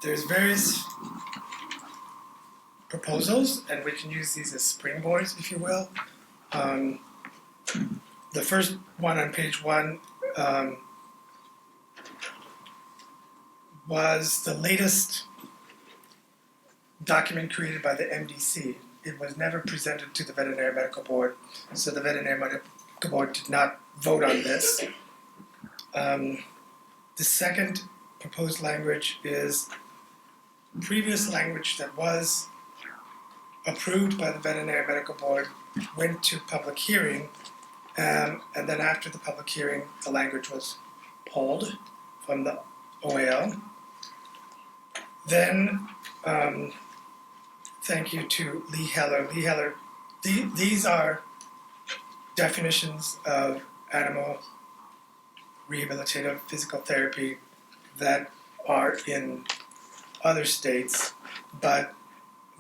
there's various proposals, and we can use these as springboards, if you will. The first one on page 1 was the latest document created by the MDC. It was never presented to the Veterinary Medical Board, so the Veterinary Medical Board did not vote on this. The second proposed language is previous language that was approved by the Veterinary Medical Board, went to public hearing, and then after the public hearing, the language was pulled from the OAL. Then, thank you to Lee Heller. Lee Heller, these are definitions of animal rehabilitative physical therapy that are in other states, but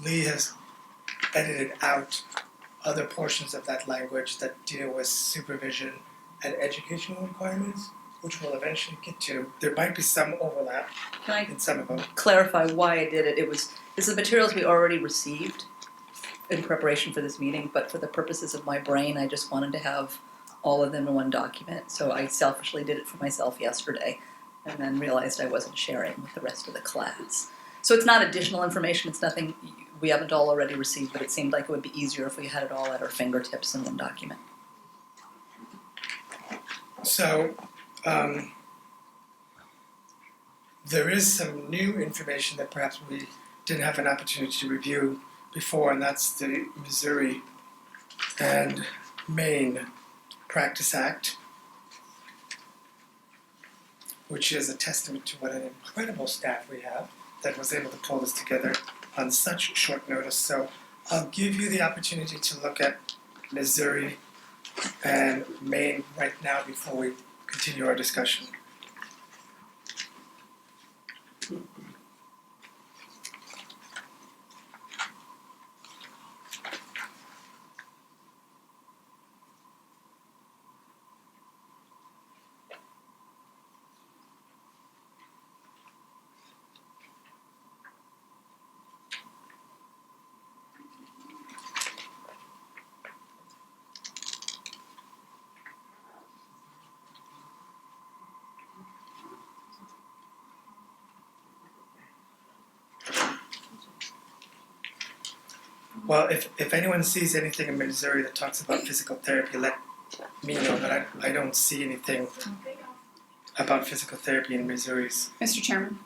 Lee has edited out other portions of that language that deal with supervision and educational requirements, which we'll eventually get to. There might be some overlap in some of them. Clarify why I did it. This is materials we already received in preparation for this meeting, but for the purposes of my brain, I just wanted to have all of them in one document. So I selfishly did it for myself yesterday, and then realized I wasn't sharing with the rest of the class. So it's not additional information. It's nothing we haven't all already received, but it seemed like it would be easier if we had it all at our fingertips in one document. So, there is some new information that perhaps we didn't have an opportunity to review before, and that's the Missouri and Maine Practice Act, which is a testament to what an incredible staff we have that was able to pull this together on such short notice. So I'll give you the opportunity to look at Missouri and Maine right now before we continue our discussion. Well, if anyone sees anything in Missouri that talks about physical therapy, let me know, but I don't see anything about physical therapy in Missouri's. Mr. Chairman?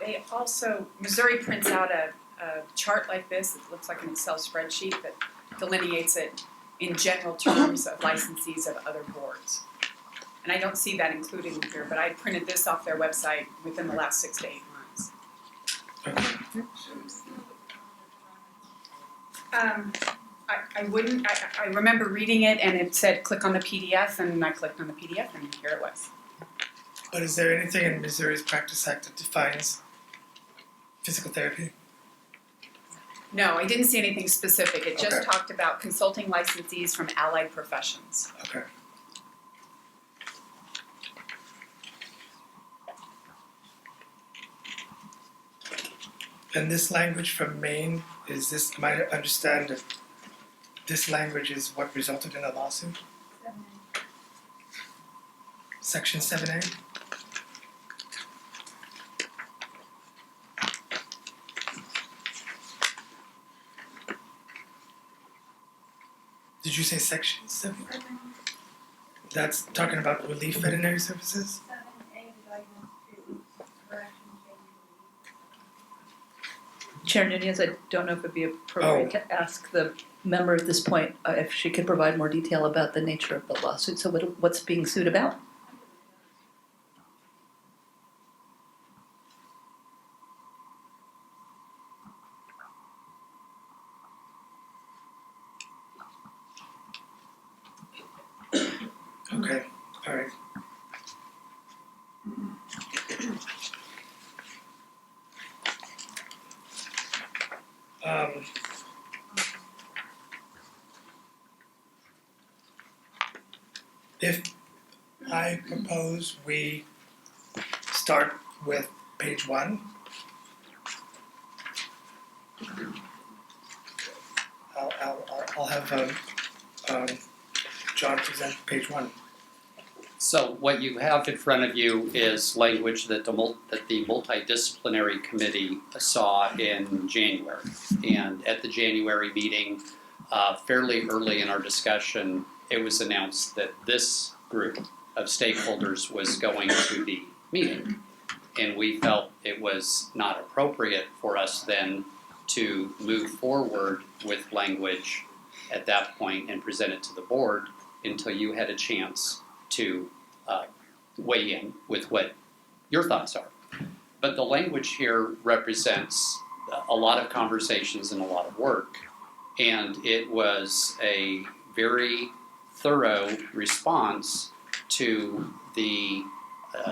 They also, Missouri prints out a chart like this. It looks like an Excel spreadsheet that delineates it in general terms of licensees of other boards. And I don't see that included in here, but I printed this off their website within the last 6 to 8 months. Okay. I remember reading it and it said click on the PDF, and I clicked on the PDF and here it was. But is there anything in Missouri's Practice Act that defines physical therapy? No, I didn't see anything specific. It just Okay. talked about consulting licensees from allied professions. Okay. And this language from Maine, is this, am I to understand that this language is what resulted in a lawsuit? Section 7A? Did you say section 7? That's talking about relief veterinary services? Chair Nunez, I don't know if it would be appropriate to ask the member at this point if she could provide more detail about the nature of the lawsuit. So what's being sued about? Okay, all right. If I propose we start with page 1 I'll have John present page 1. So what you have in front of you is language that the multidisciplinary committee saw in January. And at the January meeting, fairly early in our discussion, it was announced that this group of stakeholders was going to be meeting. And we felt it was not appropriate for us then to move forward with language at that point and present it to the board until you had a chance to weigh in with what your thoughts are. But the language here represents a lot of conversations and a lot of work, and it was a very thorough response to the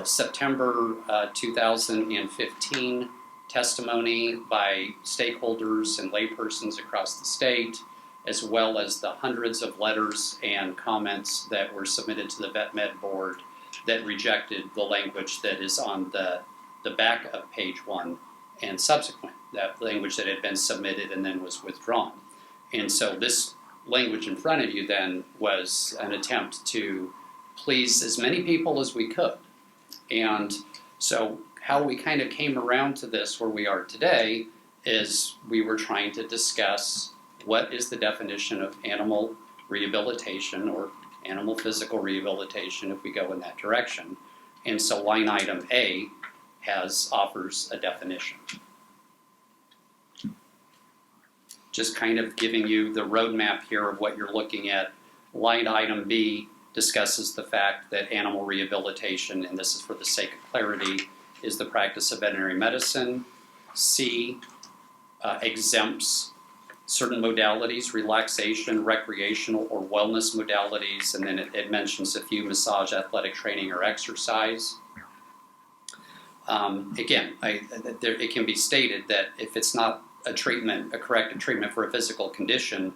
September 2015 testimony by stakeholders and laypersons across the state, as well as the hundreds of letters and comments that were submitted to the Vet Med board that rejected the language that is on the back of page 1 and subsequent, that language that had been submitted and then was withdrawn. And so this language in front of you then was an attempt to please as many people as we could. And so how we kind of came around to this where we are today is we were trying to discuss what is the definition of animal rehabilitation or animal physical rehabilitation if we go in that direction. And so line item A offers a definition. Just kind of giving you the roadmap here of what you're looking at. Line item B discusses the fact that animal rehabilitation, and this is for the sake of clarity, is the practice of veterinary medicine. C exempts certain modalities, relaxation, recreational, or wellness modalities, and then it mentions a few: massage, athletic training, or exercise. Again, it can be stated that if it's not a corrective treatment for a physical condition,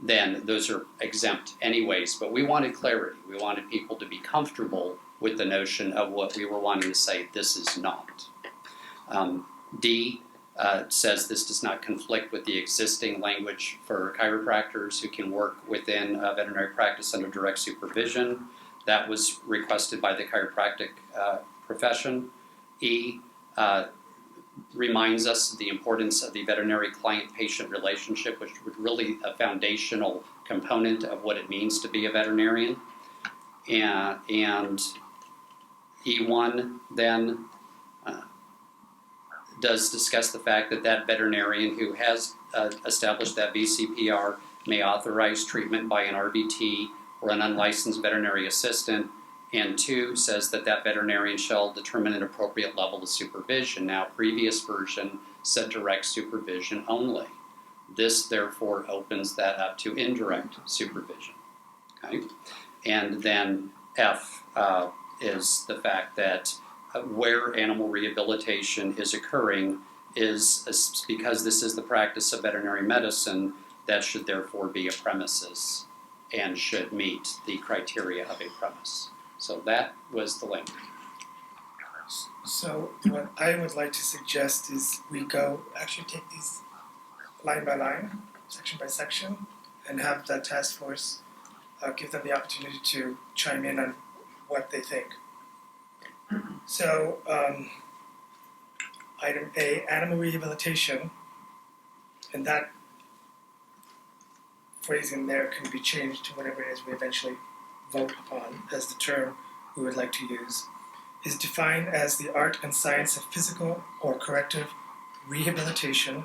then those are exempt anyways. But we wanted clarity. We wanted people to be comfortable with the notion of what we were wanting to say, this is not. D says this does not conflict with the existing language for chiropractors who can work within a veterinary practice under direct supervision. That was requested by the chiropractic profession. E reminds us of the importance of the veterinary client-patient relationship, which was really a foundational component of what it means to be a veterinarian. And E1 then does discuss the fact that that veterinarian who has established that VCPR may authorize treatment by an RVT or an unlicensed veterinary assistant. And 2 says that that veterinarian shall determine an appropriate level of supervision. Now, previous version said direct supervision only. This, therefore, opens that up to indirect supervision. Okay? And then F is the fact that where animal rehabilitation is occurring is because this is the practice of veterinary medicine, that should therefore be a premises and should meet the criteria of a premise. So that was the language. So what I would like to suggest is we actually take these line by line, section by section, and have that task force give them the opportunity to chime in on what they think. So item A, animal rehabilitation, and that phrasing there can be changed to whatever it is we eventually vote upon as the term we would like to use, is defined as the art and science of physical or corrective rehabilitation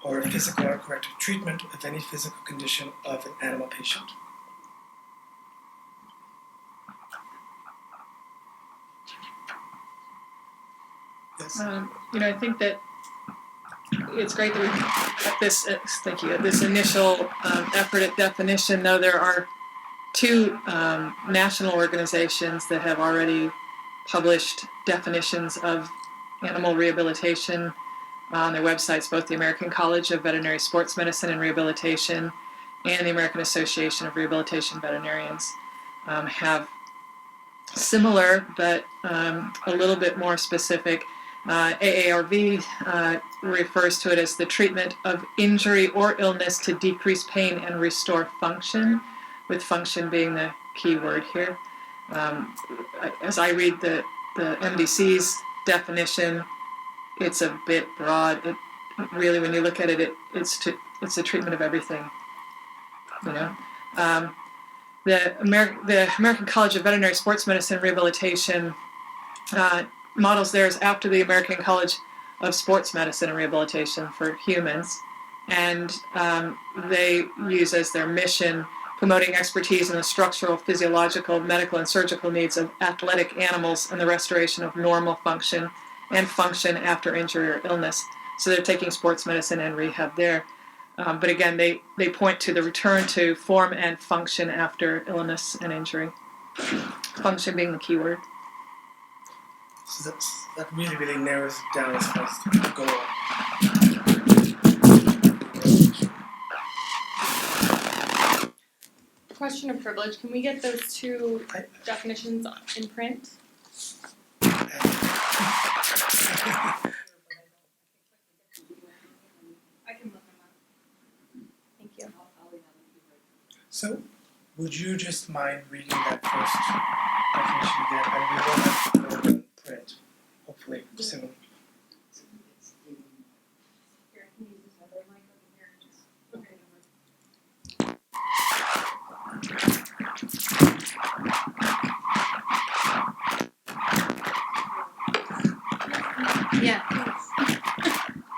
or physical or corrective treatment of any physical condition of an animal patient. Yes. I think that it's great that we got this. Thank you. This initial effort at definition, though there are 2 national organizations that have already published definitions of animal rehabilitation on their websites. Both the American College of Veterinary Sports Medicine and Rehabilitation and the American Association of Rehabilitation Veterinarians have similar but a little bit more specific AARV refers to it as the treatment of injury or illness to decrease pain and restore function, with function being the key word here. As I read the MDC's definition, it's a bit broad. It really, when you look at it, it's the treatment of everything. You know, the American College of Veterinary Sports Medicine and Rehabilitation models theirs after the American College of Sports Medicine and Rehabilitation for humans, and they use as their mission promoting expertise in the structural, physiological, medical, and surgical needs of athletic animals and the restoration of normal function and function after injury or illness. So they're taking sports medicine and rehab there. But again, they point to the return to form and function after illness and injury. Function being the key word. So that really, really narrows it down as far as to go on. Question of privilege. Can we get those two definitions in print? I can look them up. Thank you. So, would you just mind reading that first definition again? And we will have it in print, hopefully soon. Here, I can use this other mic over here. Just okay. Yeah.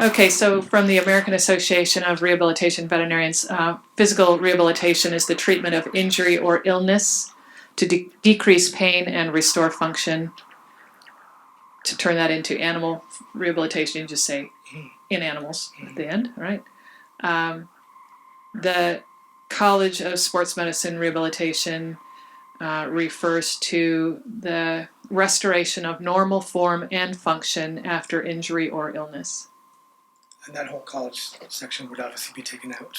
Okay, so from the American Association of Rehabilitation Veterinarians, physical rehabilitation is the treatment of injury or illness to decrease pain and restore function. To turn that into animal rehabilitation, you just say in animals at the end, right? The College of Sports Medicine Rehabilitation refers to the restoration of normal form and function after injury or illness. And that whole college section would obviously be taken out,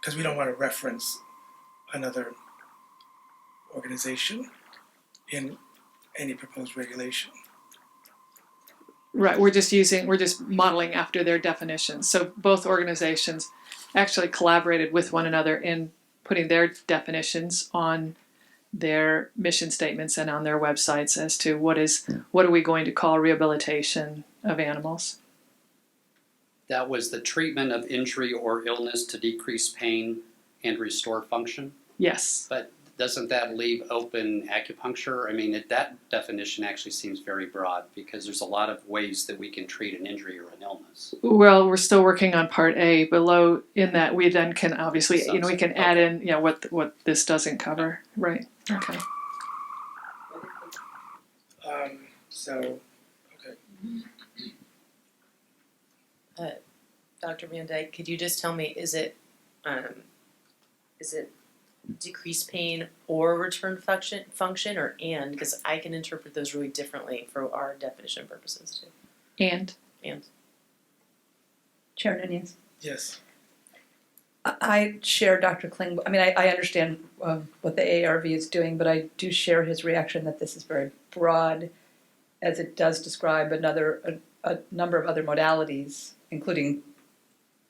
because we don't want to reference another organization in any proposed regulation. Right, we're just modeling after their definitions. So both organizations actually collaborated with one another in putting their definitions on their mission statements and on their websites as to what are we going to call rehabilitation of animals. That was the treatment of injury or illness to decrease pain and restore function. Yes. But doesn't that leave open acupuncture? I mean, that definition actually seems very broad because there's a lot of ways that we can treat an injury or an illness. Well, we're still working on part A. Below in that, we then can obviously, we can add in, what this doesn't cover. Right. Okay. Dr. Van Dyke, could you just tell me, is it decrease pain or return function or and? Because I can interpret those really differently for our definition purposes too. And. Chair Nunez. Yes. I share Dr. Kling. I mean, I understand what the AARV is doing, but I do share his reaction that this is very broad, as it does describe a number of other modalities, including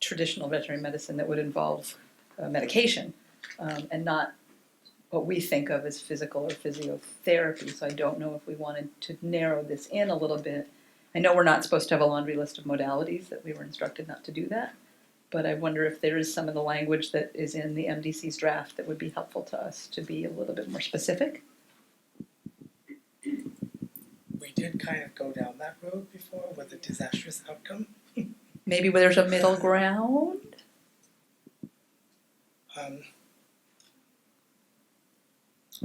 traditional veterinary medicine that would involve medication, and not what we think of as physical or physiotherapy. So I don't know if we wanted to narrow this in a little bit. I know we're not supposed to have a laundry list of modalities, that we were instructed not to do that. But I wonder if there is some of the language that is in the MDC's draft that would be helpful to us to be a little bit more specific. We did kind of go down that road before with a disastrous outcome. Maybe where there's a middle ground?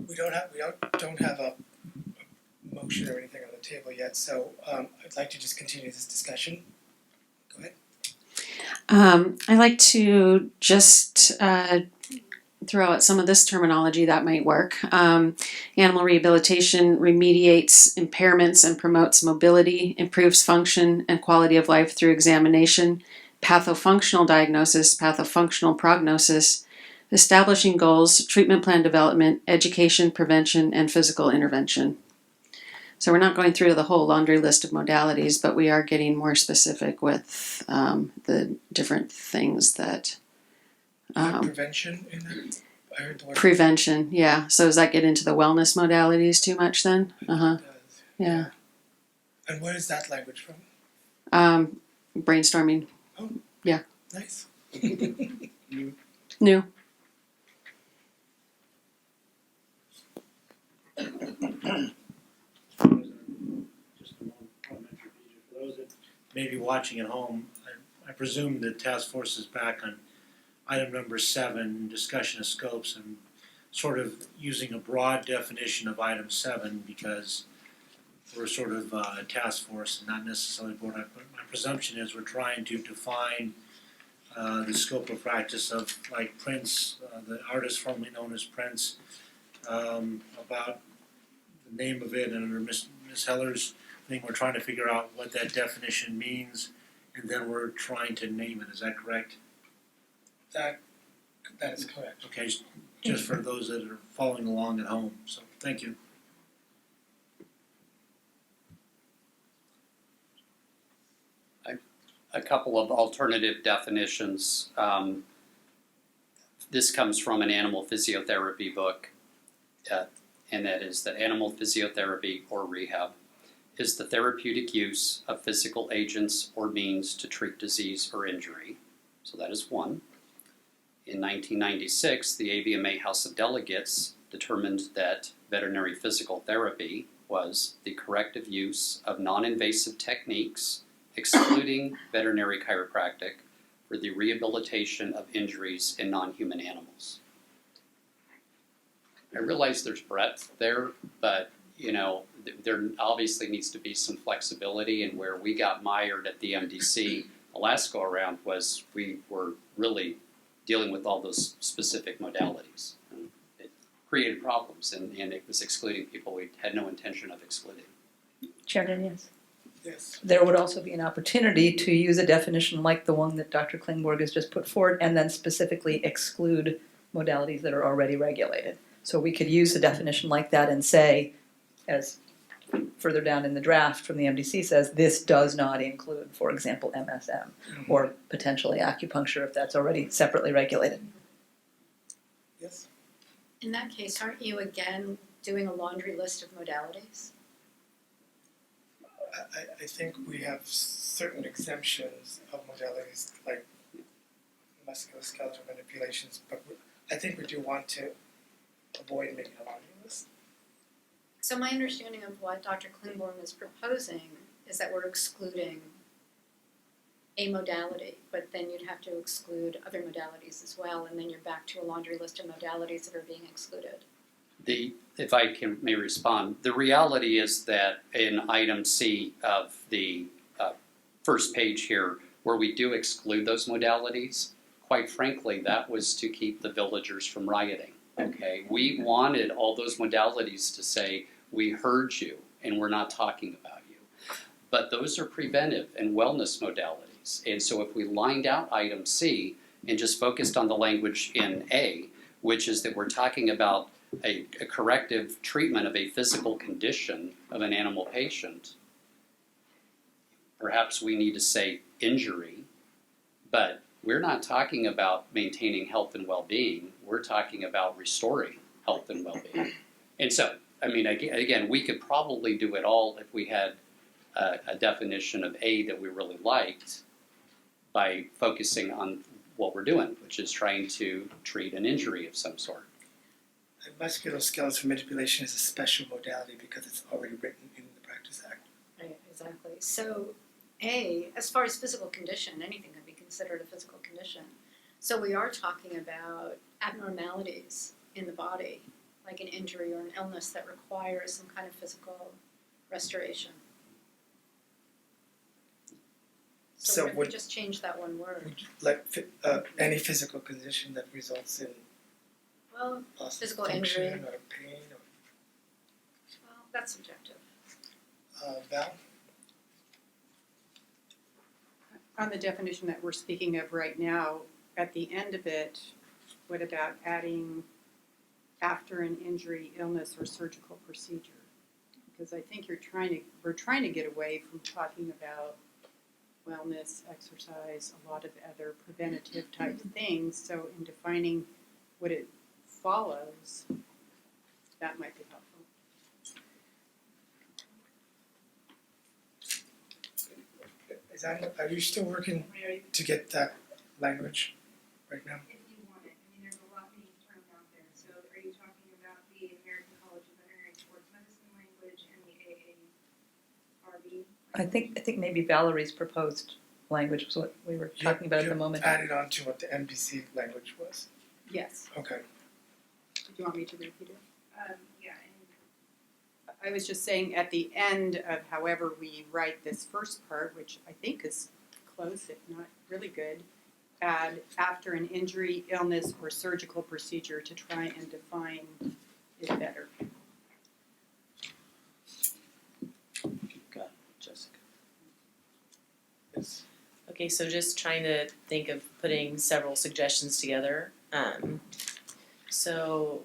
We don't have a motion or anything on the table yet, so I'd like to just continue this discussion. Go ahead. I like to just throw out some of this terminology that might work. Animal rehabilitation remediates impairments and promotes mobility, improves function and quality of life through examination, pathofunctional diagnosis, pathofunctional prognosis, establishing goals, treatment plan development, education, prevention, and physical intervention. So we're not going through the whole laundry list of modalities, but we are getting more specific with the different things that Prevention in that? I heard the word. prevention. Yeah. So does that get into the wellness modalities too much then? Does. Yeah. And where is that language from? Brainstorming. Nice. New. Just a moment, parliamentary procedure. For those that may be watching at home, I presume the task force is back on item number 7, discussion of scopes, and sort of using a broad definition of item 7 because we're sort of a task force and not necessarily board. But my presumption is we're trying to define the scope of practice of like Prince, the artist formerly known as Prince, about the name of it, and under Miss Heller's thing, we're trying to figure out what that definition means, and then we're trying to name it. Is that correct? That is correct. Okay, just for those that are following along at home. So, thank you. A couple of alternative definitions. This comes from an animal physiotherapy book, and that is that animal physiotherapy, or rehab, is the therapeutic use of physical agents or means to treat disease or injury. So that is one. In 1996, the AVMA House of Delegates determined that veterinary physical therapy was the corrective use of non-invasive techniques, excluding veterinary chiropractic, for the rehabilitation of injuries in non-human animals. I realize there's breadth there, but there obviously needs to be some flexibility, and where we got mired at the MDC the last go around was we were really dealing with all those specific modalities. And it created problems, and it was excluding people we had no intention of excluding. Chairman, yes. Yes. There would also be an opportunity to use a definition like the one that Dr. Klingborg has just put forward and then specifically exclude modalities that are already regulated. So we could use a definition like that and say, as further down in the draft from the MDC says, this does not include, for example, MSM or potentially acupuncture if that's already separately regulated. Yes. In that case, aren't you again doing a laundry list of modalities? I think we have certain exemptions of modalities like musculoskeletal manipulations, but I think we do want to avoid making a laundry list. So my understanding of what Dr. Klingborn is proposing is that we're excluding a modality, but then you'd have to exclude other modalities as well, and then you're back to a laundry list of modalities that are being excluded. If I may respond, the reality is that in item C of the first page here, where we do exclude those modalities, quite frankly, that was to keep the villagers from rioting. Okay, we wanted all those modalities to say, we heard you and we're not talking about you. But those are preventive and wellness modalities. And so if we lined out item C and just focused on the language in A, which is that we're talking about a corrective treatment of a physical condition of an animal patient, perhaps we need to say injury, but we're not talking about maintaining health and well-being. We're talking about restoring health and well-being. And so, I mean, again, we could probably do it all if we had a definition of A that we really liked by focusing on what we're doing, which is trying to treat an injury of some sort. And musculoskeletal manipulation is a special modality because it's already written in the Practice Act. Right, exactly. So as far as physical condition, anything could be considered a physical condition. So we are talking about abnormalities in the body, like an injury or an illness that requires some kind of physical restoration. So what if we just change that one word? Like any physical condition that results in Well, loss of physical function injury. or pain Well, that's subjective. or Val? On the definition that we're speaking of right now, at the end of it, what about adding after an injury, illness, or surgical procedure? because I think we're trying to get away from talking about wellness, exercise, a lot of other preventative type things. So in defining what it follows, that might be helpful. Are you still working to get that language right now? If you want it. I mean, there's a lot being thrown out there. So are you talking about the American College of Veterinary Sports Medicine language and the AARB? I think maybe Valerie's proposed language was what we were talking about at the moment. Added on to what the NBC language was. Yes. Okay. Do you want me to repeat it? Yeah, I was just saying at the end of however we write this first part, which I think is close, if not really good, add after an injury, illness, or surgical procedure to try and define it better. Got it, Jessica. Yes. Okay, so just trying to think of putting several suggestions together. So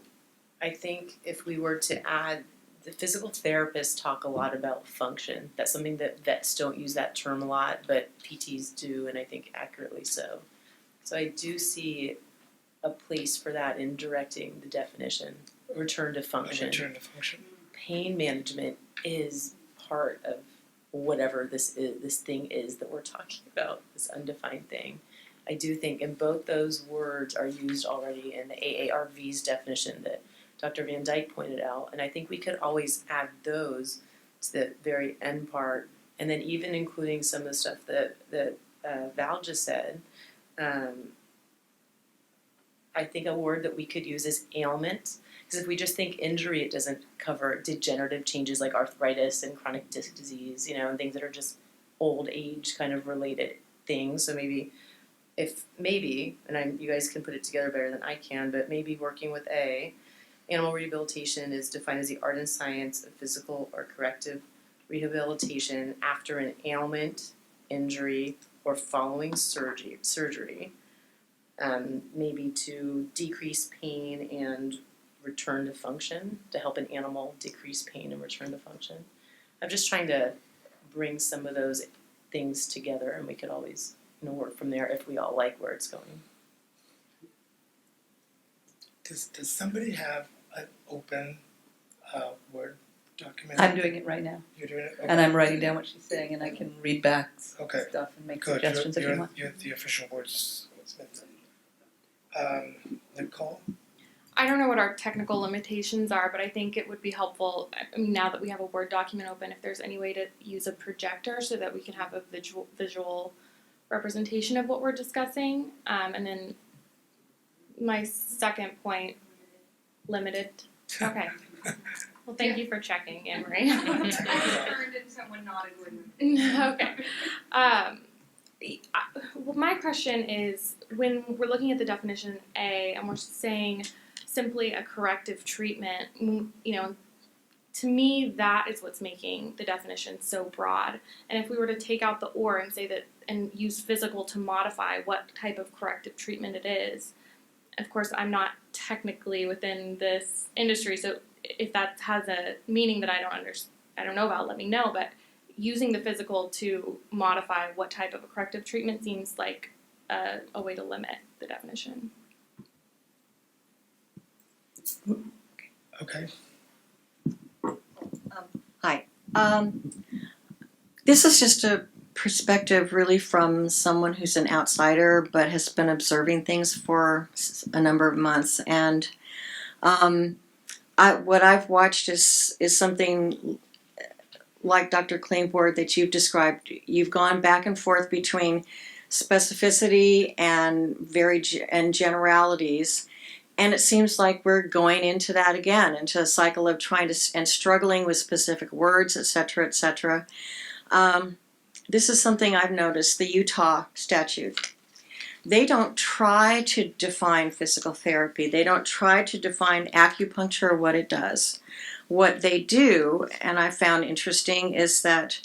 I think if we were to add, the physical therapists talk a lot about function. That's something that vets don't use that term a lot, but PTs do, and I think accurately so. So I do see a place for that in directing the definition, return to function. Return to function. Pain management is part of whatever this thing is that we're talking about, this undefined thing. I do think, and both those words are used already in the AARV's definition that Dr. Van Dyke pointed out, and I think we could always add those to the very end part, and then even including some of the stuff that Val just said. I think a word that we could use is ailment, because if we just think injury, it doesn't cover degenerative changes like arthritis and chronic disc disease, and things that are just old age kind of related things. So maybe, and you guys can put it together better than I can, but maybe working with animal rehabilitation is defined as the art and science of physical or corrective rehabilitation after an ailment, injury, or following surgery. Maybe to decrease pain and return to function, to help an animal decrease pain and return to function. I'm just trying to bring some of those things together, and we could always work from there if we all like where it's going. Does somebody have an open Word document? I'm doing it right now, You're doing it? Okay. and I'm writing down what she's saying, and I can read back Okay. stuff and make Good. suggestions if you want. You're the official words. Nicole? I don't know what our technical limitations are, but I think it would be helpful, I mean, now that we have a Word document open, if there's any way to use a projector so that we can have a visual representation of what we're discussing. And then my second point, limited. Okay. Well, thank you for checking, Anne-Marie. I was turned and someone nodded with Okay. Well, my question is, when we're looking at the definition A and we're saying simply a corrective treatment, to me that is what's making the definition so broad. And if we were to take out the or and say that and use physical to modify what type of corrective treatment it is, of course I'm not technically within this industry, so if that has a meaning that I don't know about, let me know, but using the physical to modify what type of a corrective treatment seems like a way to limit the definition. Okay. Hi. This is just a perspective really from someone who's an outsider but has been observing things for a number of months. And what I've watched is something like Dr. Klingborg that you've described. You've gone back and forth between specificity and generalities. And it seems like we're going into that again, into a cycle of trying to and struggling with specific words, etc., etc. This is something I've noticed, the Utah statute. They don't try to define physical therapy. They don't try to define acupuncture, what it does. What they do, and I found interesting, is that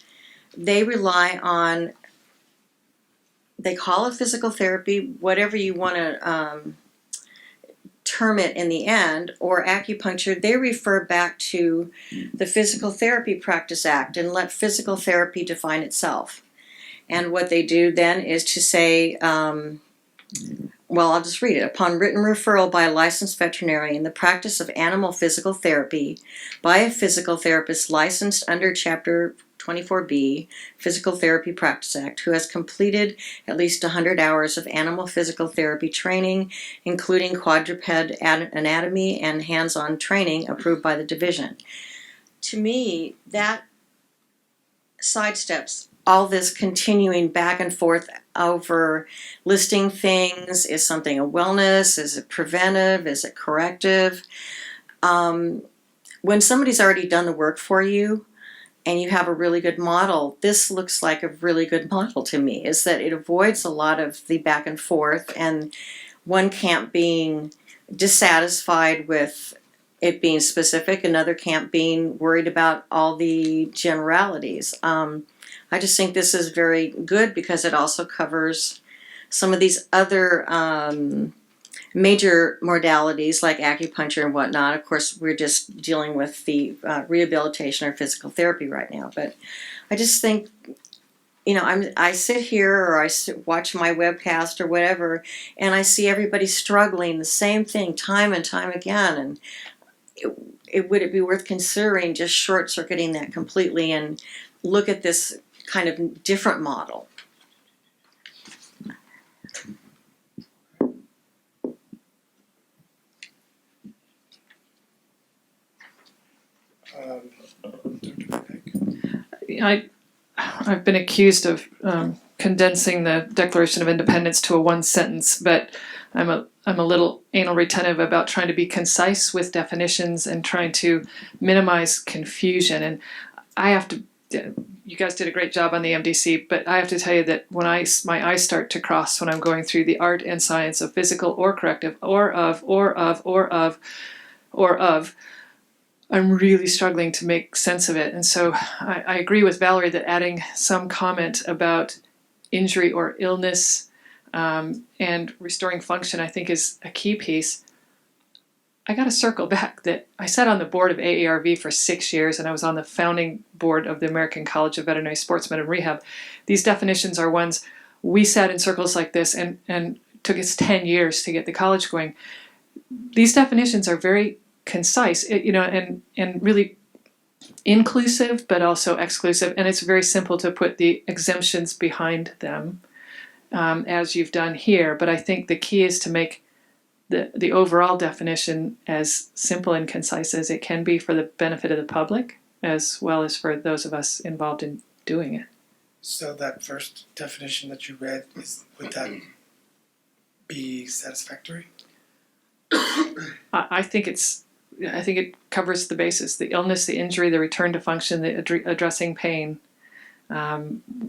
they rely on, they call it physical therapy, whatever you want term it in the end, or acupuncture, they refer back to the Physical Therapy Practice Act and let physical therapy define itself. And what they do then is to say, well, I'll just read it. Upon written referral by a licensed veterinarian, the practice of animal physical therapy by a physical therapist licensed under Chapter 24B, Physical Therapy Practice Act, who has completed at least 100 hours of animal physical therapy training, including quadruped anatomy and hands-on training approved by the division. To me, that sidesteps all this continuing back and forth over listing things. Is something a wellness? Is it preventive? Is it corrective? When somebody's already done the work for you and you have a really good model, this looks like a really good model to me, is that it avoids a lot of the back and forth and one camp being dissatisfied with it being specific, another camp being worried about all the generalities. I just think this is very good because it also covers some of these other major modalities like acupuncture and whatnot. Of course, we're just dealing with the rehabilitation or physical therapy right now. But I just think, I sit here or watch my webcast or whatever, and I see everybody struggling the same thing time and time again. And would it be worth considering just short-circuiting that completely and look at this kind of different model? I've been accused of condensing the Declaration of Independence to a one sentence, but I'm a little anal retentive about trying to be concise with definitions and trying to minimize confusion. And I have to. You guys did a great job on the MDC, but I have to tell you that when my eyes start to cross when I'm going through the art and science of physical or corrective or of, I'm really struggling to make sense of it. And so I agree with Valerie that adding some comment about injury or illness and restoring function, I think, is a key piece. I got to circle back that I sat on the board of AARV for 6 years, and I was on the founding board of the American College of Veterinary Sportsmen and Rehab. These definitions are ones we sat in circles like this and took us 10 years to get the college going. These definitions are very concise, and really inclusive, but also exclusive, and it's very simple to put the exemptions behind them, as you've done here. But I think the key is to make the overall definition as simple and concise as it can be for the benefit of the public, as well as for those of us involved in doing it. So that first definition that you read, would that be satisfactory? I think it covers the basis: the illness, the injury, the return to function, the addressing pain,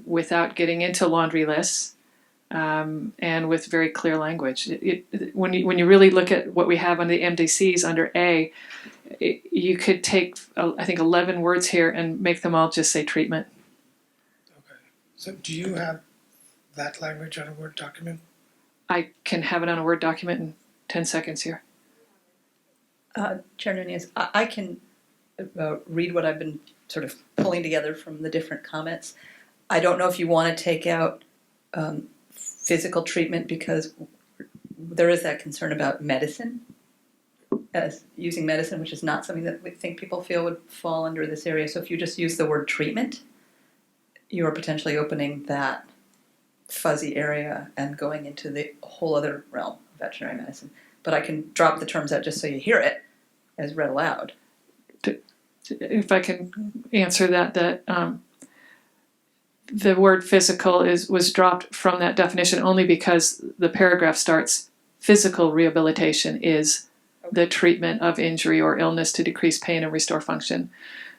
without getting into laundry lists, and with very clear language. When you really look at what we have on the MDCs under A, you could take I think 11 words here and make them all just say treatment. Okay. So do you have that language on a Word document? I can have it on a Word document in 10 seconds here. Chair Nunez, I can read what I've been sort of pulling together from the different comments. I don't know if you want to take out physical treatment, because there is that concern about medicine, as using medicine, which is not something that we think people feel would fall under this area. So if you just use the word treatment, you are potentially opening that fuzzy area and going into the whole other realm of veterinary medicine. But I can drop the terms out just so you hear it as read aloud. If I can answer that the word physical was dropped from that definition only because the paragraph starts, physical rehabilitation is the treatment of injury or illness to decrease pain and restore function.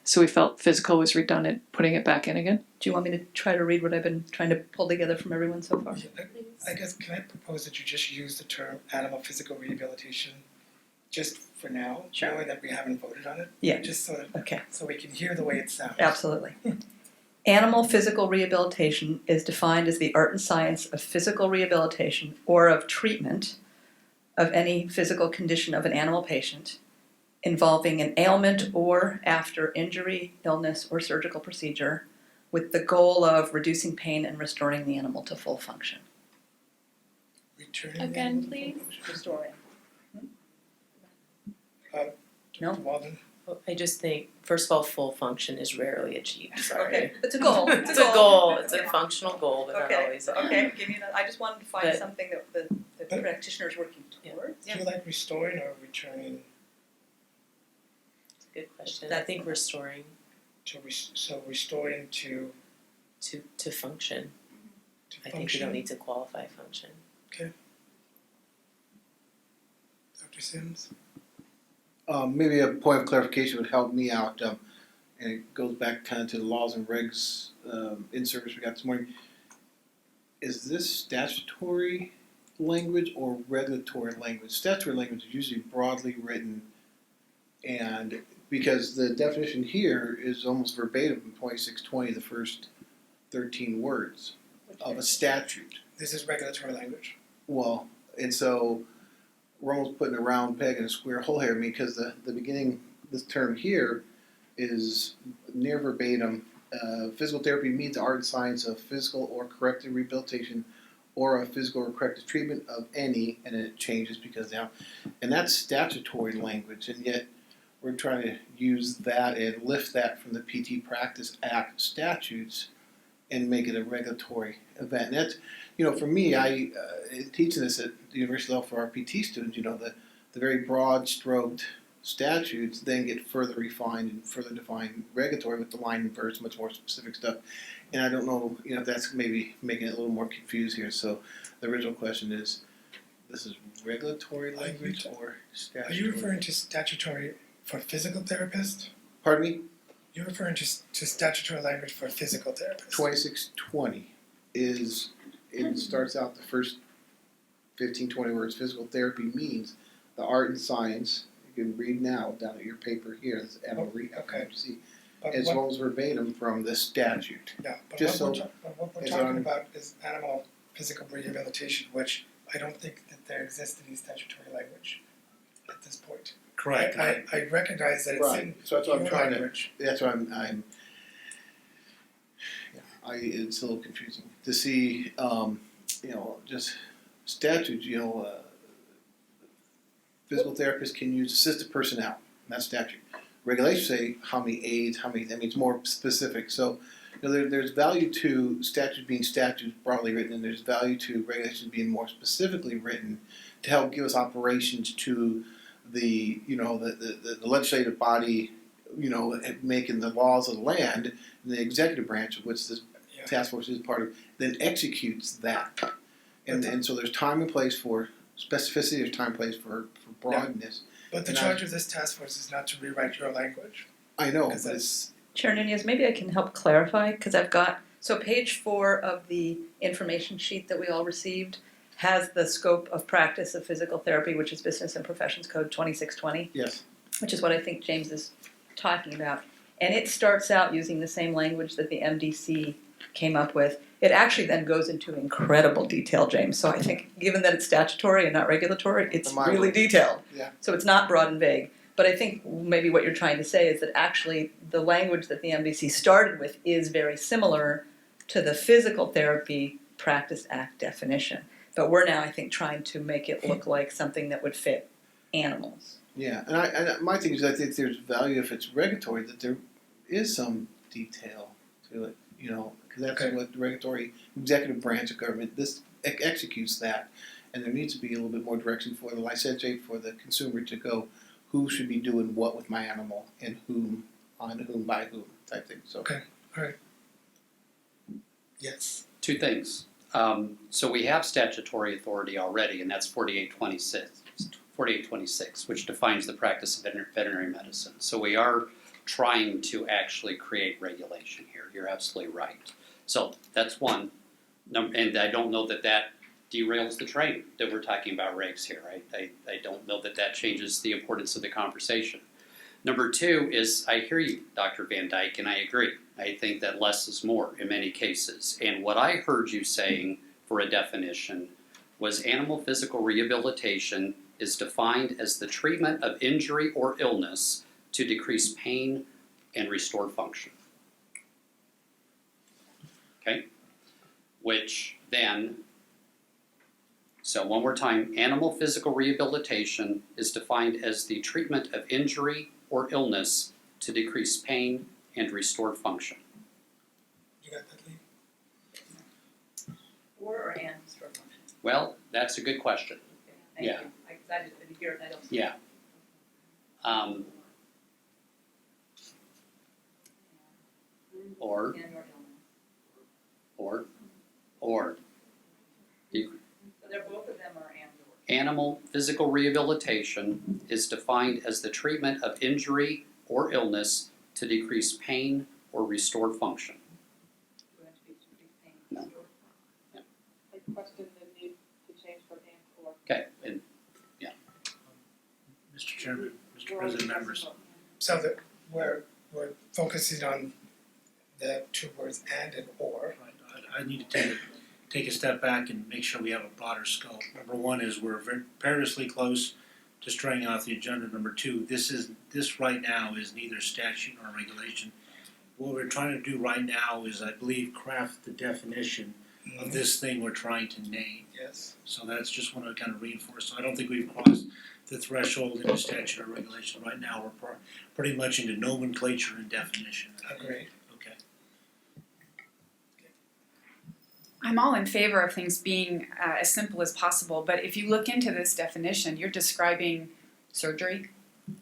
So we felt physical was redundant, putting it back in again. Do you want me to try to read what I've been trying to pull together from everyone so far? I guess, can I propose that you just use the term animal physical rehabilitation just for now, Sure. knowing that we haven't voted on it? Yeah. Just so that, Okay. so we can hear the way it sounds. Absolutely. Animal physical rehabilitation is defined as the art and science of physical rehabilitation or of treatment of any physical condition of an animal patient involving an ailment or after injury, illness, or surgical procedure with the goal of reducing pain and restoring the animal to full function. Returning Again, them. please. Restoring. Dr. Walden. I just think, first of all, full function is rarely achieved, sorry. Okay, it's a goal. It's a goal, it's a functional goal, but not always. Okay, give me that. I just wanted to find But- something that the practitioner's working towards. Do you like restoring or returning It's a good question. I think restoring to restoring to to function. I think you function? don't need to qualify function. Dr. Sims? Maybe a point of clarification would help me out, and it goes back kind of to the laws and regs in service we got this morning. Is this statutory language or regulatory language? Statutory language is usually broadly written, and because the definition here is almost verbatim in 2620, the first 13 words of a statute. This is regulatory language. Well, and so we're almost putting a round peg in a square hole here, because the beginning, this term here is near verbatim. Physical therapy means the art and science of physical or corrective rehabilitation or a physical or corrective treatment of any, and then it changes because now, and that's statutory language, and yet we're trying to use that and lift that from the PT Practice Act statutes and make it a regulatory event. And that's, for me, I teaching this at the university level for our PT students, the very broad stroked statutes then get further refined and further defined regulatory with the line and verse, much more specific stuff. And I don't know, if that's maybe making it a little more confused here. So the original question is, this is regulatory language or Are statutory? you referring to statutory for physical therapists? Pardon me? You're referring to statutory language for physical therapists? 2620 is, it starts out the first 15, 20 words. Physical therapy means the art and science. You can read now down at your paper here. This animal rehab. Okay. You see, But as what, well as verbatim from the statute. yeah, but just what, so- what we're as talking I'm- about is animal physical rehabilitation, which I don't think that there exists any statutory language at this point. Correct. I recognize that it's in Right. So that's what I'm your trying language. to. That's what I'm. It's a little confusing to see. Just statutes. Physical therapists can use assisted personnel. That's statute. Regulations say how many aides, how many. That means more specific. So, there's value to statutes being statutes broadly written, and there's value to regulations being more specifically written to help give us operations to the legislative body, making the laws of the land, and the executive branch, of which this Yeah. task force is part of, then executes that. And so there's time and place for specificity, there's time and place for broadness. But the And charge of this task force is not to rewrite your language. I know, Because but it's, Chair Nunez, maybe I can help clarify, because I've got, so page 4 of the information sheet that we all received has the scope of practice of physical therapy, which is Business and Professions Code 2620, yes, which is what I think James is talking about. And it starts out using the same language that the MDC came up with. It actually then goes into incredible detail, James. So I think, given that it's statutory and not regulatory, it's My really word. detailed. Yeah. So it's not broad and vague. But I think maybe what you're trying to say is that actually the language that the MDC started with is very similar to the Physical Therapy Practice Act definition. But we're now, I think, trying to make it look like something that would fit animals. yeah. And my thing is, I think there's value if it's regulatory, that there is some detail to it, because that's Okay. what the regulatory executive branch of government, this executes that. And there needs to be a little bit more direction for the licentiate, for the consumer to go, who should be doing what with my animal, and whom, on whom, by whom, type thing. So Okay. Yes. Two things. So we have statutory authority already, and that's 4826, which defines the practice of veterinary medicine. So we are trying to actually create regulation here. You're absolutely right. So that's one. And I don't know that that derails the train that we're talking about regs here. I don't know that that changes the importance of the conversation. Number two is, I hear you, Dr. Van Dyke, and I agree. I think that less is more in many cases. And what I heard you saying for a definition was animal physical rehabilitation is defined as the treatment of injury or illness to decrease pain and restore function. Okay? Which then, so one more time, animal physical rehabilitation is defined as the treatment of injury or illness to decrease pain and restore function. You got that, Lee? Or and restore function. Well, that's a good question. Okay, thank Yeah. you. I just didn't hear it, I don't. Yeah. Or, And or illness. or. So they're both of them are and or. Animal physical rehabilitation is defined as the treatment of injury or illness to decrease pain or restore function. We have to be pain. No. I question the need to change from and or. Okay, and Mr. Chairman, Mr. President, members. So that we're focusing on the two words and or. I need to take a step back and make sure we have a broader scope. Number one is we're very perilously close to straying off the agenda. Number two, this right now is neither statute nor regulation. What we're trying to do right now is, I believe, craft the definition of this thing we're trying to name. Yes. So that's just want to kind of reinforce. So I don't think we've crossed the threshold into statute or regulation. Right now, we're pretty much into nomenclature and definition. Agreed. Okay. I'm all in favor of things being as simple as possible, but if you look into this definition, you're describing surgery,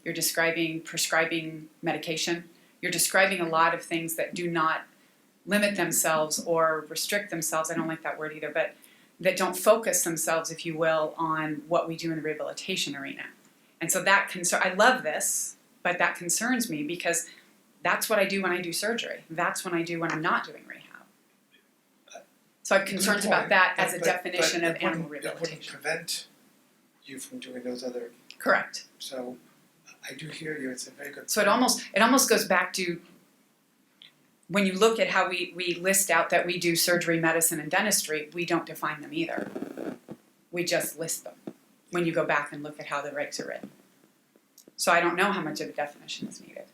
you're describing prescribing medication, you're describing a lot of things that do not limit themselves or restrict themselves, I don't like that word either, but that don't focus themselves, if you will, on what we do in the rehabilitation arena. And so that I love this, but that concerns me because that's what I do when I do surgery. That's what I do when I'm not doing rehab. So I have concerns about that as a definition of animal It wouldn't rehabilitation. prevent you from doing those other, Correct. so I do hear you, it's a very good. So it almost goes back to when you look at how we list out that we do surgery, medicine, and dentistry, we don't define them either. We just list them when you go back and look at how the regs are written. So I don't know how much of a definition is needed.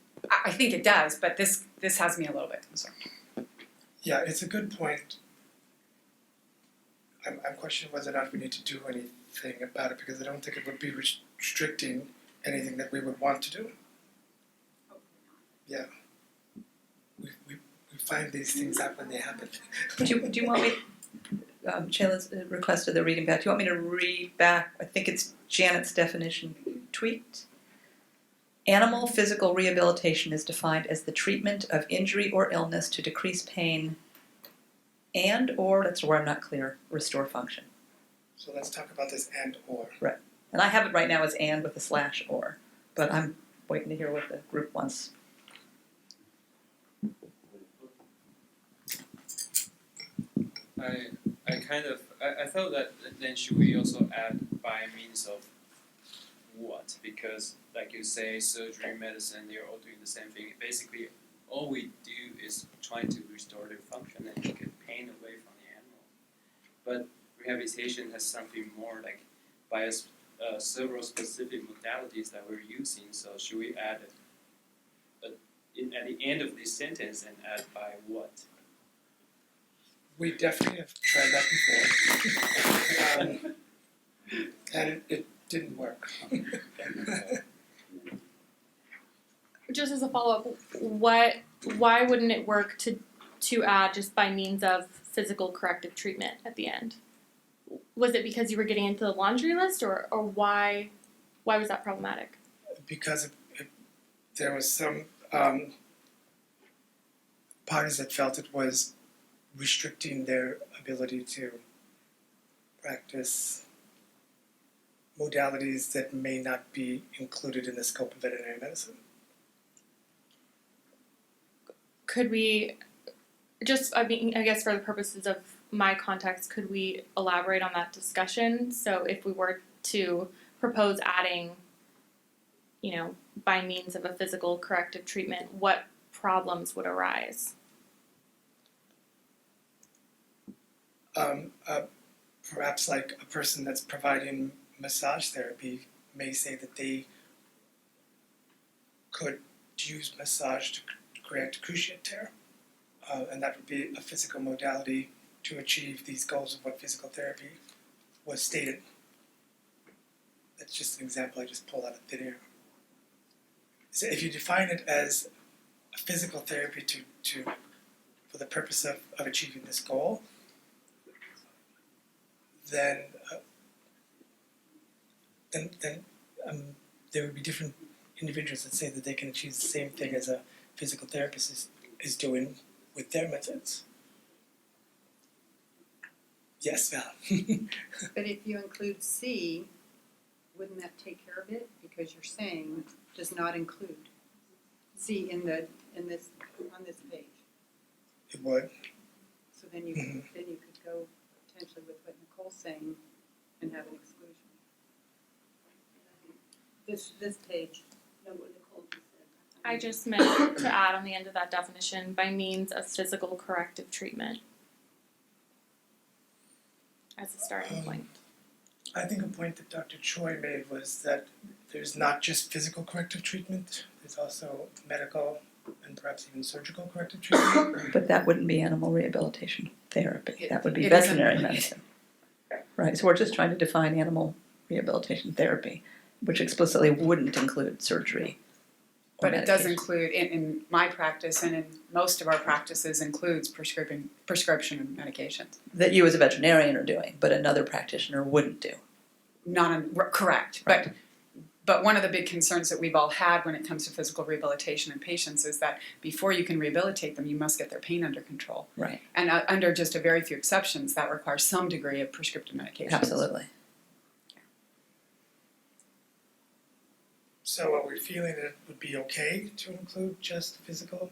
I think it does, but this has me a little bit concerned. Yeah, it's a good point. I'm questioning whether or not we need to do anything about it because I don't think it would be restricting anything that we would want to do. Yeah. We find these things out when they happen. Do you want me, Shayla's requested the reading back, do you want me to read back, I think it's Janet's definition tweaked? Animal physical rehabilitation is defined as the treatment of injury or illness to decrease pain and or, that's where I'm not clear, restore function. So let's talk about this and or. And I have it right now as and with a slash or, but I'm waiting to hear what the group wants. I thought that then should we also add by means of what? Because like you say, surgery, medicine, they're all doing the same thing. Basically, all we do is trying to restore their function and take pain away from the animal. But rehabilitation has something more, like by several specific modalities that we're using. So should we add at the end of this sentence and add by what? We definitely have tried that before. And it didn't work. Just as a follow-up, why wouldn't it work to add just by means of physical corrective treatment at the end? Was it because you were getting into the laundry list, or why was that problematic? Because there was some parties that felt it was restricting their ability to practice modalities that may not be included in the scope of veterinary medicine. Could we I guess for the purposes of my context, could we elaborate on that discussion? So if we were to propose adding, by means of a physical corrective treatment, what problems would arise? Perhaps like a person that's providing massage therapy may say that they could use massage to correct cruciate tear, and that would be a physical modality to achieve these goals of what physical therapy was stated. That's just an example I just pulled out of thin air. So if you define it as a physical therapy to for the purpose of achieving this goal, then there would be different individuals that say that they can achieve the same thing as a physical therapist is doing with their methods. Yes, Val. But if you include C, wouldn't that take care of it? Because you're saying does not include C on this page. It would. So then you could go potentially with what Nicole's saying and have an exclusion. This page. No, what Nicole just said. I just meant to add on the end of that definition by means of physical corrective treatment as a starting point. I think a point that Dr. Choi made was that there's not just physical corrective treatment, there's also medical and perhaps even surgical corrective treatment. But that wouldn't be animal rehabilitation therapy, that would be It isn't. veterinary medicine. Right, so we're just trying to define animal rehabilitation therapy, which explicitly wouldn't include surgery. or But it does medication. include, in my practice and in most of our practices, includes prescription medications. That you as a veterinarian are doing, but another practitioner wouldn't do. Correct, but one of the big concerns that we've all had when it comes to physical rehabilitation in patients is that before you can rehabilitate them, you must get their pain under control. Right. And under just a very few exceptions, that requires some degree of prescriptive medication. Absolutely. So are we feeling that it would be okay to include just physical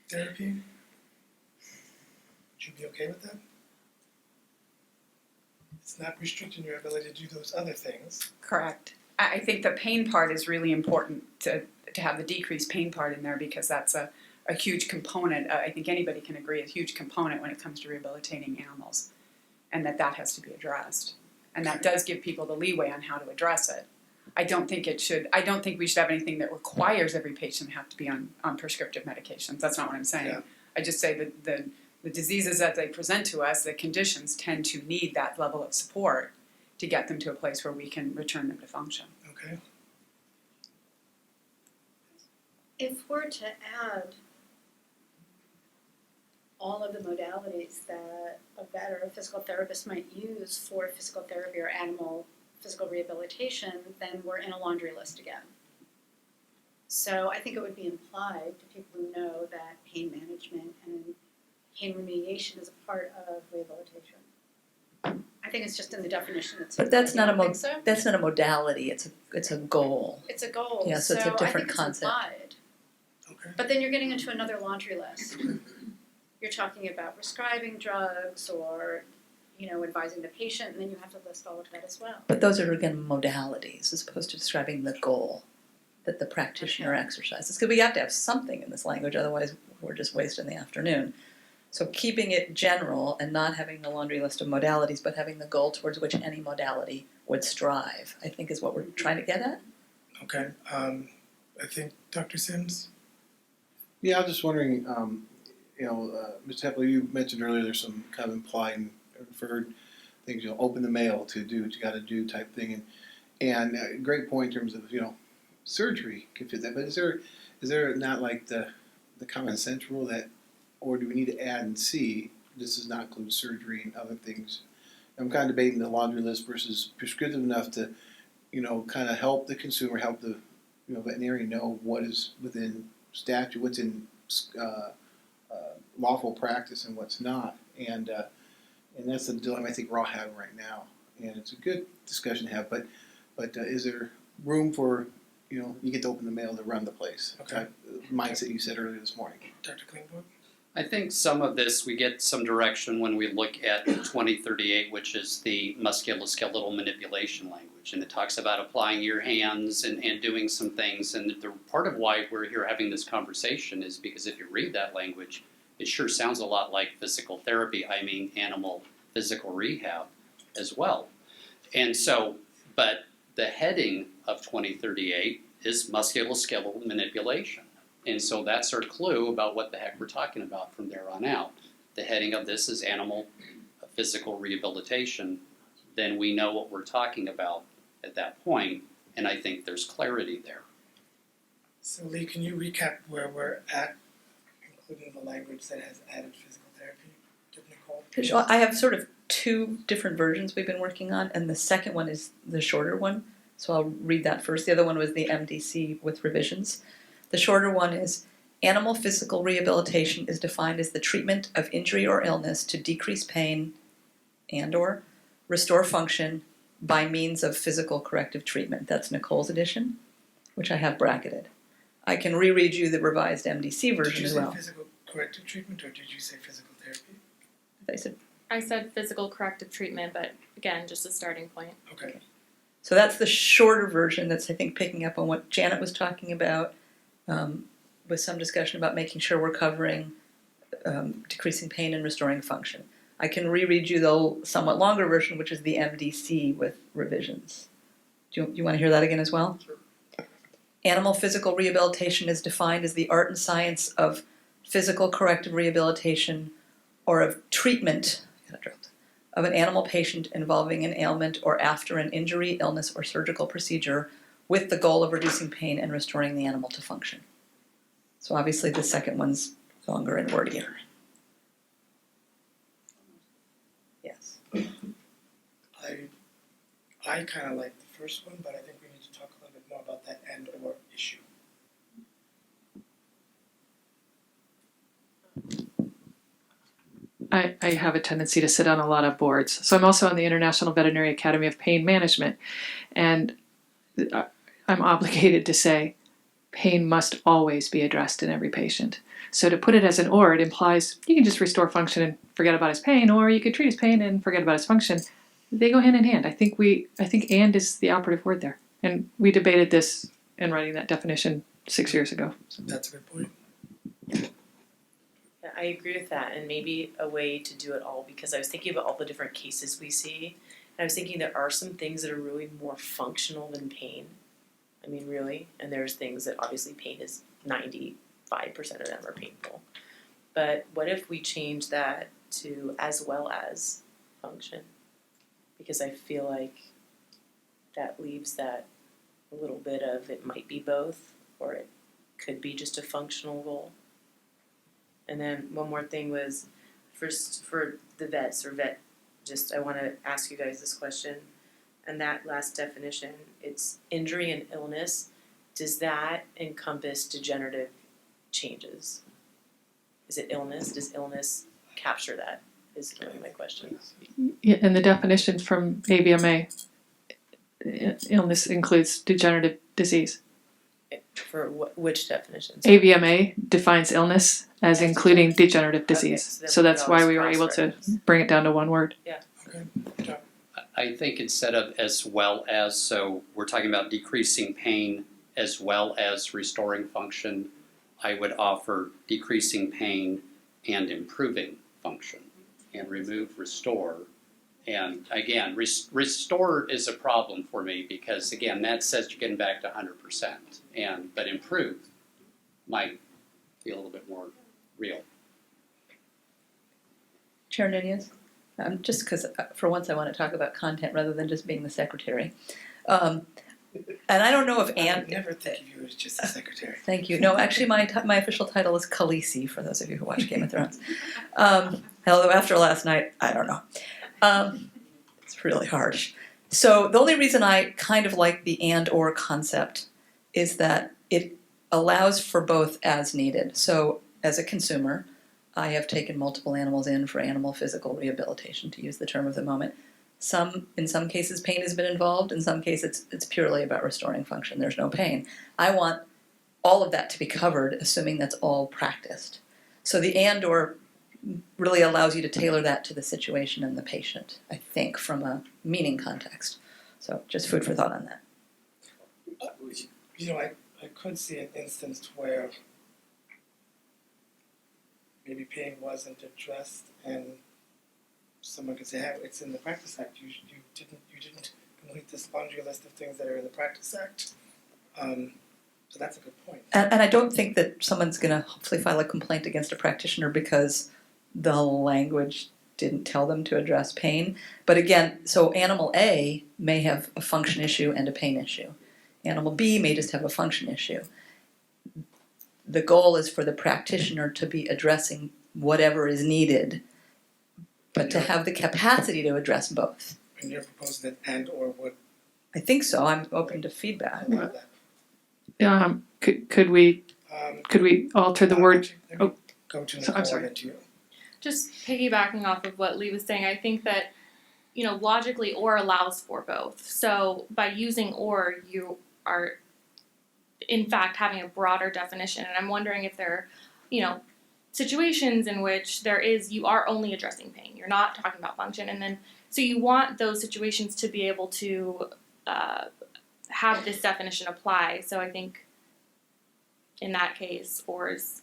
therapy? Would you be okay with that? It's not restricting your ability to do those other things. Correct. I think the pain part is really important to have the decreased pain part in there because that's a huge component. I think anybody can agree, a huge component when it comes to rehabilitating animals, and that has to be addressed. And that does give people the leeway on how to address it. I don't think we should have anything that requires every patient to have to be on prescriptive medications. That's not what I'm saying. Yeah. I just say that the diseases that they present to us, the conditions tend to need that level of support to get them to a place where we can return them to function. Okay. If we're to add all of the modalities that a vet or a physical therapist might use for physical therapy or animal physical rehabilitation, then we're in a laundry list again. So I think it would be implied to people who know that pain management and pain remediation is a part of rehabilitation. I think it's just in the definition itself. But that's not a So that's not a modality, it's a goal. it's a goal. Yeah, so it's a different I think concept. It's implied. Okay. But then you're getting into another laundry list. You're talking about prescribing drugs or, advising the patient, and then you have to list all of that as well. But those are again modalities as opposed to describing the goal that the practitioner exercises. Because we have to have something in this language, otherwise we're just wasting the afternoon. So keeping it general and not having a laundry list of modalities, but having the goal towards which any modality would strive, I think is what we're trying to get at. Okay. I think Dr. Sims? Yeah, I was just wondering, Mr. Hepler, you mentioned earlier there's some kind of implied and inferred things, open the mail to do what you got to do type thing, and a great point in terms of surgery can fit that. But is there not like the common sense rule that, or do we need to add and see this does not include surgery and other things? I'm kind of debating the laundry list versus prescriptive enough to, kind of help the consumer, help the veterinarian know what is within statute, what's in lawful practice and what's not, and that's the dilemma I think we're all having right now. And it's a good discussion to have, but is there room for you get to open the mail to run the place? Okay. Mindset you said earlier this morning. Dr. Klingberg? I think some of this, we get some direction when we look at 2038, which is the musculoskeletal manipulation language. And it talks about applying your hands and doing some things. And the part of why we're here having this conversation is because if you read that language, it sure sounds a lot like physical therapy, animal physical rehab as well. And so, but the heading of 2038 is musculoskeletal manipulation. And so that's our clue about what the heck we're talking about from there on out. The heading of this is animal physical rehabilitation. Then we know what we're talking about at that point, and I think there's clarity there. So Lee, can you recap where we're at, including the language that has added physical therapy to Nicole? Well, I have sort of two different versions we've been working on, and the second one is the shorter one. So I'll read that first. The other one was the MDC with revisions. The shorter one is animal physical rehabilitation is defined as the treatment of injury or illness to decrease pain and/or restore function by means of physical corrective treatment. That's Nicole's edition, which I have bracketed. I can reread you the revised MDC version as well. Did you say physical corrective treatment, or did you say physical therapy? I said physical corrective treatment, but again, just a starting point. Okay. So that's the shorter version that's, I think, picking up on what Janet was talking about, with some discussion about making sure we're covering decreasing pain and restoring function. I can reread you the somewhat longer version, which is the MDC with revisions. Do you want to hear that again as well? Sure. Animal physical rehabilitation is defined as the art and science of physical corrective rehabilitation or of treatment of an animal patient involving an ailment or after an injury, illness, or surgical procedure with the goal of reducing pain and restoring the animal to function. So obviously the second one's longer and wordier. Yes. I kind of like the first one, but I think we need to talk a little bit more about that and/or issue. I have a tendency to sit on a lot of boards. So I'm also on the International Veterinary Academy of Pain Management. And I'm obligated to say pain must always be addressed in every patient. So to put it as an or, it implies you can just restore function and forget about his pain, or you could treat his pain and forget about his function. They go hand in hand. I think and is the operative word there. And we debated this in writing that definition 6 years ago. That's a good point. Yeah, I agree with that, and maybe a way to do it all, because I was thinking about all the different cases we see, and I was thinking there are some things that are really more functional than pain. I mean, really, and there's things that obviously pain is 95% of them are painful. But what if we change that to as well as function? Because I feel like that leaves that a little bit of it might be both, or it could be just a functional role. And then one more thing was, first for the vets or vet, just I want to ask you guys this question. And that last definition, it's injury and illness. Does that encompass degenerative changes? Is it illness? Does illness capture that? Is really my question. Yeah, and the definition from AVMA, illness includes degenerative disease. For which definitions? AVMA defines illness as including degenerative disease. Okay, So that's why we were able to bring it down to one word. Okay. I think instead of as well as, so we're talking about decreasing pain as well as restoring function, I would offer decreasing pain and improving function, and remove restore. And again, restore is a problem for me because again, that says you're getting back to 100%, but improve might be a little bit more real. Chair Nunez? Just because for once I want to talk about content rather than just being the secretary. And I don't know if I would never think of you as just a secretary. Thank you. No, actually my official title is Khaleesi, for those of you who watch Game of Thrones. Although after last night, I don't know. It's really harsh. So the only reason I kind of like the and or concept is that it allows for both as needed. So as a consumer, I have taken multiple animals in for animal physical rehabilitation, to use the term of the moment. In some cases, pain has been involved. In some cases, it's purely about restoring function. There's no pain. I want all of that to be covered, assuming that's all practiced. So the and or really allows you to tailor that to the situation and the patient, I think, from a meaning context. So just food for thought on that. You know, I could see an instance where maybe pain wasn't addressed and someone could say, hey, it's in the Practice Act, you didn't complete this laundry list of things that are in the Practice Act. So that's a good point. And I don't think that someone's gonna hopefully file a complaint against a practitioner because the language didn't tell them to address pain. But again, so animal A may have a function issue and a pain issue. Animal B may just have a function issue. The goal is for the practitioner to be addressing whatever is needed, but to have the capacity to address both. And you're proposing that and or would. I think so. I'm open to feedback. I love that. Could we alter the word? Actually, let me oh, go to so- I'm Nicole sorry. and to you. Just piggybacking off of what Lee was saying, I think that, logically or allows for both. So by using or, you are in fact having a broader definition. And I'm wondering if there are, situations in which you are only addressing pain. You're not talking about function. And then, so you want those situations to be able to have this definition apply. So I think in that case, or is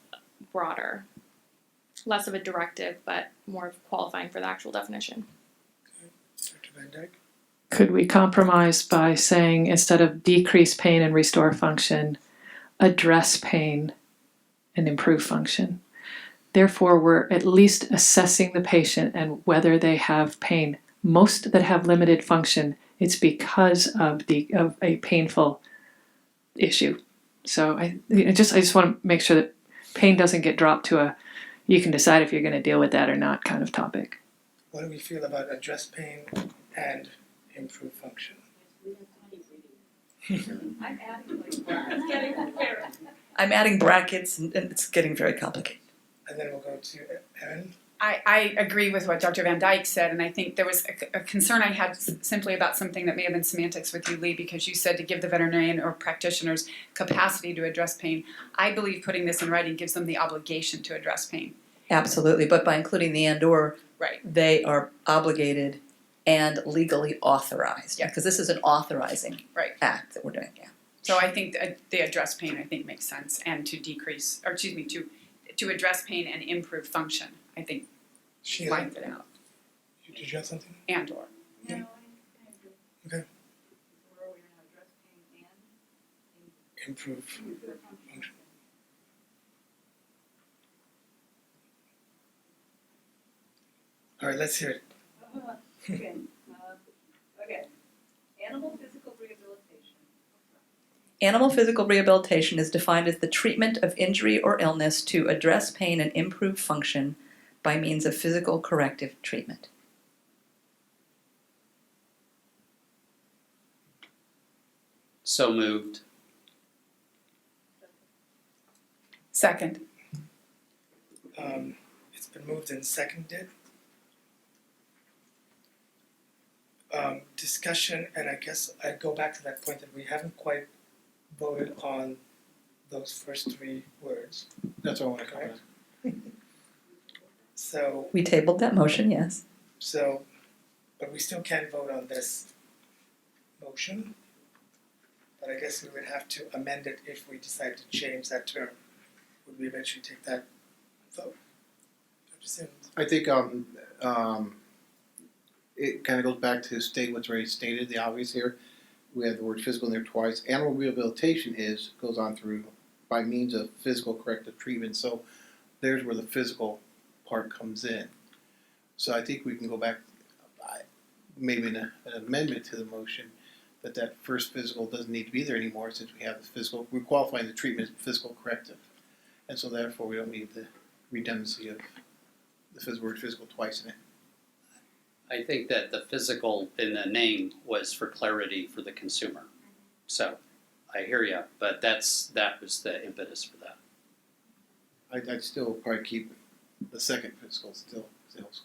broader. Less of a directive, but more of qualifying for the actual definition. Dr. Van Dyke? Could we compromise by saying instead of decrease pain and restore function, address pain and improve function? Therefore, we're at least assessing the patient and whether they have pain. Most that have limited function, it's because of a painful issue. So I just want to make sure that pain doesn't get dropped to a you can decide if you're going to deal with that or not kind of topic. What do we feel about address pain and improve function? I'm adding brackets and it's getting very complicated. And then we'll go to Evan. I agree with what Dr. Van Dyke said, and I think there was a concern I had simply about something that may have been semantics with you, Lee, because you said to give the veterinarian or practitioners capacity to address pain. I believe putting this in writing gives them the obligation to address pain. Absolutely, but by including the and or, Right. they are obligated and legally authorized. Yeah. Because this is an authorizing Right. act that we're doing, yeah. So I think the address pain, I think, makes sense, and to address pain and improve function, I think, Sheila, lines it out, did you have something? and or. Okay. Improve function. All right, let's hear it. Okay. Animal physical rehabilitation. Animal physical rehabilitation is defined as the treatment of injury or illness to address pain and improve function by means of physical corrective treatment. So moved. Second. It's been moved and seconded. Discussion, and I guess I'd go back to that point that we haven't quite voted on those first three words. That's what I want to comment. So, We tabled that motion, yes. but we still can't vote on this motion. But I guess we would have to amend it if we decide to change that term. Would we eventually take that vote? Dr. Simmons? I think it kind of goes back to state what's already stated, the obvious here. We have the word physical in there twice. Animal rehabilitation goes on through by means of physical corrective treatment. So there's where the physical part comes in. So I think we can go back, maybe an amendment to the motion that first physical doesn't need to be there anymore since we have the physical. We're qualifying the treatment as physical corrective. And so therefore we don't need the redundancy of the word physical twice in it. I think that the physical in the name was for clarity for the consumer. So I hear you, but that was the impetus for that. I'd still probably keep the second physical still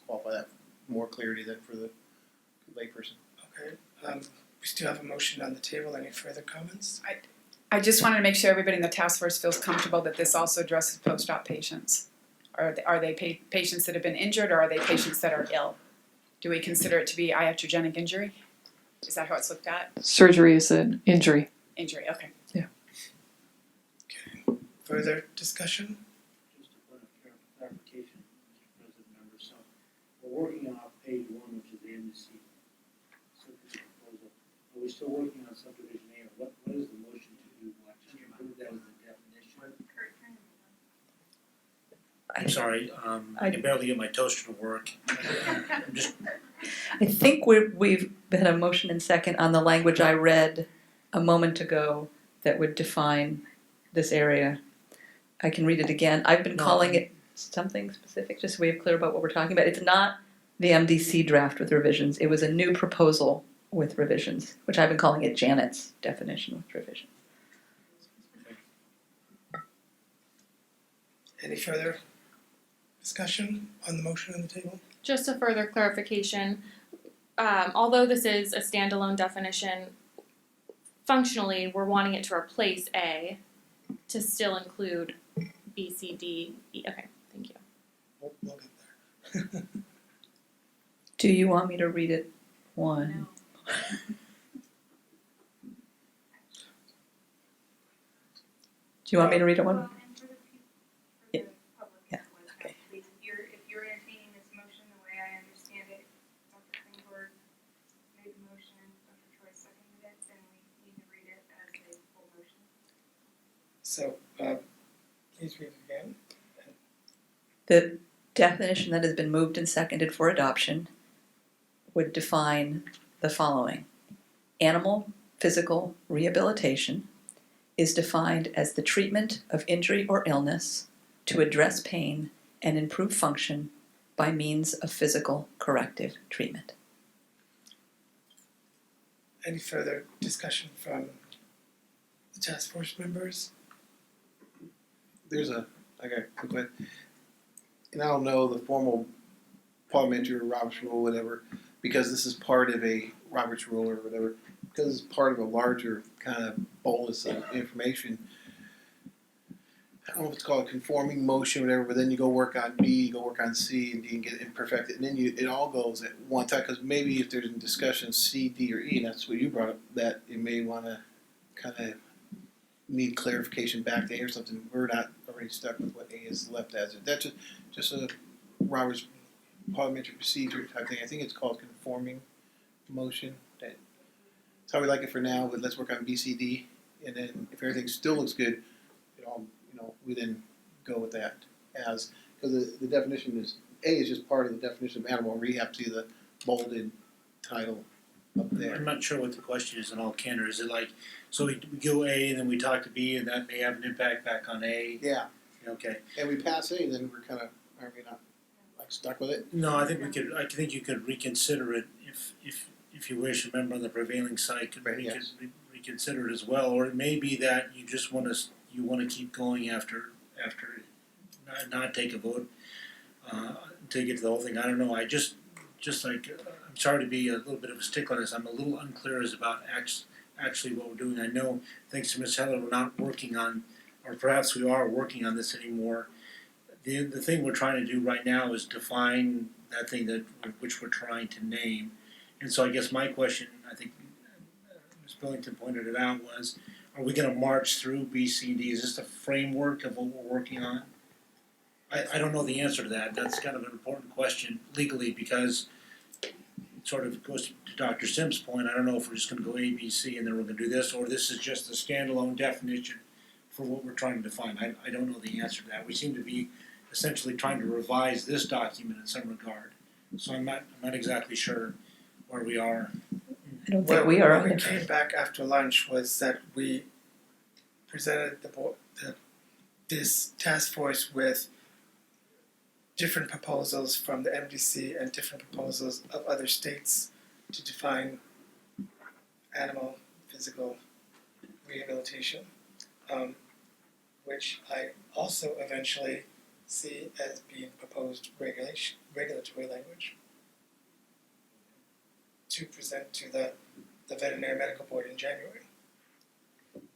qualify that more clarity than for the layperson. Okay, we still have a motion on the table. Any further comments? I just wanted to make sure everybody in the task force feels comfortable that this also addresses post-op patients. Are they patients that have been injured, or are they patients that are ill? Do we consider it to be iatrogenic injury? Is that how it's looked at? Surgery is an injury. Injury, okay. Further discussion? Just a point of clarification, Mr. President, members. So we're working off page 1, which is the MDC proposal. Are we still working on subdivision A, or what is the motion to do, what, to include that as the definition? I'm sorry, I can barely get my toaster to work. I'm just, I think we've had a motion and second on the language I read a moment ago that would define this area. I can read it again. I've been calling it something specific, just so we are clear about what we're talking about. It's not the MDC draft with revisions. It was a new proposal with revisions, which I've been calling it Janet's definition with revisions. Any further discussion on the motion on the table? Just a further clarification, although this is a standalone definition, functionally, we're wanting it to replace A to still include B, C, D, E. Okay, thank you. We'll get there. Do you want me to read it one? Do you want me to read it one? Well, and for the public Yeah, who was okay. please, if you're entertaining this motion the way I understand it, Dr. Klingberg made the motion, Dr. Troy seconded it, then we need to read it as a full motion. So, please read it again. The definition that has been moved and seconded for adoption would define the following. Animal physical rehabilitation is defined as the treatment of injury or illness to address pain and improve function by means of physical corrective treatment. Any further discussion from the task force members? I got a quick question. And I don't know the formal parliamentary or Robert's rule, whatever, because this is part of a Robert's rule or whatever, because it's part of a larger kind of bolus of information. I don't know if it's called a conforming motion, whatever, but then you go work on B, you go work on C and D and get it perfected, and then it all goes at one time. Because maybe if there's a discussion C, D, or E, and that's what you brought up, that you may want to kind of need clarification back to A or something. We're not already stuck with what A is left as. That's just a Robert's parliamentary procedure type thing. I think it's called conforming motion. That's how we like it for now, but let's work on B, C, D, and then if everything still looks good, we then go with that as, because the definition is, A is just part of the definition of animal rehab, see the bolded title up there. I'm not sure what the question is in all candor. Is it like, so we go A and then we talk to B and that may have an impact back on A? Yeah, Okay. and we pass A, then we're kind of, are we not like stuck with it? No, I think you could reconsider it if you wish. Remember, on the prevailing side, could Right, yes. reconsider it as well. Or it may be that you just want to keep going after not take a vote until you get to the whole thing. I don't know. I just like I'm sorry to be a little bit of a stickler on this. I'm a little unclear as about actually what we're doing. I know, thanks to Ms. Heather, we're not working on, or perhaps we are working on this anymore. The thing we're trying to do right now is define that thing which we're trying to name. And so I guess my question, I think Ms. Billington pointed it out, was, are we going to march through B, C, D? Is this the framework of what we're working on? I don't know the answer to that. That's kind of an important question legally, because it sort of goes to Dr. Sim's point. I don't know if we're just going to go A, B, C, and then we're going to do this, or this is just a standalone definition for what we're trying to define. I don't know the answer to that. We seem to be essentially trying to revise this document in some regard. So I'm not exactly sure where we are. I don't think we are What we either. came back after lunch was that we presented this task force with different proposals from the MDC and different proposals of other states to define animal physical rehabilitation, which I also eventually see as being proposed regulatory language to present to the Veterinary Medical Board in January.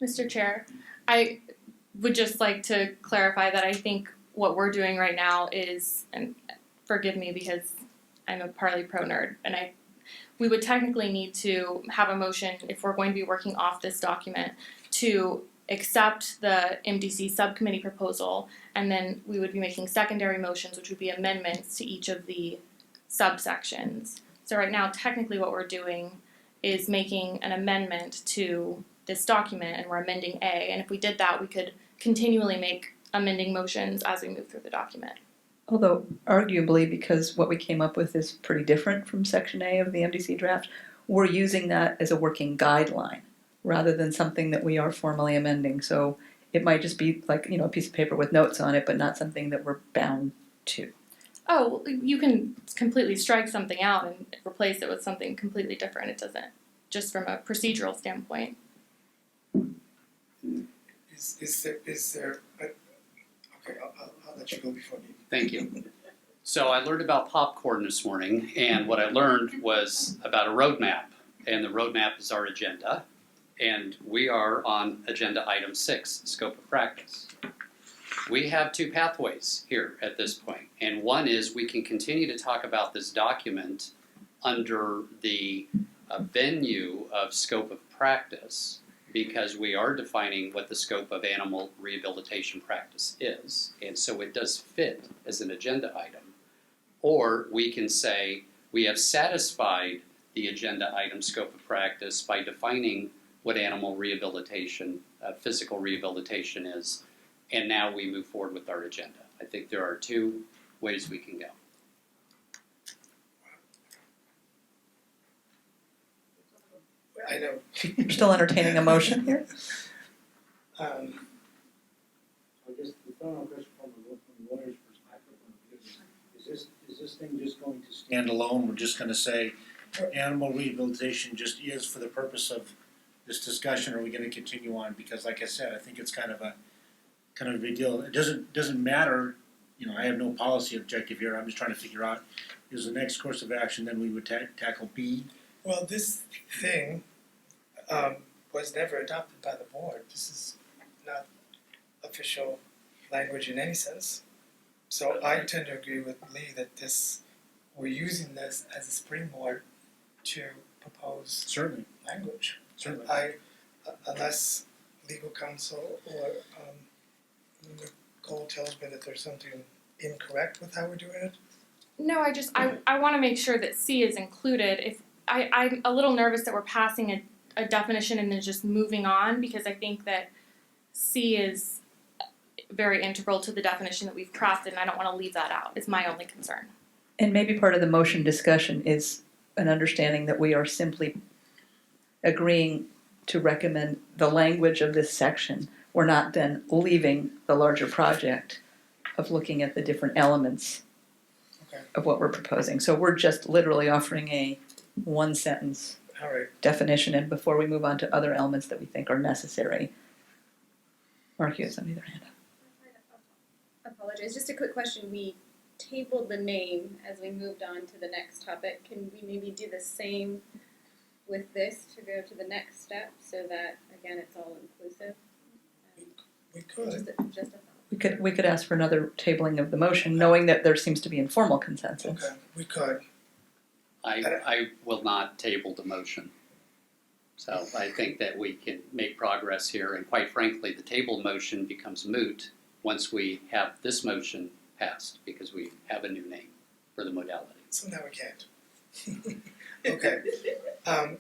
Mr. Chair, I would just like to clarify that I think what we're doing right now is, and forgive me because I'm a Parley Pro nerd, and we would technically need to have a motion if we're going to be working off this document to accept the MDC subcommittee proposal, and then we would be making secondary motions, which would be amendments to each of the subsections. So right now, technically what we're doing is making an amendment to this document and we're amending A. And if we did that, we could continually make amending motions as we move through the document. Although arguably, because what we came up with is pretty different from Section A of the MDC draft, we're using that as a working guideline rather than something that we are formally amending. So it might just be like, a piece of paper with notes on it, but not something that we're bound to. Oh, you can completely strike something out and replace it with something completely different. It doesn't, just from a procedural standpoint. Is there okay, I'll let you go before me. Thank you. So I learned about popcorn this morning, and what I learned was about a roadmap, and the roadmap is our agenda, and we are on agenda item 6, scope of practice. We have 2 pathways here at this point, and one is we can continue to talk about this document under the venue of scope of practice, because we are defining what the scope of animal rehabilitation practice is, and so it does fit as an agenda item. Or we can say we have satisfied the agenda item scope of practice by defining what animal rehabilitation, physical rehabilitation is, and now we move forward with our agenda. I think there are 2 ways we can go. I know. You're still entertaining a motion here? I guess the final question from the lawyer's perspective is this thing just going to stand alone? We're just gonna say animal rehabilitation just is for the purpose of this discussion, or are we gonna continue on? Because like I said, I think it's kind of a big deal. It doesn't matter, I have no policy objective here, I'm just trying to figure out, is the next course of action then we would tackle B? Well, this thing was never adopted by the board. This is not official language in any sense. So I tend to agree with Lee that we're using this as a springboard to propose Certainly, language. certainly. Unless legal counsel or Nicole tells me that there's something incorrect with how we're doing it. No, I want to make sure that C is included. I'm a little nervous that we're passing a definition and then just moving on, because I think that C is very integral to the definition that we've crafted, and I don't want to leave that out. It's my only concern. And maybe part of the motion discussion is an understanding that we are simply agreeing to recommend the language of this section. We're not then leaving the larger project of looking at the different elements of what we're proposing. So we're just literally offering a 1-sentence All right. definition, and before we move on to other elements that we think are necessary. Mark, you have something to hand up. Apologize, just a quick question. We tabled the name as we moved on to the next topic. Can we maybe do the same with this to go to the next step so that, again, it's all inclusive? We could. Just a thought. We could ask for another tabling of the motion, knowing that there seems to be informal consensus. Okay, we could. I will not table the motion. So I think that we can make progress here, and quite frankly, the table motion becomes moot once we have this motion passed, because we have a new name for the modality. So now we can't. Okay. I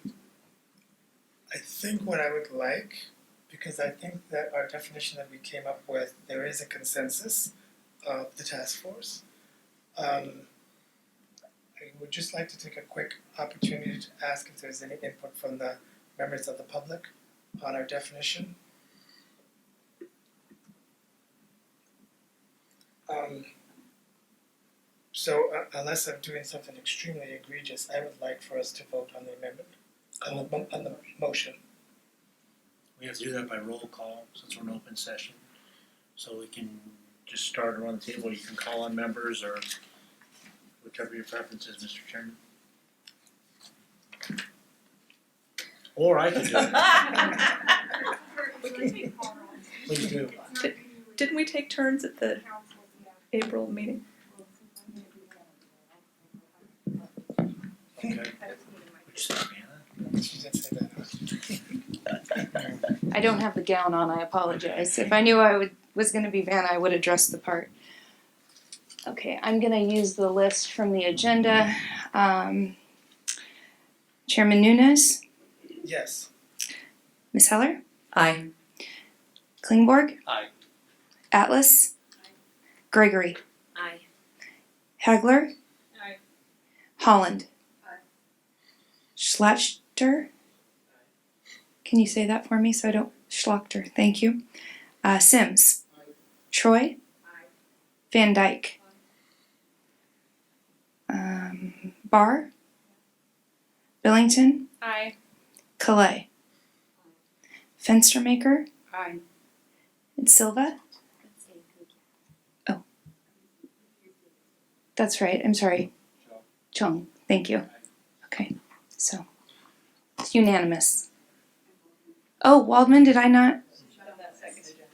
think what I would like, because I think that our definition that we came up with, there is a consensus of the task force. I would just like to take a quick opportunity to ask if there's any input from the members of the public on our definition. So unless I'm doing something extremely egregious, I would like for us to vote on the amendment, on the motion. We have to do that by roll call, since we're in open session. So we can just start around the table, you can call on members, or whichever your preference is, Mr. Chairman. Or I can do it. Please do. Didn't we take turns at the April meeting? Okay. Which says Anna? She did say that. I don't have the gown on, I apologize. If I knew I was going to be Vanna, I would address the part. Okay, I'm going to use the list from the agenda. Chairman Nunes, Yes. Ms. Heller, Aye. Klingborg, Aye. Atlas, Gregory, Aye. Hagler, Aye. Holland, Aye. Schlachter. Can you say that for me so I don't Schlachter? Thank you. Sims, Troy, Van Dyke, Barr, Billington, Aye. Calais, Fenstermaker, Aye. and Silva. Oh, that's right. I'm sorry. Chung. Thank you. Okay, so it's unanimous. Oh, Waldman, did I not?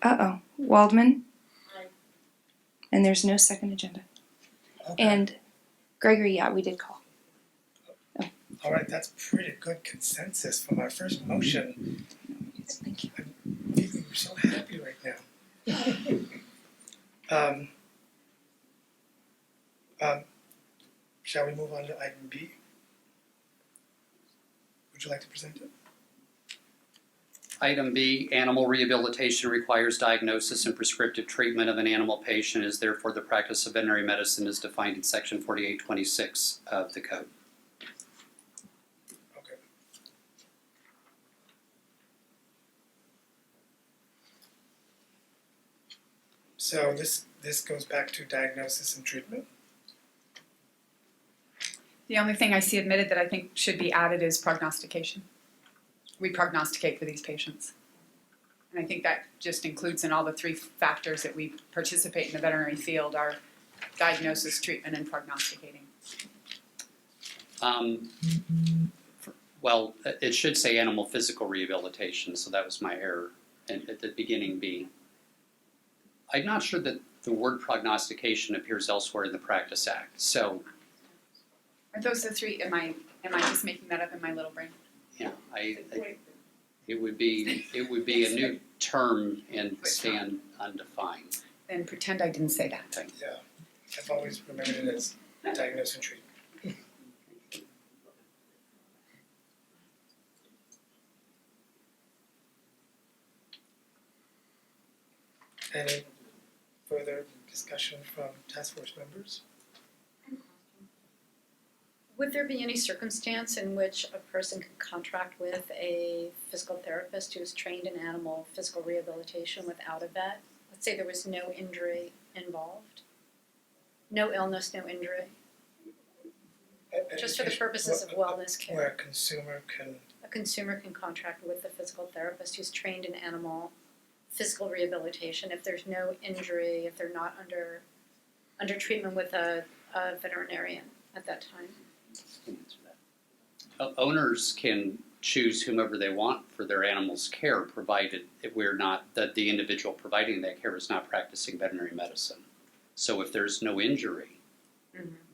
Uh-oh, Waldman. And there's no second agenda. Okay. And Gregory, yeah, we did call. All right, that's pretty good consensus for my first motion. Thank you. I'm feeling so happy right now. Shall we move on to item B? Would you like to present it? Item B, animal rehabilitation requires diagnosis and prescriptive treatment of an animal patient, is therefore the practice of veterinary medicine is defined in section 4826 of the code. Okay. So this goes back to diagnosis and treatment. The only thing I see omitted that I think should be added is prognostication. We prognosticate for these patients. And I think that just includes in all the three factors that we participate in the veterinary field are diagnosis, treatment, and prognosticating. Well, it should say animal physical rehabilitation, so that was my error at the beginning B. I'm not sure that the word prognostication appears elsewhere in the Practice Act, so Are those the three, am I just making that up in my little brain? yeah, it would be a new term and stand undefined. Then pretend I didn't say that. Yeah, I've always remembered it as diagnose and treat. Any further discussion from task force members? Would there be any circumstance in which a person could contract with a physical therapist who's trained in animal physical rehabilitation without a vet? Let's say there was no injury involved. No illness, no injury. Just for the purposes of wellness care. Where a consumer can, A consumer can contract with a physical therapist who's trained in animal physical rehabilitation if there's no injury, if they're not under treatment with a veterinarian at that time. Answer that. Owners can choose whomever they want for their animal's care, provided that the individual providing that care is not practicing veterinary medicine. So if there's no injury,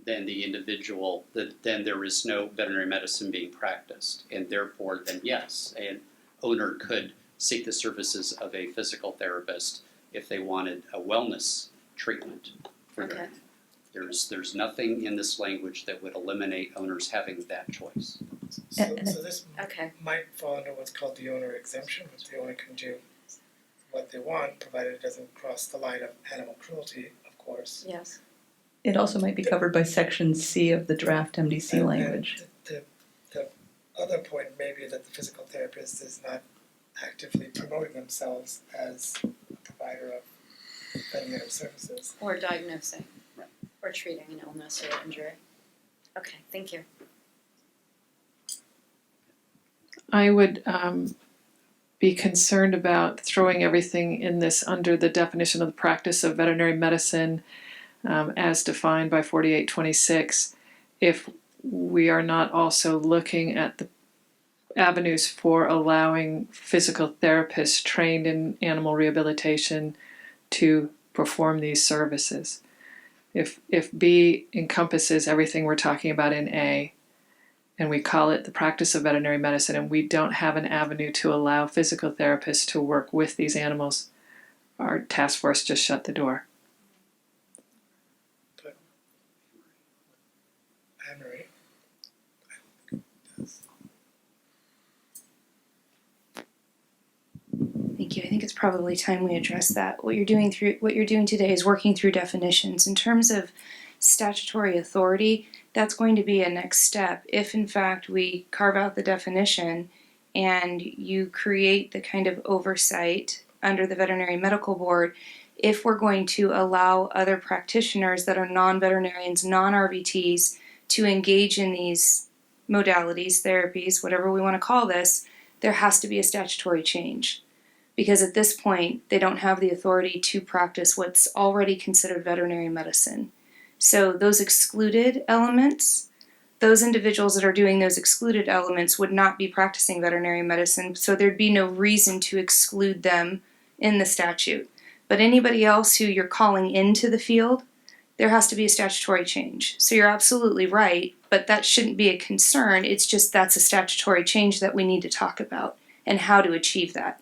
then then there is no veterinary medicine being practiced, and therefore, then yes, an owner could seek the services of a physical therapist if they wanted a wellness treatment for their animal. There's nothing in this language that would eliminate owners having that choice. so this Okay. might fall under what's called the owner exemption, which the owner can do what they want, provided it doesn't cross the line of animal cruelty, of course. Yes. It also might be covered by section C of the draft MDC language. And the other point may be that the physical therapist is not actively promoting themselves as a provider of veterinary services. Or diagnosing. Right. Or treating an illness or injury. Okay, thank you. I would be concerned about throwing everything in this under the definition of the practice of veterinary medicine as defined by 4826 if we are not also looking at the avenues for allowing physical therapists trained in animal rehabilitation to perform these services. If B encompasses everything we're talking about in A, and we call it the practice of veterinary medicine, and we don't have an avenue to allow physical therapists to work with these animals, our task force just shut the door. Anne-Marie? probably time we address that. What you're doing today is working through definitions. In terms of statutory authority, that's going to be a next step. If in fact we carve out the definition and you create the kind of oversight under the Veterinary Medical Board, if we're going to allow other practitioners that are non-veterinarians, non-RVTs, to engage in these modalities, therapies, whatever we want to call this, there has to be a statutory change. Because at this point, they don't have the authority to practice what's already considered veterinary medicine. So those excluded elements, those individuals that are doing those excluded elements would not be practicing veterinary medicine, so there'd be no reason to exclude them in the statute. But anybody else who you're calling into the field, there has to be a statutory change. So you're absolutely right, but that shouldn't be a concern. It's just that's a statutory change that we need to talk about and how to achieve that.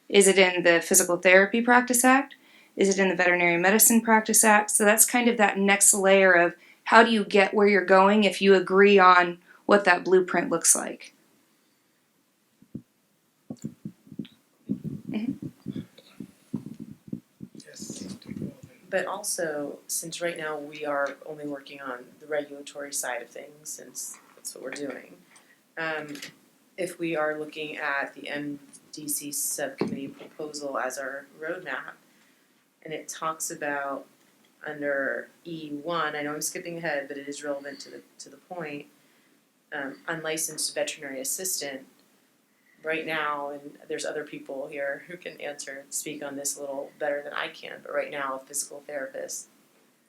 Is it in the Physical Therapy Practice Act? Is it in the Veterinary Medicine Practice Act? So that's kind of that next layer of how do you get where you're going if you agree on what that blueprint looks like. Yes. But also, since right now we are only working on the regulatory side of things, since that's what we're doing, if we are looking at the MDC subcommittee proposal as our roadmap, and it talks about under E1, I know I'm skipping ahead, but it is relevant to the point, unlicensed veterinary assistant. Right now, and there's other people here who can speak on this a little better than I can, but right now a physical therapist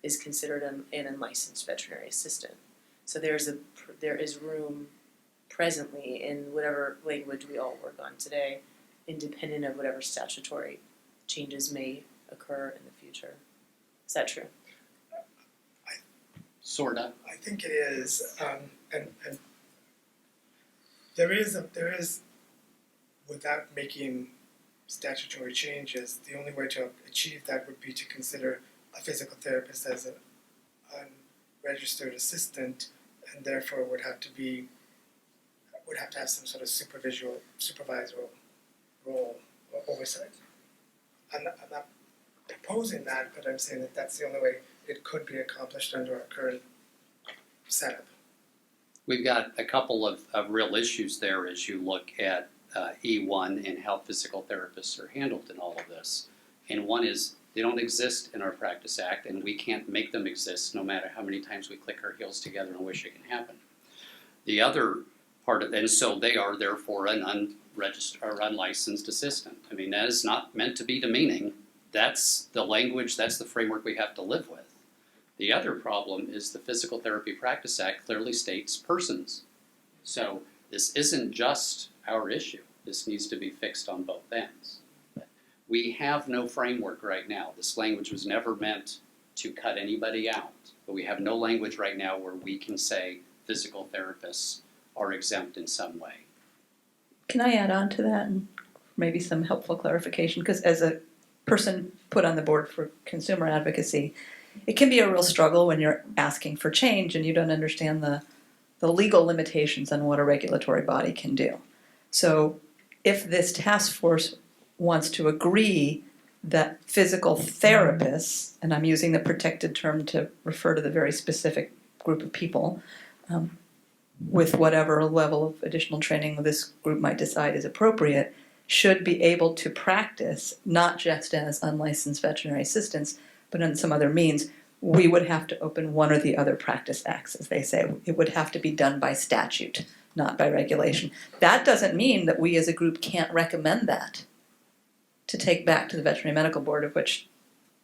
is considered an unlicensed veterinary assistant. So there is room presently in whatever language we all work on today, independent of whatever statutory changes may occur in the future. Is that true? Sorta. I think it is, and there is, without making statutory changes, the only way to achieve that would be to consider a physical therapist as an unregistered assistant, and therefore would have to have some sort of supervisory role or oversight. I'm not proposing that, but I'm saying that that's the only way it could be accomplished under our current setup. We've got a couple of real issues there as you look at E1 and how physical therapists are handled in all of this. And one is they don't exist in our Practice Act, and we can't make them exist no matter how many times we click our heels together and wish it can happen. The other part of, and so they are therefore an unregistered or unlicensed assistant. I mean, that is not meant to be demeaning. That's the language, that's the framework we have to live with. The other problem is the Physical Therapy Practice Act clearly states persons. So this isn't just our issue. This needs to be fixed on both ends. We have no framework right now. This language was never meant to cut anybody out. But we have no language right now where we can say physical therapists are exempt in some way. Can I add on to that and maybe some helpful clarification? Because as a person put on the board for consumer advocacy, it can be a real struggle when you're asking for change and you don't understand the legal limitations on what a regulatory body can do. So if this task force wants to agree that physical therapists, and I'm using the protected term to refer to the very specific group of people, with whatever level of additional training this group might decide is appropriate, should be able to practice not just as unlicensed veterinary assistants, but in some other means, we would have to open one or the other practice acts, as they say. It would have to be done by statute, not by regulation. That doesn't mean that we as a group can't recommend that to take back to the Veterinary Medical Board, of which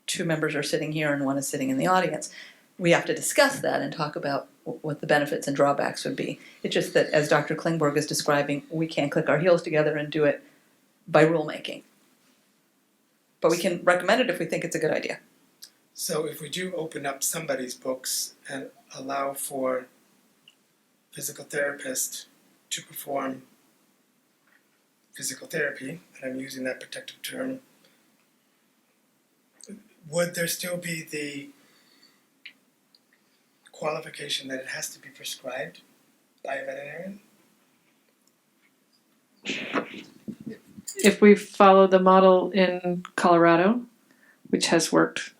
2 members are sitting here and 1 is sitting in the audience. We have to discuss that and talk about what the benefits and drawbacks would be. It's just that, as Dr. Klingborg is describing, we can't click our heels together and do it by rulemaking. But we can recommend it if we think it's a good idea. So if we do open up somebody's books and allow for physical therapists to perform physical therapy, and I'm using that protective term, would there still be the qualification that it has to be prescribed by a veterinarian? if we follow the model in Colorado, which has worked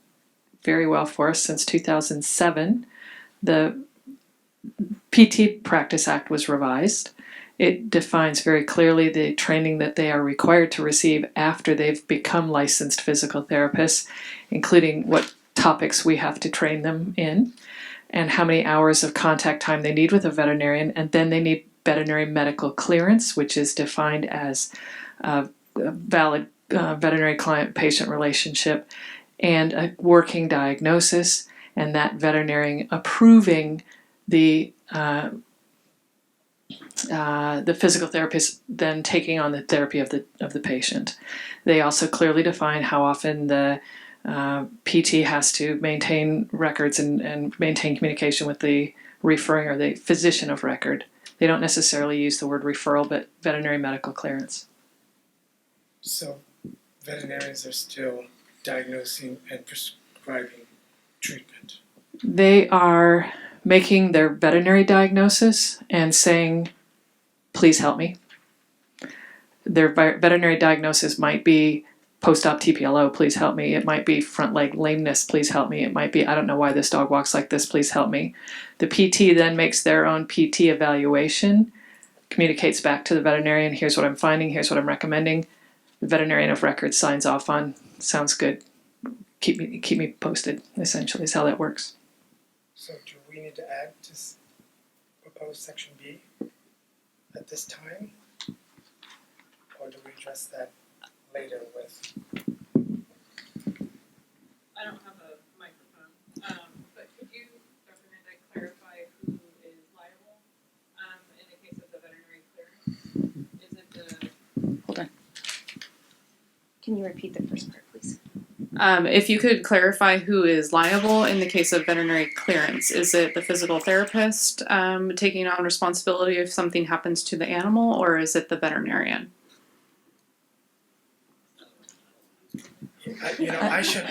very well for us since 2007, the PT Practice Act was revised. It defines very clearly the training that they are required to receive after they've become licensed physical therapists, including what topics we have to train them in and how many hours of contact time they need with a veterinarian. And then they need veterinary medical clearance, which is defined as a valid veterinary client-patient relationship and a working diagnosis, and that veterinarian approving the physical therapist then taking on the therapy of the patient. They also clearly define how often the PT has to maintain records and maintain communication with the referring or the physician of record. They don't necessarily use the word referral, but veterinary medical clearance. So veterinarians are still diagnosing and prescribing treatment. They are making their veterinary diagnosis and saying, please help me. Their veterinary diagnosis might be post-op TPLO, please help me. It might be front leg lameness, please help me. It might be, I don't know why this dog walks like this, please help me. The PT then makes their own PT evaluation, communicates back to the veterinarian, here's what I'm finding, here's what I'm recommending. The veterinarian of record signs off on, sounds good, keep me posted, essentially, is how that works. So do we need to add to proposed section B at this time? Or do we address that later with? I don't have a microphone, but could you, Dr. Van Dyke, clarify who is liable in the case of the veterinary clearance? Is it the... Hold on. Can you repeat the first part, please? If you could clarify who is liable in the case of veterinary clearance. Is it the physical therapist taking on responsibility if something happens to the animal, or is it the veterinarian? I should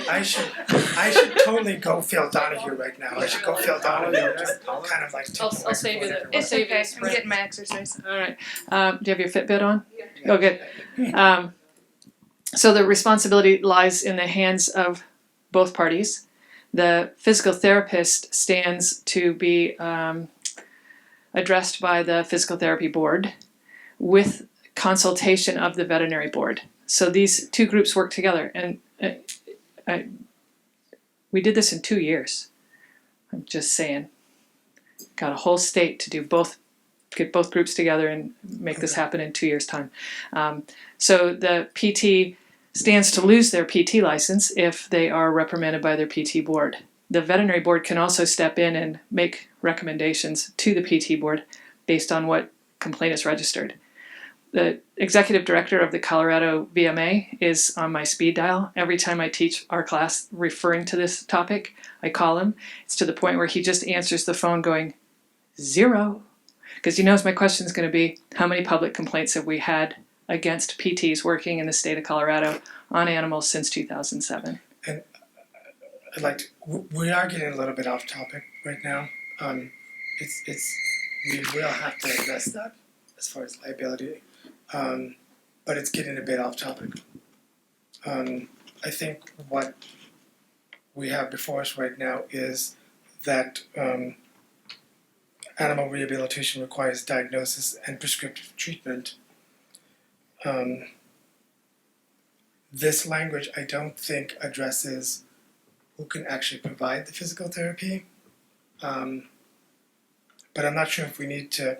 totally go Phil Donahue right now. I should go Phil Donahue, just kind of like take I'll the microphone save you the- everywhere. It's okay. I'm getting my exercise. All right. Do you have your Fitbit on? Yeah. Oh, good. So the responsibility lies in the hands of both parties. The physical therapist stands to be addressed by the physical therapy board with consultation of the veterinary board. So these two groups work together, and we did this in 2 years. I'm just saying. Got a whole state to do both, get both groups together and make this happen in 2 years' time. So the PT stands to lose their PT license if they are reprimanded by their PT board. The veterinary board can also step in and make recommendations to the PT board based on what complaint is registered. The executive director of the Colorado VMA is on my speed dial. Every time I teach our class referring to this topic, I call him. It's to the point where he just answers the phone going, 0. Because he knows my question is going to be, how many public complaints have we had against PTs working in the state of Colorado on animals since 2007? And I'd like to, we are getting a little bit off topic right now. We will have to address that as far as liability. But it's getting a bit off topic. I think what we have before us right now is that animal rehabilitation requires diagnosis and prescriptive treatment. This language I don't think addresses who can actually provide the physical therapy. But I'm not sure if we need to,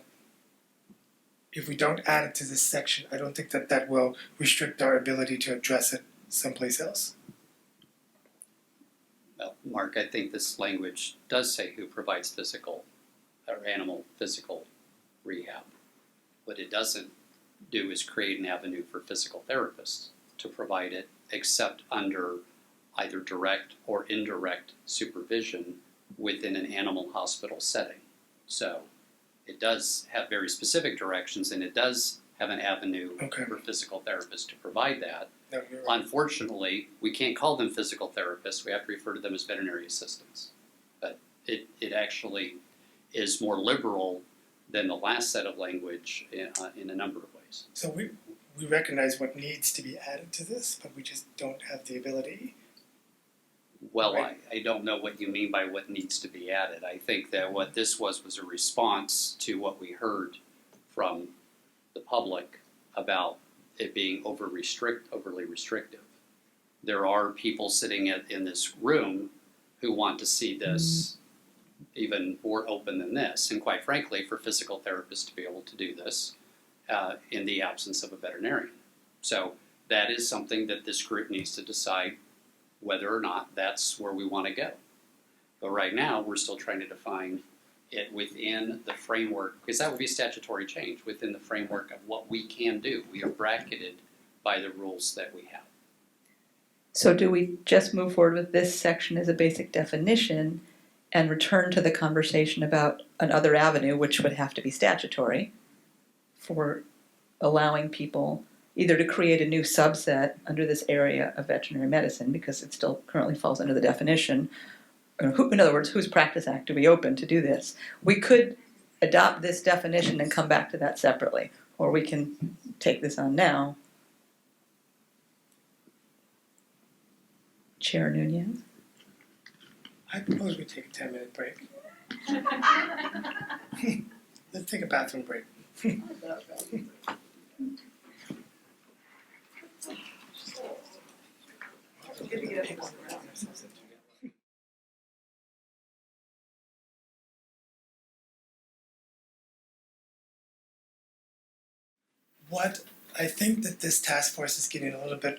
if we don't add it to this section, I don't think that will restrict our ability to address it someplace else. Well, Mark, I think this language does say who provides physical or animal physical rehab. What it doesn't do is create an avenue for physical therapists to provide it, except under either direct or indirect supervision within an animal hospital setting. So it does have very specific directions, and it does have an avenue for physical therapists to provide that. No, you're right. Unfortunately, we can't call them physical therapists. We have to refer to them as veterinary assistants. But it actually is more liberal than the last set of language in a number of ways. So we recognize what needs to be added to this, but we just don't have the ability. Well, Right. I don't know what you mean by what needs to be added. I think that what this was a response to what we heard from the public about it being overly restrictive. There are people sitting in this room who want to see this even more open than this, and quite frankly, for physical therapists to be able to do this in the absence of a veterinarian. So that is something that this group needs to decide whether or not that's where we want to go. But right now, we're still trying to define it within the framework, because that would be a statutory change, within the framework of what we can do. We are bracketed by the rules that we have. So do we just move forward with this section as a basic definition and return to the conversation about another avenue, which would have to be statutory, for allowing people either to create a new subset under this area of veterinary medicine, because it still currently falls under the definition, or in other words, whose practice act do we open to do this? We could adopt this definition and come back to that separately, or we can take this on now. Chair Nunez? I propose we take a 10-minute break. Let's take a bathroom break. What I think that this task force is getting a little bit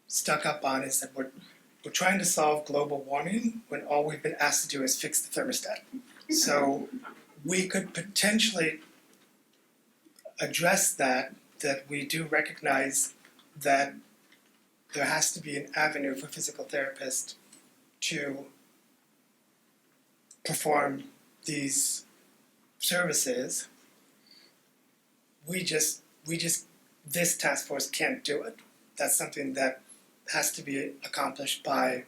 stuck up on is that we're trying to solve global warming when all we've been asked to do is fix the thermostat. So we could potentially address that we do recognize that there has to be an avenue for physical therapists to perform these services. This task force can't do it. That's something that has to be accomplished by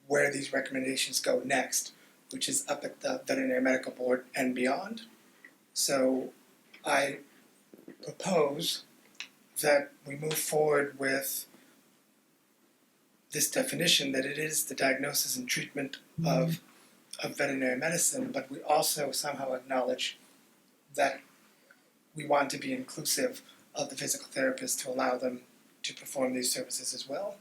where these recommendations go next, which is up at the Veterinary Medical Board and beyond. So I propose that we move forward with this definition that it is the diagnosis and treatment of veterinary medicine, but we also somehow acknowledge that we want to be inclusive of the physical therapists to allow them to perform these services as well.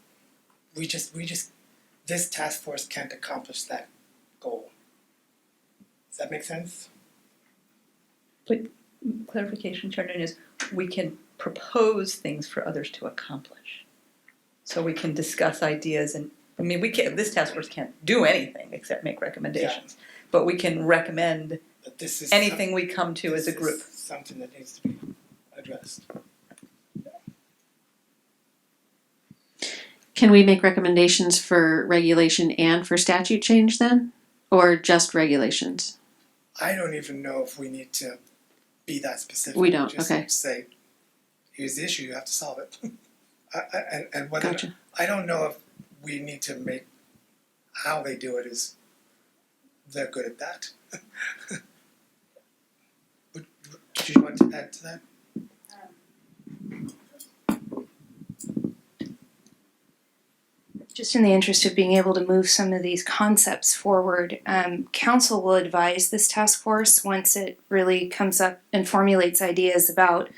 This task force can't accomplish that goal. Does that make sense? Clarification, Chair Nunez, we can propose things for others to accomplish. So we can discuss ideas and, I mean, this task force can't do anything except make recommendations. But we can recommend But this is anything we come to as a group. This is something that needs to be addressed. Can we make recommendations for regulation and for statute change then? Or just regulations? I don't even know if we need to be that specific. We don't, Just okay. say, here's the issue, you have to solve it. And whether, Gotcha. I don't know if we need to make how they do it is they're good at that. Did you want to add to that? Just in the interest of being able to move some of these concepts forward, council will advise this task force once it really comes up and formulates ideas about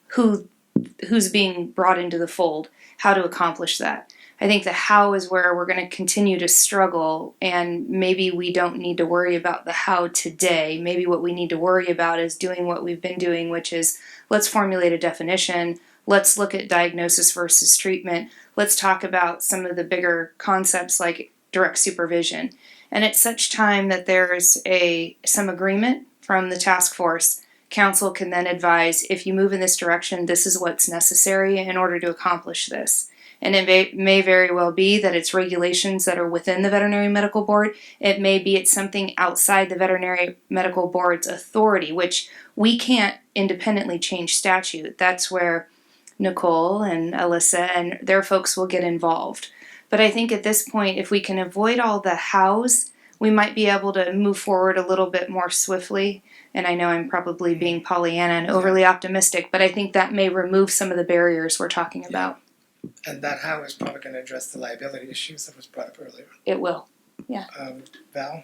who's being brought into the fold, how to accomplish that. I think the how is where we're going to continue to struggle, and maybe we don't need to worry about the how today. Maybe what we need to worry about is doing what we've been doing, which is let's formulate a definition, let's look at diagnosis versus treatment, let's talk about some of the bigger concepts like direct supervision. And at such time that there's some agreement from the task force, council can then advise, if you move in this direction, this is what's necessary in order to accomplish this. And it may very well be that it's regulations that are within the Veterinary Medical Board. It may be it's something outside the Veterinary Medical Board's authority, which we can't independently change statute. That's where Nicole and Alyssa and their folks will get involved. But I think at this point, if we can avoid all the hows, we might be able to move forward a little bit more swiftly. And I know I'm probably being Pollyanna and overly optimistic, but I think that may remove some of the barriers we're talking about. And that how is probably going to address the liability issues that was brought up earlier. It will. Val?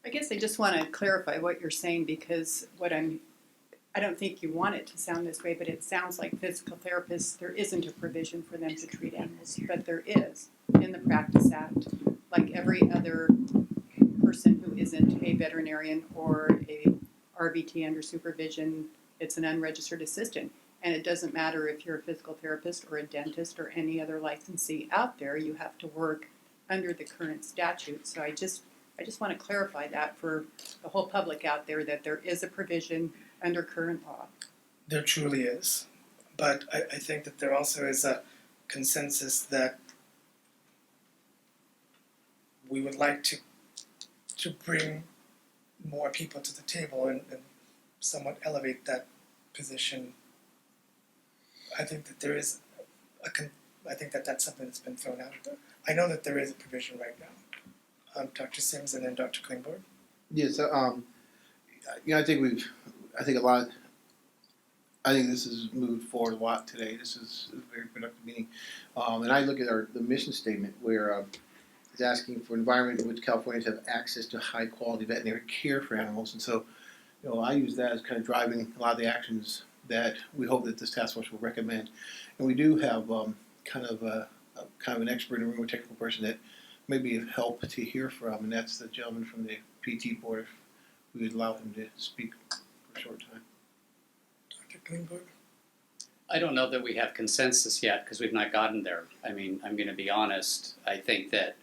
I guess I just want to clarify what you're saying, because I don't think you want it to sound this way, but it sounds like physical therapists, there isn't a provision for them to treat animals, but there is in the Practice Act, like every other person who isn't a veterinarian or a RVT under supervision. It's an unregistered assistant. And it doesn't matter if you're a physical therapist or a dentist or any other licensee out there, you have to work under the current statute. So I just want to clarify that for the whole public out there, that there is a provision under current law. There truly is. But I think that there also is a consensus that we would like to bring more people to the table and somewhat elevate that position. I think that there is I think that that's something that's been thrown out there. I know that there is a provision right now. Dr. Sims and then Dr. Klingborg. Yes, I think this has moved forward a lot today. This is a very productive meeting. And I look at the mission statement where it's asking for an environment in which Californians have access to high quality veterinary care for animals. And so, I use that as kind of driving a lot of the actions that we hope that this task force will recommend. And we do have kind of an expert in the room, a technical person that may be of help to hear from, and that's the gentleman from the PT board, if we would allow him to speak for a short time. Dr. Klingborg? I don't know that we have consensus yet because we've not gotten there. I mean, I'm going to be honest. I think that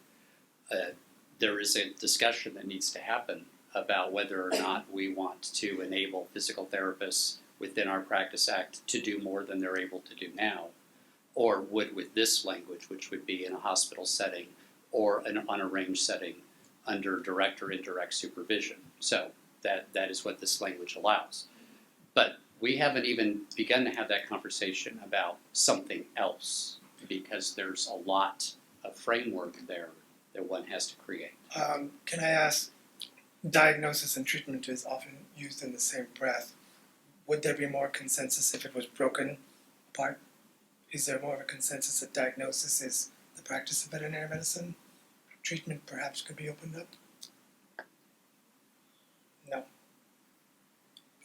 there is a discussion that needs to happen about whether or not we want to enable physical therapists within our Practice Act to do more than they're able to do now, or would with this language, which would be in a hospital setting or an unarranged setting under direct or indirect supervision. So that is what this language allows. But we haven't even begun to have that conversation about something else, because there's a lot of framework there that one has to create. Can I ask, diagnosis and treatment is often used in the same breath. Would there be more consensus if it was broken apart? Is there more of a consensus that diagnosis is the practice of veterinary medicine? Treatment perhaps could be opened up? No.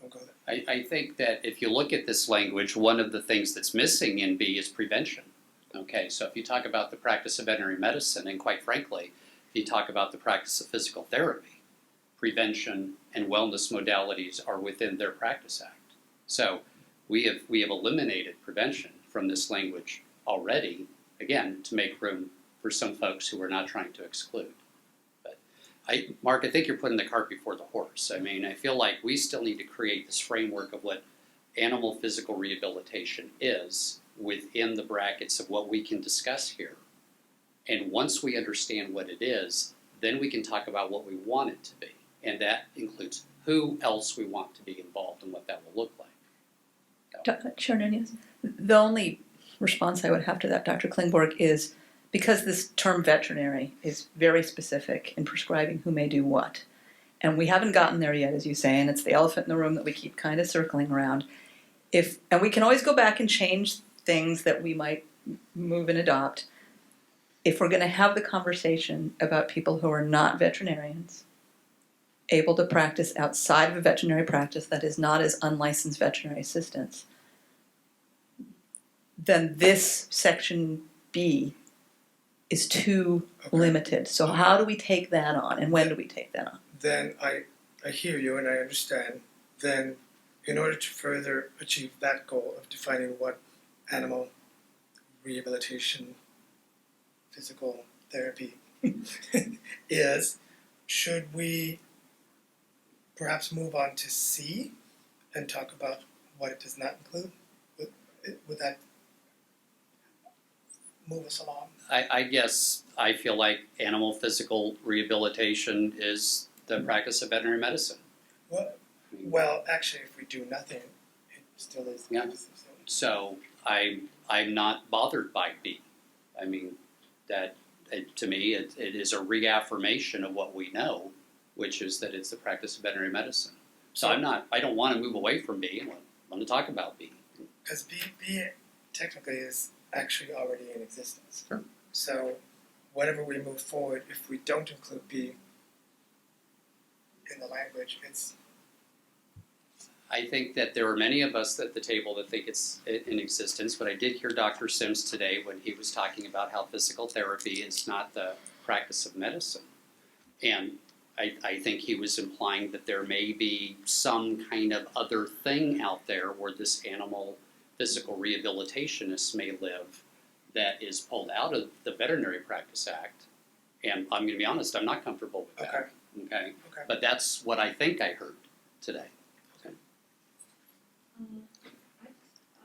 Don't go there. I think that if you look at this language, one of the things that's missing in B is prevention. Okay, so if you talk about the practice of veterinary medicine, and quite frankly, if you talk about the practice of physical therapy, prevention and wellness modalities are within their Practice Act. So we have eliminated prevention from this language already, again, to make room for some folks who we're not trying to exclude. But Mark, I think you're putting the cart before the horse. I mean, I feel like we still need to create this framework of what animal physical rehabilitation is within the brackets of what we can discuss here. And once we understand what it is, then we can talk about what we want it to be. And that includes who else we want to be involved and what that will look like. Chair Nunez, the only response I would have to that, Dr. Klingborg, is because this term veterinary is very specific in prescribing who may do what, and we haven't gotten there yet, as you say, and it's the elephant in the room that we keep kind of circling around. And we can always go back and change things that we might move and adopt. If we're going to have the conversation about people who are not veterinarians, able to practice outside of a veterinary practice that is not as unlicensed veterinary assistants, then this section B is too limited. So how do we take that on, and when do we take that on? Then I hear you and I understand. Then in order to further achieve that goal of defining what animal rehabilitation, physical therapy is, should we perhaps move on to C and talk about what it does not include? Would that move us along? I guess I feel like animal physical rehabilitation is the practice of veterinary medicine. Well, actually, if we do nothing, it still is the practice of So I'm not bothered by B. I mean, that to me, it is a reaffirmation of what we know, which is that it's the practice of veterinary medicine. So I don't want to move away from B. I want to talk about B. Because B technically is actually already in existence. Sure. So whatever we move forward, if we don't include B in the language, it's I think that there are many of us at the table that think it's in existence, but I did hear Dr. Sims today when he was talking about how physical therapy is not the practice of medicine. And I think he was implying that there may be some kind of other thing out there where this animal physical rehabilitationist may live that is pulled out of the Veterinary Practice Act. And I'm going to be honest, I'm not comfortable with that. Okay. But that's what I think I heard today. I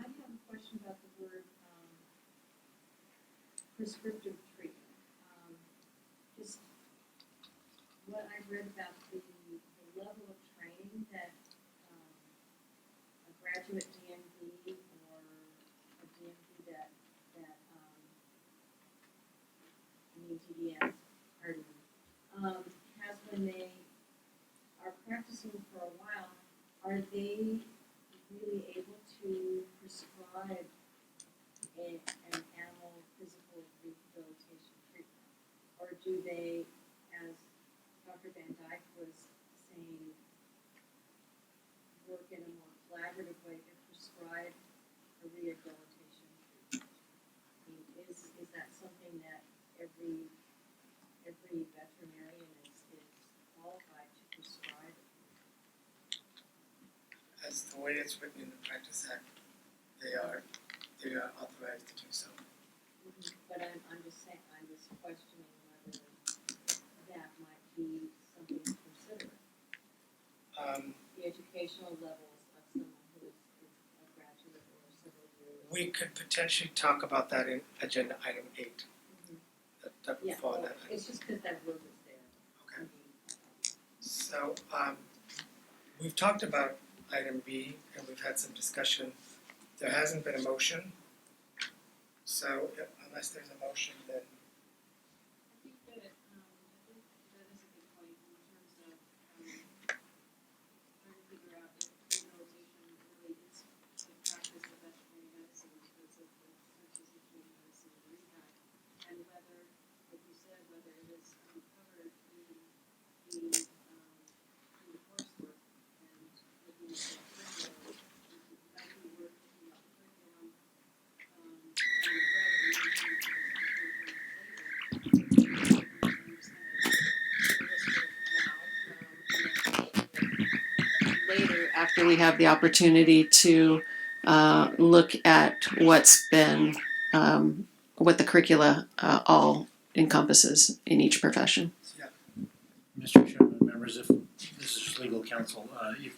have a question about the word prescriptive treatment. Just what I've read about the level of training that a graduate DMV or a DMV that TDS, pardon me, has when they are practicing for a while, are they really able to prescribe an animal physical rehabilitation treatment? Or do they, as Dr. Van Dyke was saying, work in a more collaborative way to prescribe a rehabilitation treatment? I mean, is that something that every veterinarian is qualified to prescribe? as the way it's written in the Practice Act, they are authorized to do so. But I'm just saying, I'm just questioning whether that might be something to consider. The educational levels of someone who is a graduate or several years. We could potentially talk about that in agenda item 8. That would fall in that. It's just because that word is there. Okay. So we've talked about item B and we've had some discussion. There hasn't been a motion. So unless there's a motion, then I think that is a good point in terms of trying to figure out if rehabilitation really is the practice of veterinary medicine because of the searches between medicine and rehab, and whether, like you said, whether it is covered in the coursework and looking at the curriculum, might be worth looking at the curriculum down the road Later, after we have the opportunity to look at what's been, what the curricula all encompasses in each profession. Mr. Chairman, members, if this is just legal counsel, if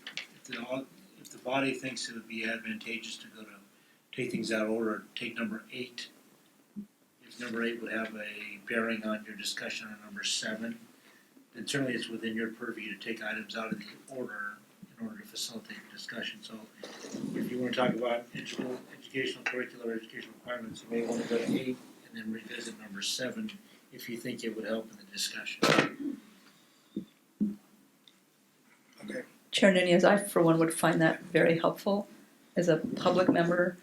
the body thinks it would be advantageous to take things out of order, take number 8. If number 8 would have a bearing on your discussion on number 7, then certainly it's within your purview to take items out of the order in order to facilitate the discussion. So if you want to talk about educational curricular educational requirements, you may want to go to 8 and then revisit number 7 if you think it would help in the discussion. okay. Chair Nunez, I for one would find that very helpful. As a public member,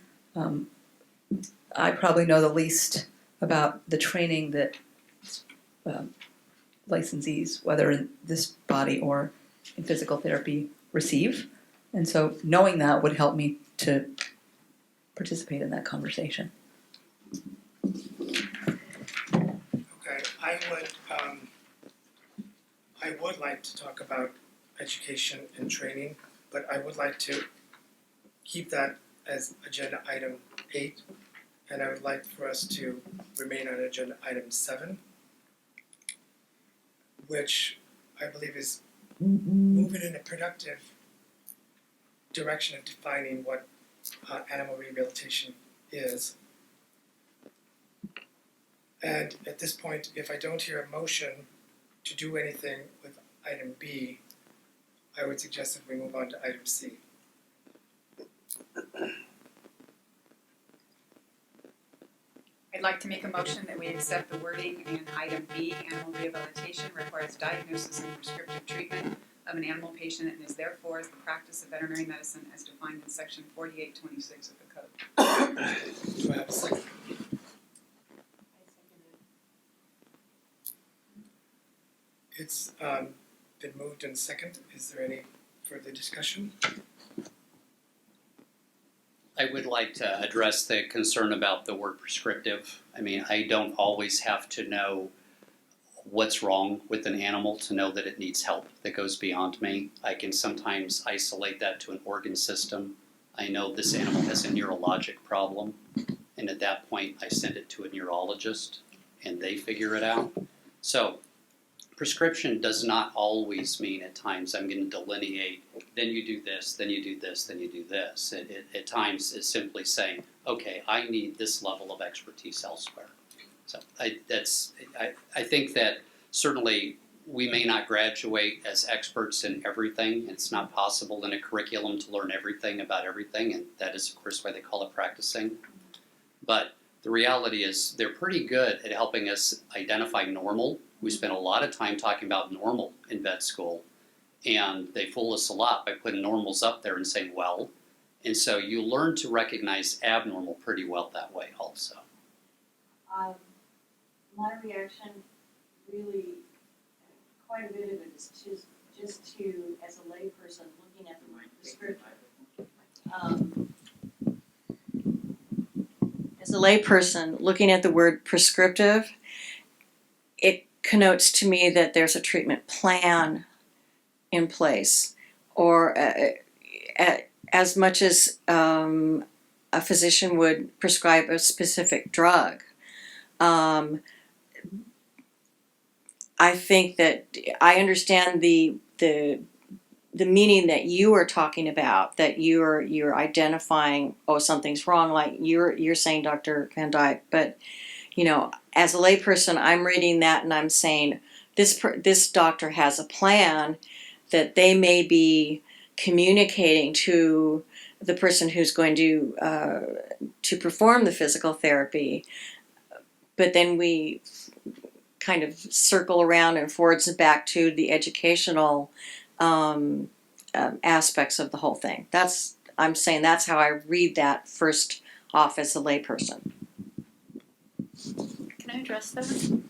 I probably know the least about the training that licensees, whether in this body or in physical therapy, receive. And so knowing that would help me to participate in that conversation. Okay, I would like to talk about education and training, but I would like to keep that as agenda item 8, and I would like for us to remain on agenda item 7, which I believe is moving in a productive direction of defining what animal rehabilitation is. And at this point, if I don't hear a motion to do anything with item B, I would suggest that we move on to item C. I'd like to make a motion that we accept the wording in item B, animal rehabilitation requires diagnosis and prescriptive treatment of an animal patient and is therefore the practice of veterinary medicine as defined in section 4826 of the code. Do I have a second? It's been moved and second. Is there any further discussion? I would like to address the concern about the word prescriptive. I mean, I don't always have to know what's wrong with an animal to know that it needs help that goes beyond me. I can sometimes isolate that to an organ system. I know this animal has a neurologic problem, and at that point I send it to a neurologist and they figure it out. So prescription does not always mean at times I'm going to delineate, then you do this, then you do this, then you do this. At times it's simply saying, okay, I need this level of expertise elsewhere. So I think that certainly we may not graduate as experts in everything. It's not possible in a curriculum to learn everything about everything, and that is of course why they call it practicing. But the reality is they're pretty good at helping us identify normal. We spend a lot of time talking about normal in vet school, and they fool us a lot by putting normals up there and saying well. And so you learn to recognize abnormal pretty well that way also. My reaction really, quite a bit of it is just to, as a layperson, looking at the word prescriptive. As a layperson, looking at the word prescriptive, it connotes to me that there's a treatment plan in place, or as much as a physician would prescribe a specific drug. I think that I understand the meaning that you are talking about, that you're identifying, oh, something's wrong, like you're saying, Dr. Van Dyke. But you know, as a layperson, I'm reading that and I'm saying this doctor has a plan that they may be communicating to the person who's going to perform the physical therapy. But then we kind of circle around and forwards and back to the educational aspects of the whole thing. I'm saying that's how I read that first off as a layperson. Can I address that?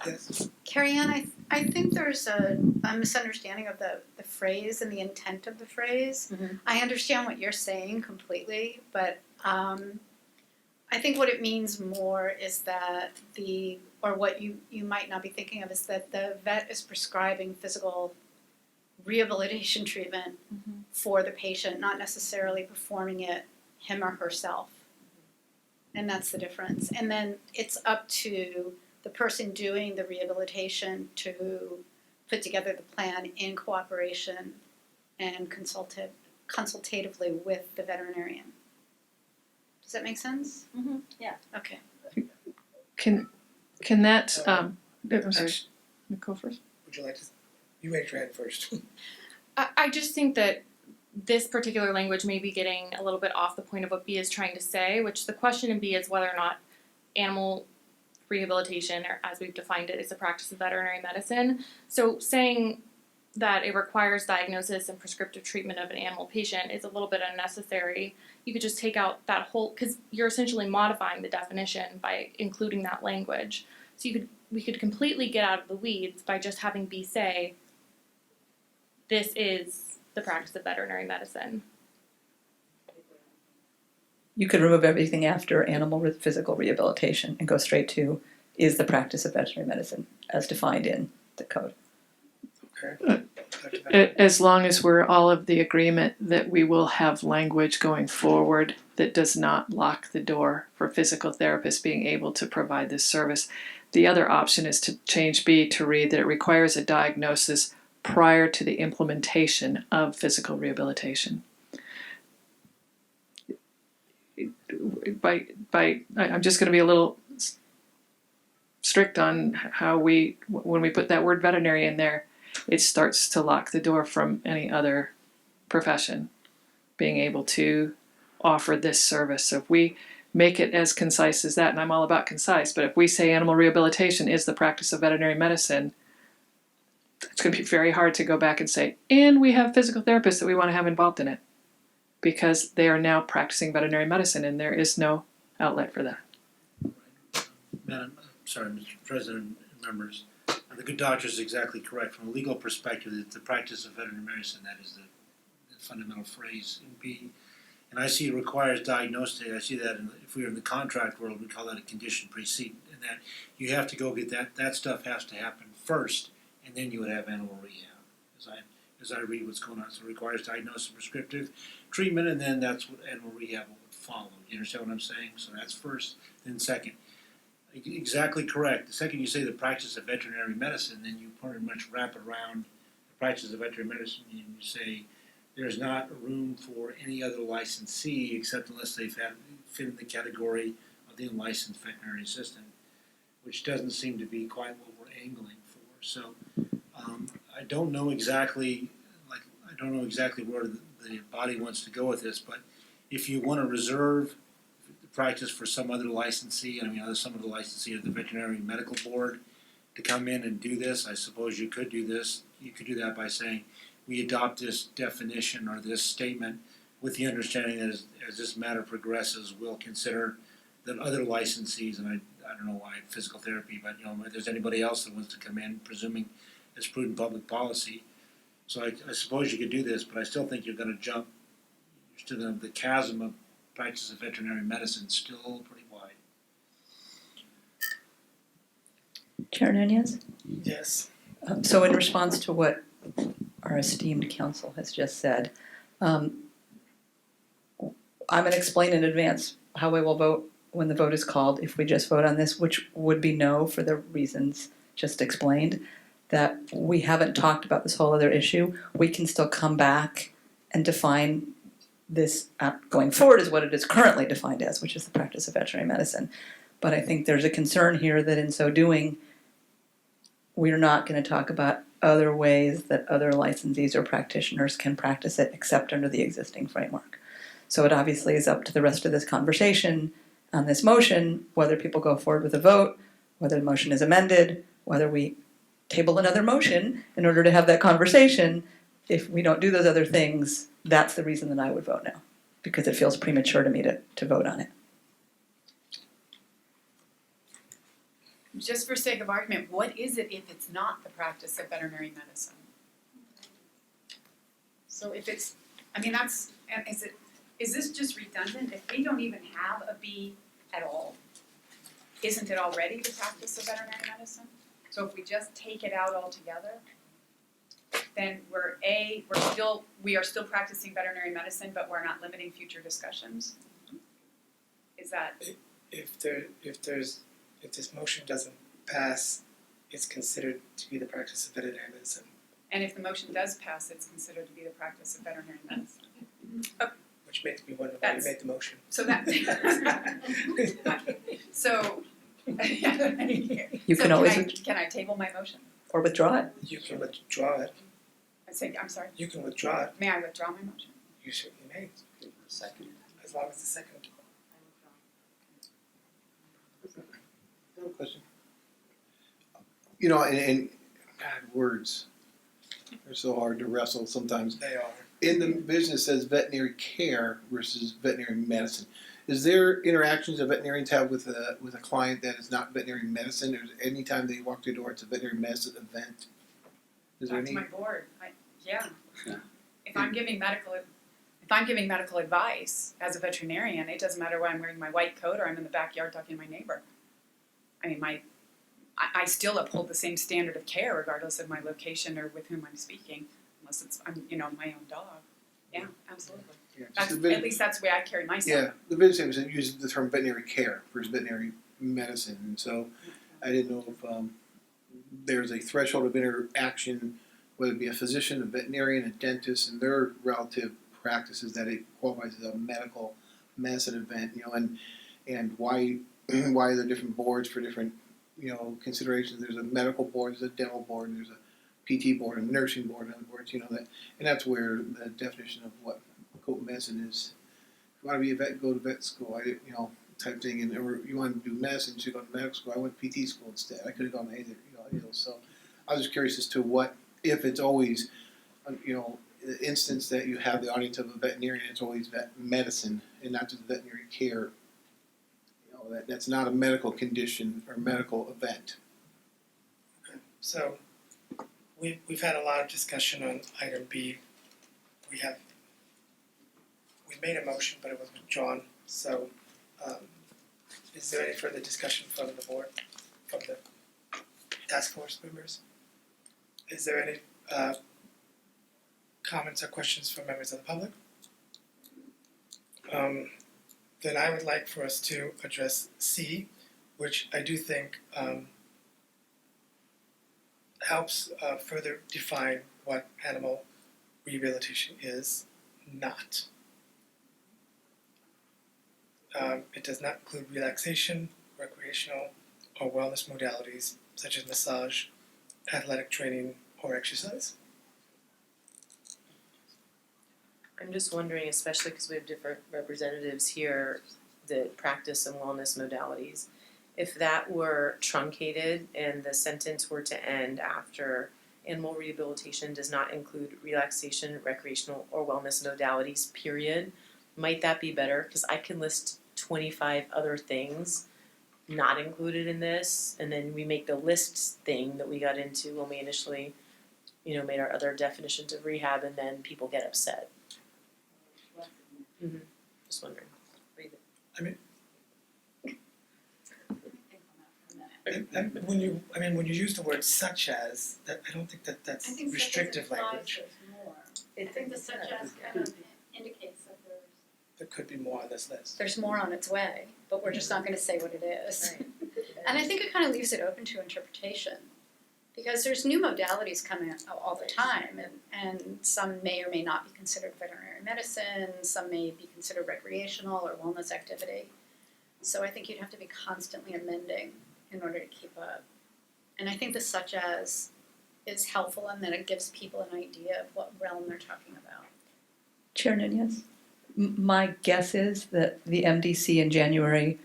Yes. Carrie Ann, I think there's a misunderstanding of the phrase and the intent of the phrase. Mm-hmm. I understand what you're saying completely, but I think what it means more is that what you might not be thinking of is that the vet is prescribing physical rehabilitation treatment for the patient, not necessarily performing it him or herself. And that's the difference. And then it's up to the person doing the rehabilitation to put together the plan in cooperation and consultatively with the veterinarian. Does that make sense? Mm-hmm. Yeah. Okay. Can that, I'm sorry, go first. Would you like to? You raise your hand first. I just think that this particular language may be getting a little bit off the point of what B is trying to say, which the question in B is whether or not animal rehabilitation, or as we've defined it, is a practice of veterinary medicine. So saying that it requires diagnosis and prescriptive treatment of an animal patient is a little bit unnecessary. You could just take out that whole, because you're essentially modifying the definition by including that language. So we could completely get out of the weeds by just having B say, this is the practice of veterinary medicine. You could remove everything after animal physical rehabilitation and go straight to is the practice of veterinary medicine as defined in the code. Okay. As long as we're all of the agreement that we will have language going forward that does not lock the door for physical therapists being able to provide this service. The other option is to change B to read that it requires a diagnosis prior to the implementation of physical rehabilitation. I'm just going to be a little strict on how when we put that word veterinary in there, it starts to lock the door from any other profession being able to offer this service. So if we make it as concise as that, and I'm all about concise, but if we say animal rehabilitation is the practice of veterinary medicine, it's going to be very hard to go back and say, and we have physical therapists that we want to have involved in it, because they are now practicing veterinary medicine and there is no outlet for that. Madam, sorry, Mr. President and members, the good doctor is exactly correct. From a legal perspective, it's the practice of veterinary medicine, that is the fundamental phrase in B. And I see it requires diagnosis. I see that if we were in the contract world, we call that a condition precedent, and that you have to go get that stuff has to happen first, and then you would have animal rehab, as I read what's going on. So it requires diagnosis and prescriptive treatment, and then that's what animal rehab would follow. You understand what I'm saying? So that's first, then second. Exactly correct. The second you say the practice of veterinary medicine, then you pretty much wrap around the practice of veterinary medicine, and you say there's not room for any other licensee except unless they've fit in the category of the unlicensed veterinary assistant, which doesn't seem to be quite what we're angling for. So I don't know exactly where the body wants to go with this, but if you want to reserve the practice for some other licensee, some other licensee of the Veterinary Medical Board to come in and do this, I suppose you could do this. You could do that by saying, we adopt this definition or this statement with the understanding that as this matter progresses, we'll consider that other licensees, and I don't know why physical therapy, but if there's anybody else that wants to come in, presuming it's prudent public policy. So I suppose you could do this, but I still think you're going to jump to the chasm of practice of veterinary medicine still pretty wide. Chair Nunez? Yes. So in response to what our esteemed counsel has just said, I'm going to explain in advance how I will vote when the vote is called if we just vote on this, which would be no for the reasons just explained, that we haven't talked about this whole other issue. We can still come back and define this going forward as what it is currently defined as, which is the practice of veterinary medicine. But I think there's a concern here that in so doing, we're not going to talk about other ways that other licensees or practitioners can practice it except under the existing framework. So it obviously is up to the rest of this conversation on this motion, whether people go forward with a vote, whether the motion is amended, whether we table another motion in order to have that conversation. If we don't do those other things, that's the reason that I would vote no, because it feels premature to me to vote on it. Just for sake of argument, what is it if it's not the practice of veterinary medicine? So if it's, is this just redundant? If we don't even have a B at all, isn't it already the practice of veterinary medicine? So if we just take it out altogether, then we are still practicing veterinary medicine, but we're not limiting future discussions? Is that? If this motion doesn't pass, it's considered to be the practice of veterinary medicine. And if the motion does pass, it's considered to be the practice of veterinary medicine. Okay. Which makes me wonder why you made the motion. So that. So. You can always Can I table my motion? or withdraw it. You can withdraw it. I'm sorry. You can withdraw it. May I withdraw my motion? You certainly may. Second. As long as the second. I have a question. And God, words are so hard to wrestle sometimes. They are. In the vision it says veterinary care versus veterinary medicine. Is there interactions that veterinarians have with a client that is not veterinary medicine? Or any time they walk through the door, it's a veterinary medicine event? Is there Talk to any? my board. Yeah. Yeah. If I'm giving medical advice as a veterinarian, it doesn't matter whether I'm wearing my white coat or I'm in the backyard talking to my neighbor. I still uphold the same standard of care regardless of my location or with whom I'm speaking, unless it's my own dog. Yeah, absolutely. Yeah, At least that's the way I carry myself. Yeah, the vision statement uses the term veterinary care versus veterinary medicine, and so I didn't know if there's a threshold of interaction, whether it be a physician, a veterinarian, a dentist, and their relative practices that it qualifies as a medical medicine event, and why are there different boards for different considerations. There's a medical board, there's a dental board, and there's a PT board, a nursing board, in other words, and that's where the definition of what medicine is. If you want to be a vet, go to vet school. type thing, and or you wanted to do medicine, you should go to medical school. I went to PT school instead. I could have gone to either, so I was just curious as to what, if it's always, the instance that you have the audience of a veterinarian, it's always medicine and not just veterinary care. That's not a medical condition or medical event. So we've had a lot of discussion on item B. We made a motion, but it was withdrawn. So is there any further discussion from the board, from the task force members? Is there any comments or questions from members of the public? Then I would like for us to address C, which I do think helps further define what animal rehabilitation is not. It does not include relaxation, recreational, or wellness modalities such as massage, athletic training, or exercise. I'm just wondering, especially because we have different representatives here that practice some wellness modalities, if that were truncated and the sentence were to end after animal rehabilitation does not include relaxation, recreational, or wellness modalities, period, might that be better? Because I can list 25 other things not included in this, and then we make the lists thing that we got into when we initially, made our other definitions of rehab, and then people get upset. Mm-hmm. Just wondering. When you use the word such as, that I don't think that's restrictive language. I think the such as kind of indicates that There could be more on this list. there's more on its way, but we're just not going to say what it is. And I think it kind of leaves it open to interpretation, because there's new modalities coming out all the time, and some may or may not be considered veterinary medicine, some may be considered recreational or wellness activity. So I think you'd have to be constantly amending in order to keep up. And I think the such as is helpful in that it gives people an idea of what realm they're talking about. Chair Nunez, my guess is that the MDC in January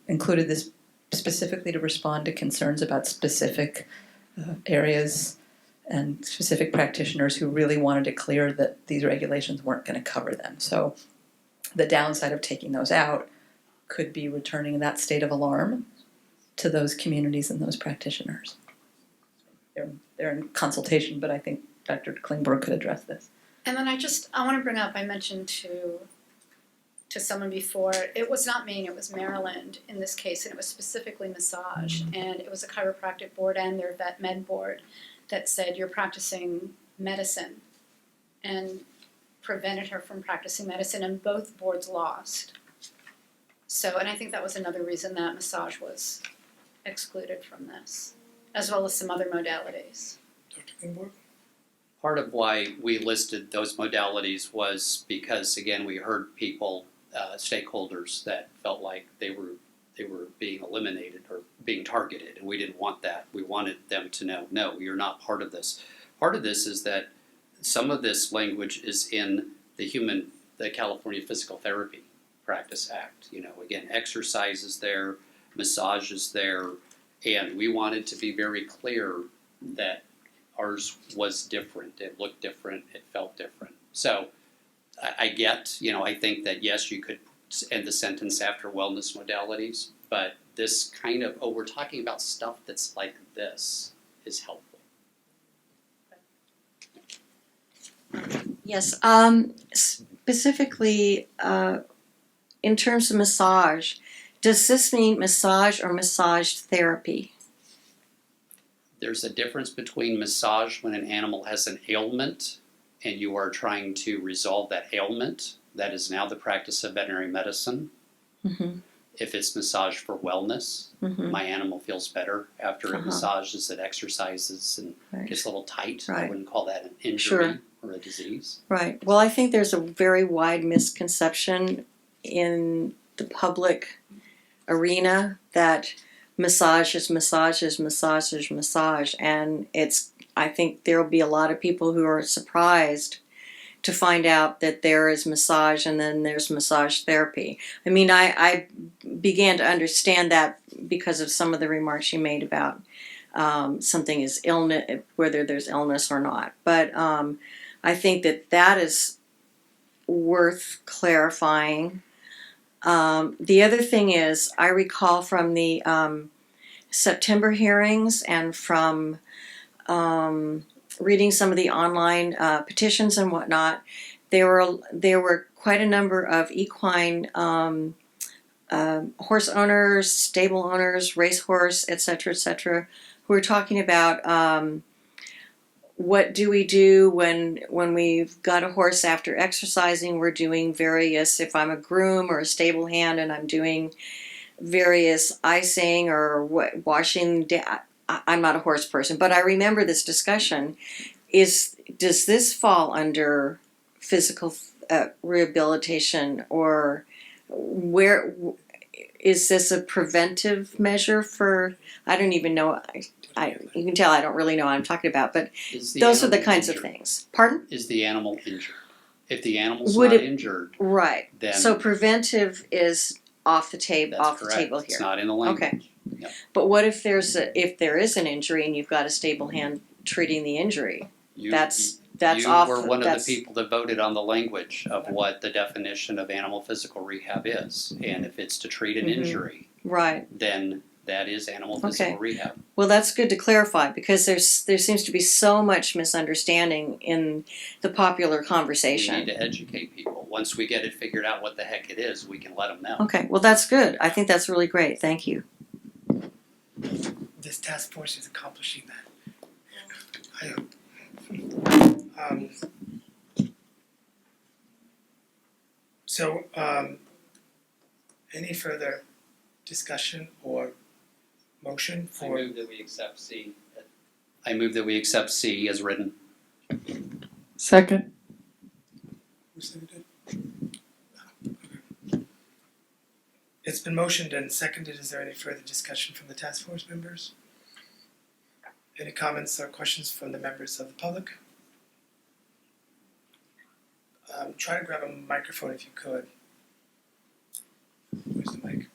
included this specifically to respond to concerns about specific areas and specific practitioners who really wanted it clear that these regulations weren't going to cover them. So the downside of taking those out could be returning that state of alarm to those communities and those practitioners. They're in consultation, but I think Dr. Klingberg could address this. And then I want to bring up, I mentioned to someone before, it was not Maine, it was Maryland in this case, and it was specifically massage. And it was a chiropractic board and their vet med board that said you're practicing medicine, and prevented her from practicing medicine, and both boards lost. So, and I think that was another reason that massage was excluded from this, as well as some other modalities. Dr. Klingberg? Part of why we listed those modalities was because, again, we heard people, stakeholders that felt like they were being eliminated or being targeted, and we didn't want that. We wanted them to know, no, you're not part of this. Part of this is that some of this language is in the California Physical Therapy Practice Act. Again, exercise is there, massage is there, and we wanted to be very clear that ours was different. It looked different. It felt different. So I get, I think that yes, you could end the sentence after wellness modalities, but this kind of, we're talking about stuff that's like this is helpful. Yes, specifically in terms of massage, does this mean massage or massage therapy? There's a difference between massage when an animal has an ailment and you are trying to resolve that ailment. That is now the practice of veterinary medicine. Mm-hmm. If it's massage for wellness, my animal feels better after it massages, it exercises and gets a little tight. I wouldn't call that an injury or a disease. Right. Well, I think there's a very wide misconception in the public arena that massage is massage is massage is massage, and I think there'll be a lot of people who are surprised to find out that there is massage and then there's massage therapy. I mean, I began to understand that because of some of the remarks you made about something is illness, whether there's illness or not. But I think that is worth clarifying. The other thing is, I recall from the September hearings and from reading some of the online petitions and whatnot, there were quite a number of equine horse owners, stable owners, racehorse, etc., who are talking about what do we do when we've got a horse after exercising. We're doing various, if I'm a groom or a stable hand and I'm doing various icing or washing. I'm not a horse person, but I remember this discussion. Does this fall under physical rehabilitation, or where is this a preventive measure for? I don't even know. You can tell I don't really know what I'm talking about, but those are the kinds of things. Pardon? Is the animal injured? If the animal's Would not it- injured, Right. then So preventive is off the table. that's Off the correct. table here. It's not in the language. Okay. Yep. But what if there is an injury and you've got a stable hand treating the injury? That's you off. were one of that's, the people that voted on the language of what the definition of animal physical rehab is. And if it's to treat an Mhm. injury, Right. then that is animal physical Okay. rehab. Well, that's good to clarify because there seems to be so much misunderstanding in the popular We conversation. need to educate people. Once we get it figured out what the heck it is, we can let them know. Okay. Well, that's good. I think that's really great. Thank you. This task force is accomplishing that. I hope. Any further discussion or motion I for? move that we accept C. I move that we accept C as written. Second. Who seconded? It's been motioned and seconded. Is there any further discussion from the task force members? Any comments or questions from the members of the public? Try to grab a microphone if you could. Where's the mic?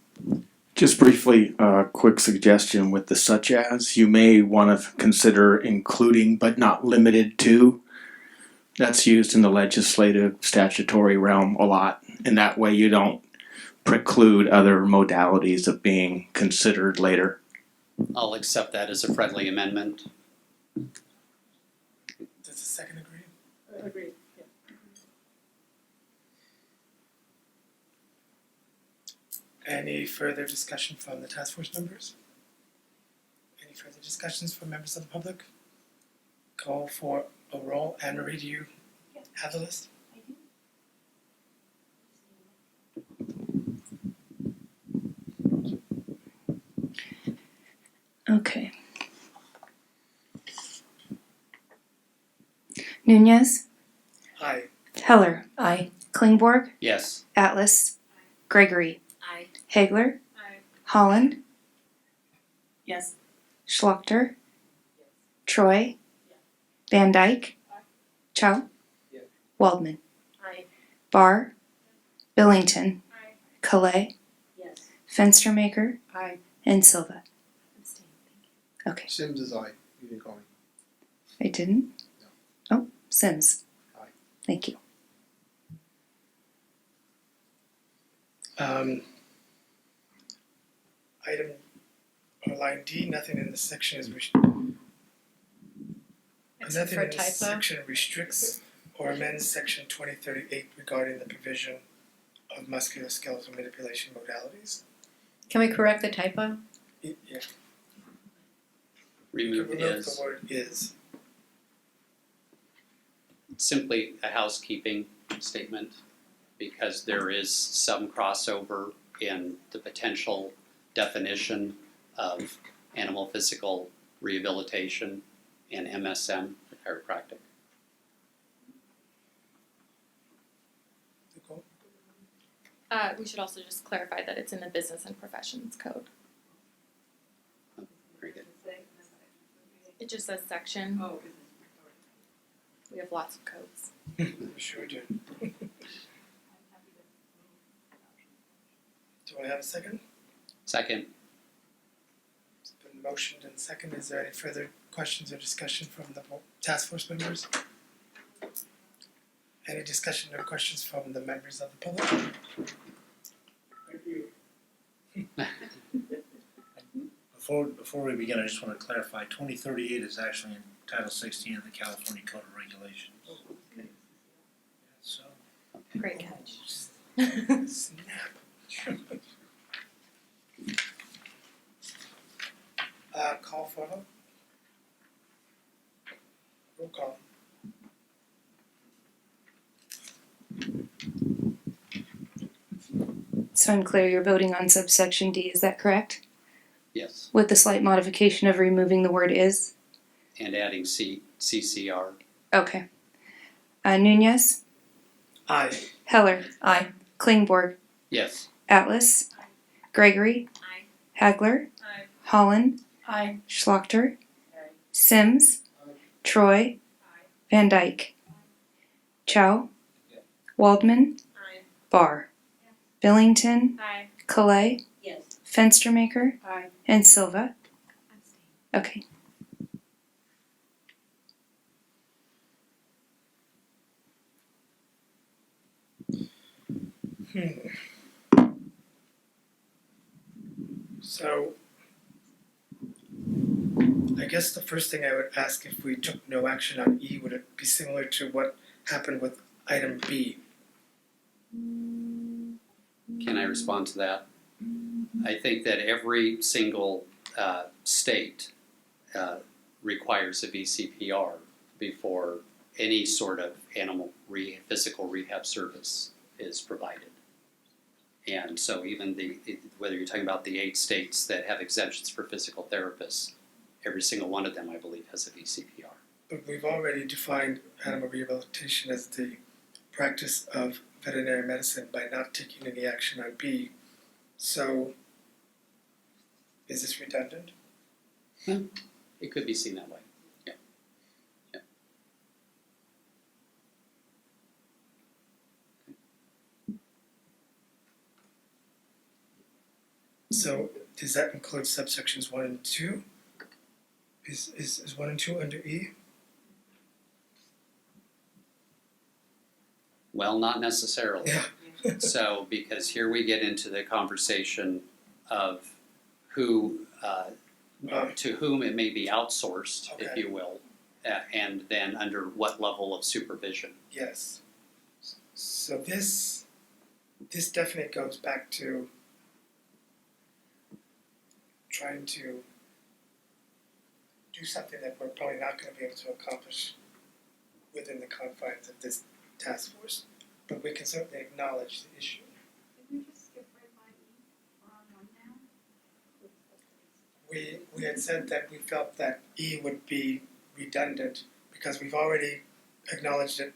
Just briefly, a quick suggestion with the such as, you may want to consider including but not limited to. That's used in the legislative statutory realm a lot, and that way you don't preclude other modalities of being considered later. I'll accept that as a friendly amendment. Does the second agree? Agreed. Any further discussion from the task force members? Any further discussions from members of the public? Call for a roll. Anne Marie, do you have the list? Okay. Nunez, Aye. Heller. Aye. Klingborg, Yes. Atlas, Gregory, Aye. Hagler, Aye. Holland, Yes. Schlochter, Troy, Van Dyke, Chow, Waldman, Aye. Barr, Billington, Aye. Calais, Yes. Fenstermaker, Aye. and Silva. Okay, Sims is aye. You didn't call me. I didn't? Oh, Sims. Aye. Thank you. Item or line D, nothing in this section is Except nothing for in this typo. section restricts or amends section 2038 regarding the provision of musculoskeletal manipulation modalities. Can we correct the typo? Yeah. Remove Remove is the word is. simply a housekeeping statement because there is some crossover in the potential definition of animal physical rehabilitation and MSM, the chiropractic. Nicole? We should also just clarify that it's in the business and professions code. Very good. It just says section. Oh. We have lots of codes. Sure do. Do I have a second? Second. It's been motioned and second. Is there any further questions or discussion from the task force members? Any discussion or questions from the members of the public? Thank you. Before we begin, I just want to clarify, 2038 is actually in Title 16 of the California Code of Regulations. Okay. So, Great catch. Snap. Call for a vote. Roll call. So I'm clear you're voting on subsection D, is that correct? Yes. With the slight modification of removing the word is? And adding CCR. Okay. Nunez? Aye. Heller? Aye. Klingborg? Yes. Atlas? Gregory? Aye. Hagler? Aye. Holland? Aye. Schlachter? Sims? Troy? Van Dyke? Chow? Waldman? Aye. Barr? Billington? Aye. Calais? Yes. Fenstermaker? Aye. And Silva? Okay. So, I guess the first thing I would ask, if we took no action on E, would it be similar to what happened with item B? Can I respond to that? I think that every single state requires a VCPR before any sort of animal physical rehab service is provided. And so even whether you're talking about the 8 states that have exemptions for physical therapists, every single one of them, I believe, has a VCPR. But we've already defined animal rehabilitation as the practice of veterinary medicine by not taking any action on B. So, is this redundant? It could be seen that way. Yeah. Yeah. So, does that include subsections 1 and 2? Is 1 and 2 under E? Well, not necessarily. Yeah. So, because here we get into the conversation of who, to whom it may be outsourced, if Okay. you will, and then under what level of supervision. Yes. So this definitely goes back to trying to do something that we're probably not going to be able to accomplish within the confines of this task force, but we can certainly acknowledge the issue. Did we just skip right by E? We're on 1 now? We had said that we felt that E would be redundant because we've already acknowledged that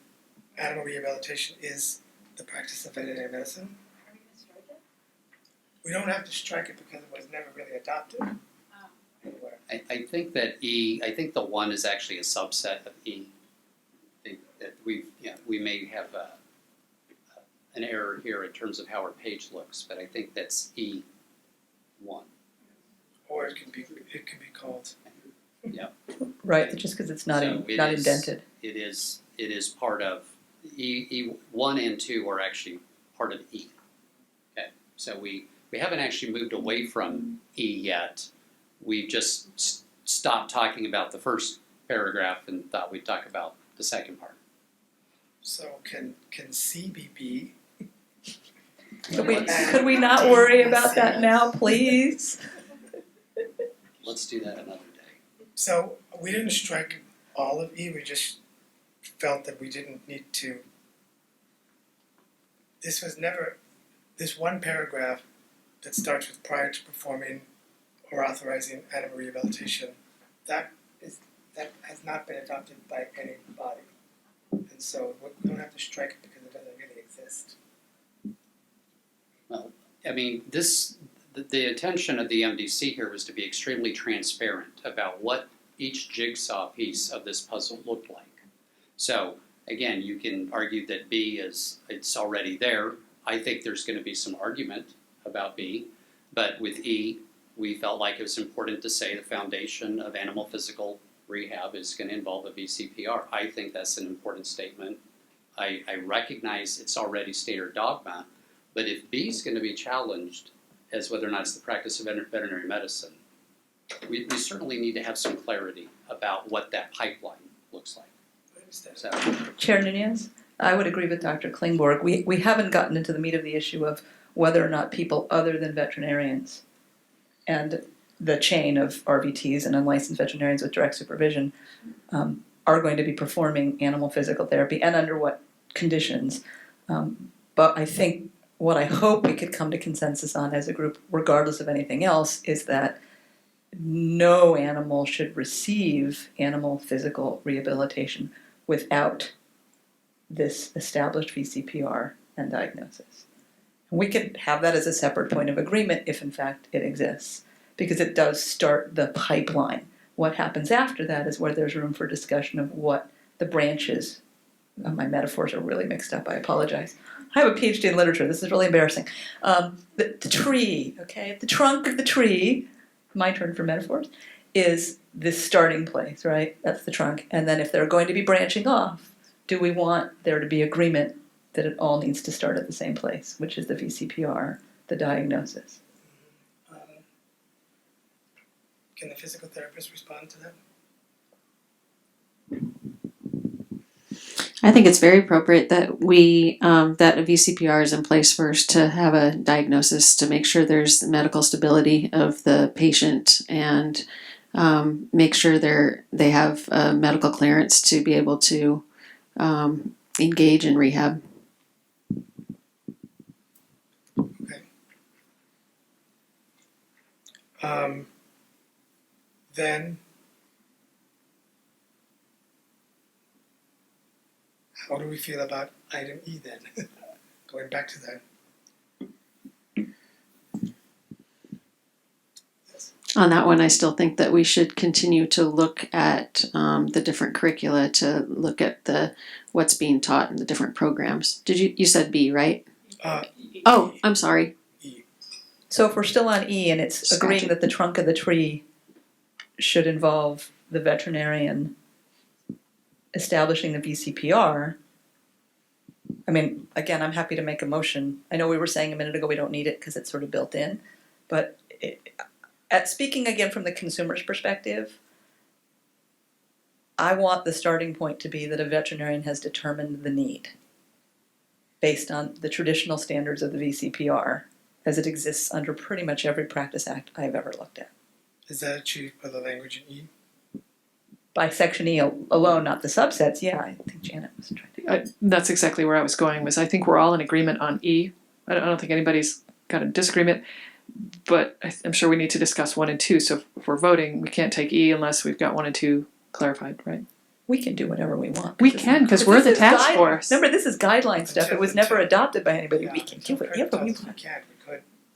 animal rehabilitation is the practice of veterinary medicine. Are we gonna strike it? We don't have to strike it because it was never really adopted anywhere. I think that I think the 1 is actually a subset of E. That we may have an error here in terms of how our page looks, but I think that's E1. Or it can be called. Yeah. Right, just because it's not So it not is- indented. It is part of E1 and 2 are actually part of E. Okay, so we haven't actually moved away from E yet. We've just stopped talking about the first paragraph and thought we'd talk about the second part. So can C be B? Could we not worry about that now, please? Let's do that another day. So we didn't strike all of E, we just felt that we didn't need to. This one paragraph that starts with prior to performing or authorizing animal rehabilitation, that has not been adopted by any body. And so we don't have to strike it because it doesn't really exist. Well, I mean, the intention of the MDC here was to be extremely transparent about what each jigsaw piece of this puzzle looked like. So again, you can argue that B it's already there. I think there's going to be some argument about B, but with E, we felt like it was important to say the foundation of animal physical rehab is going to involve a VCPR. I think that's an important statement. I recognize it's already standard dogma, but if B is going to be challenged as whether or not it's the practice of veterinary medicine, we certainly need to have some clarity about what that pipeline looks like. So, Chair Nunez, I would agree with Dr. Klingborg. We haven't gotten into the meat of the issue of whether or not people other than veterinarians and the chain of RVTs and unlicensed veterinarians with direct supervision are going to be performing animal physical therapy and under what conditions. But I think what I hope we could come to consensus on as a group, regardless of anything else, is that no animal should receive animal physical rehabilitation without this established VCPR and diagnosis. We could have that as a separate point of agreement if in fact it exists, because it does start the pipeline. What happens after that is where there's room for discussion of what the branches, my metaphors are really mixed up, I apologize. I have a PhD in literature, this is really embarrassing. The tree, okay, the trunk of the tree, my turn for metaphors, is this starting place, right? That's the trunk. And then if they're going to be branching off, do we want there to be agreement that it all needs to start at the same place, which is the VCPR, the diagnosis? Can the physical therapist respond to that? I think it's very appropriate that we that a VCPR is in place first to have a diagnosis to make sure there's the medical stability of the patient and make sure they have medical clearance to be able to engage in rehab. Okay. Then, how do we feel about item E then? Going back to that. On that one, I still think that we should continue to look at the different curricula to look at what's being taught in the different programs. You said B, right? Oh, I'm sorry. So if we're still on E and it's agreeing that the trunk of the tree should involve the veterinarian establishing the VCPR, I mean, again, I'm happy to make a motion. I know we were saying a minute ago we don't need it because it's sort of built in, but speaking again from the consumer's perspective, I want the starting point to be that a veterinarian has determined the need based on the traditional standards of the VCPR as it exists under pretty much every practice act I've ever looked at. Is that achieved by the language in E? By section E alone, not the subsets, yeah, I think Janet was trying to. That's exactly where I was going. I think we're all in agreement on E. I don't think anybody's got a disagreement, but I'm sure we need to discuss 1 and 2. So if we're voting, we can't take E unless we've got 1 and 2 clarified, right? We can do whatever we want. We can, because we're the task force. Remember, this is guideline stuff. It was never adopted by anybody. We can do whatever we want. We could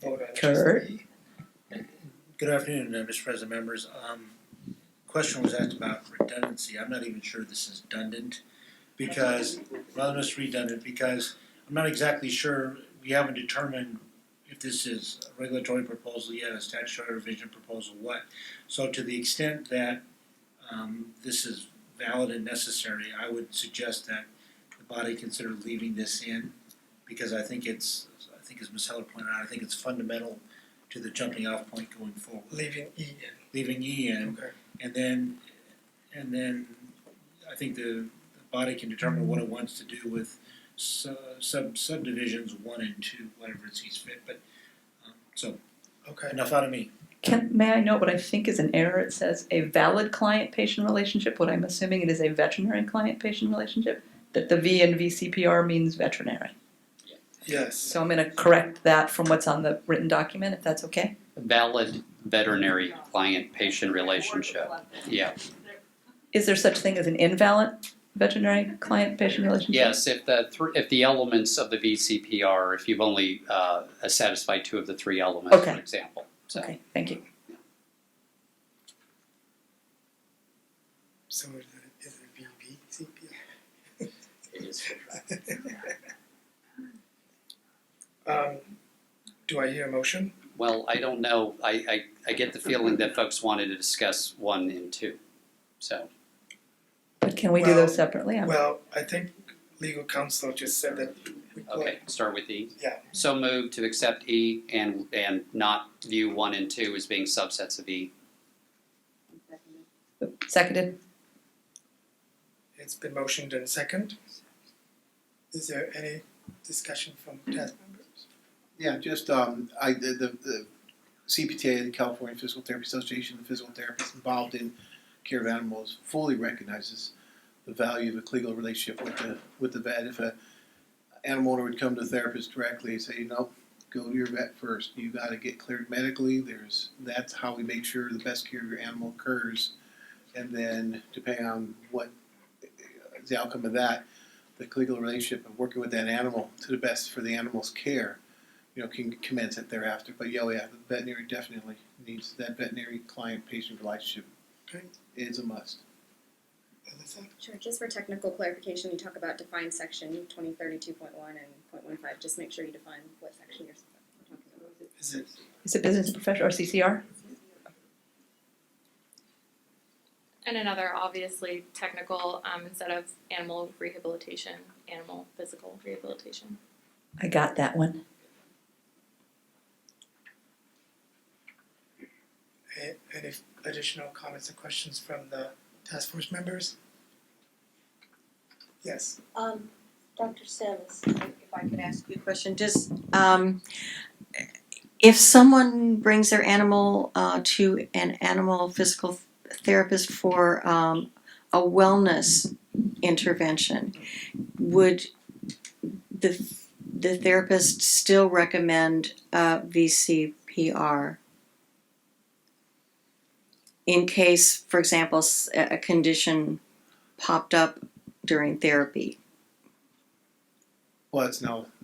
vote on Kurt? just E. Good afternoon, Mr. President, members. Question was asked about redundancy. I'm not even sure this is redundant because, redundant because I'm not exactly sure. We haven't determined if this is a regulatory proposal yet, a statutory revision proposal, what. So to the extent that this is valid and necessary, I would suggest that the body consider leaving this in because I think as Ms. Heller pointed out, I think it's fundamental to the jumping off point going forward. Leaving E in. Leaving E in. Okay. And then I think the body can determine what it wants to do with subdivisions 1 and 2, whatever it sees fit. But so, okay. Enough out of me. May I note what I think is an error? It says a valid client-patient relationship. What I'm assuming it is a veterinary client-patient relationship. That the V in VCPR means veterinary. Yes. So I'm going to correct that from what's on the written document, if that's okay. valid veterinary client-patient relationship. Yeah. Is there such thing as an invalid veterinary client-patient relationship? Yes, if the elements of the VCPR, if you've only satisfied 2 of the 3 elements, Okay. for example. So. Okay, thank you. So is it VCPR? Do I hear a motion? Well, I don't know, I get the feeling that folks wanted to discuss 1 and 2, so. But can we do Well- those separately? Well, I think legal counsel just said that we could. Okay, start with E. Yeah. So moved to accept E and not view 1 and 2 as being subsets of E. Seconded? It's been motioned and second. Is there any discussion from task members? Yeah, just, the CPTA, the California Physical Therapy Association, the physical therapists involved in care of animals fully recognizes the value of a collegial relationship with the vet. If a animal owner would come to the therapist directly and say, go to your vet first. You gotta get cleared medically. That's how we make sure the best care of your animal occurs. And then depending on what is the outcome of that, the collegial relationship of working with that animal to the best for the animal's care, can commence it thereafter. But the veterinary definitely needs that veterinary client-patient relationship. Okay. Is a must. Alyssa? Sure, just for technical clarification, you talk about define section 2032.1 and .15, just make sure you define what section you're talking about. Is it business professional or CCR? And another obviously technical, instead of animal rehabilitation, animal physical rehabilitation. I got that one. Any additional comments or questions from the task force members? Yes. Dr. Sims, if I could ask you a question, just if someone brings their animal to an animal physical therapist for a wellness intervention, would the therapist still recommend VCPR in case, for example, a condition popped up during therapy? Well,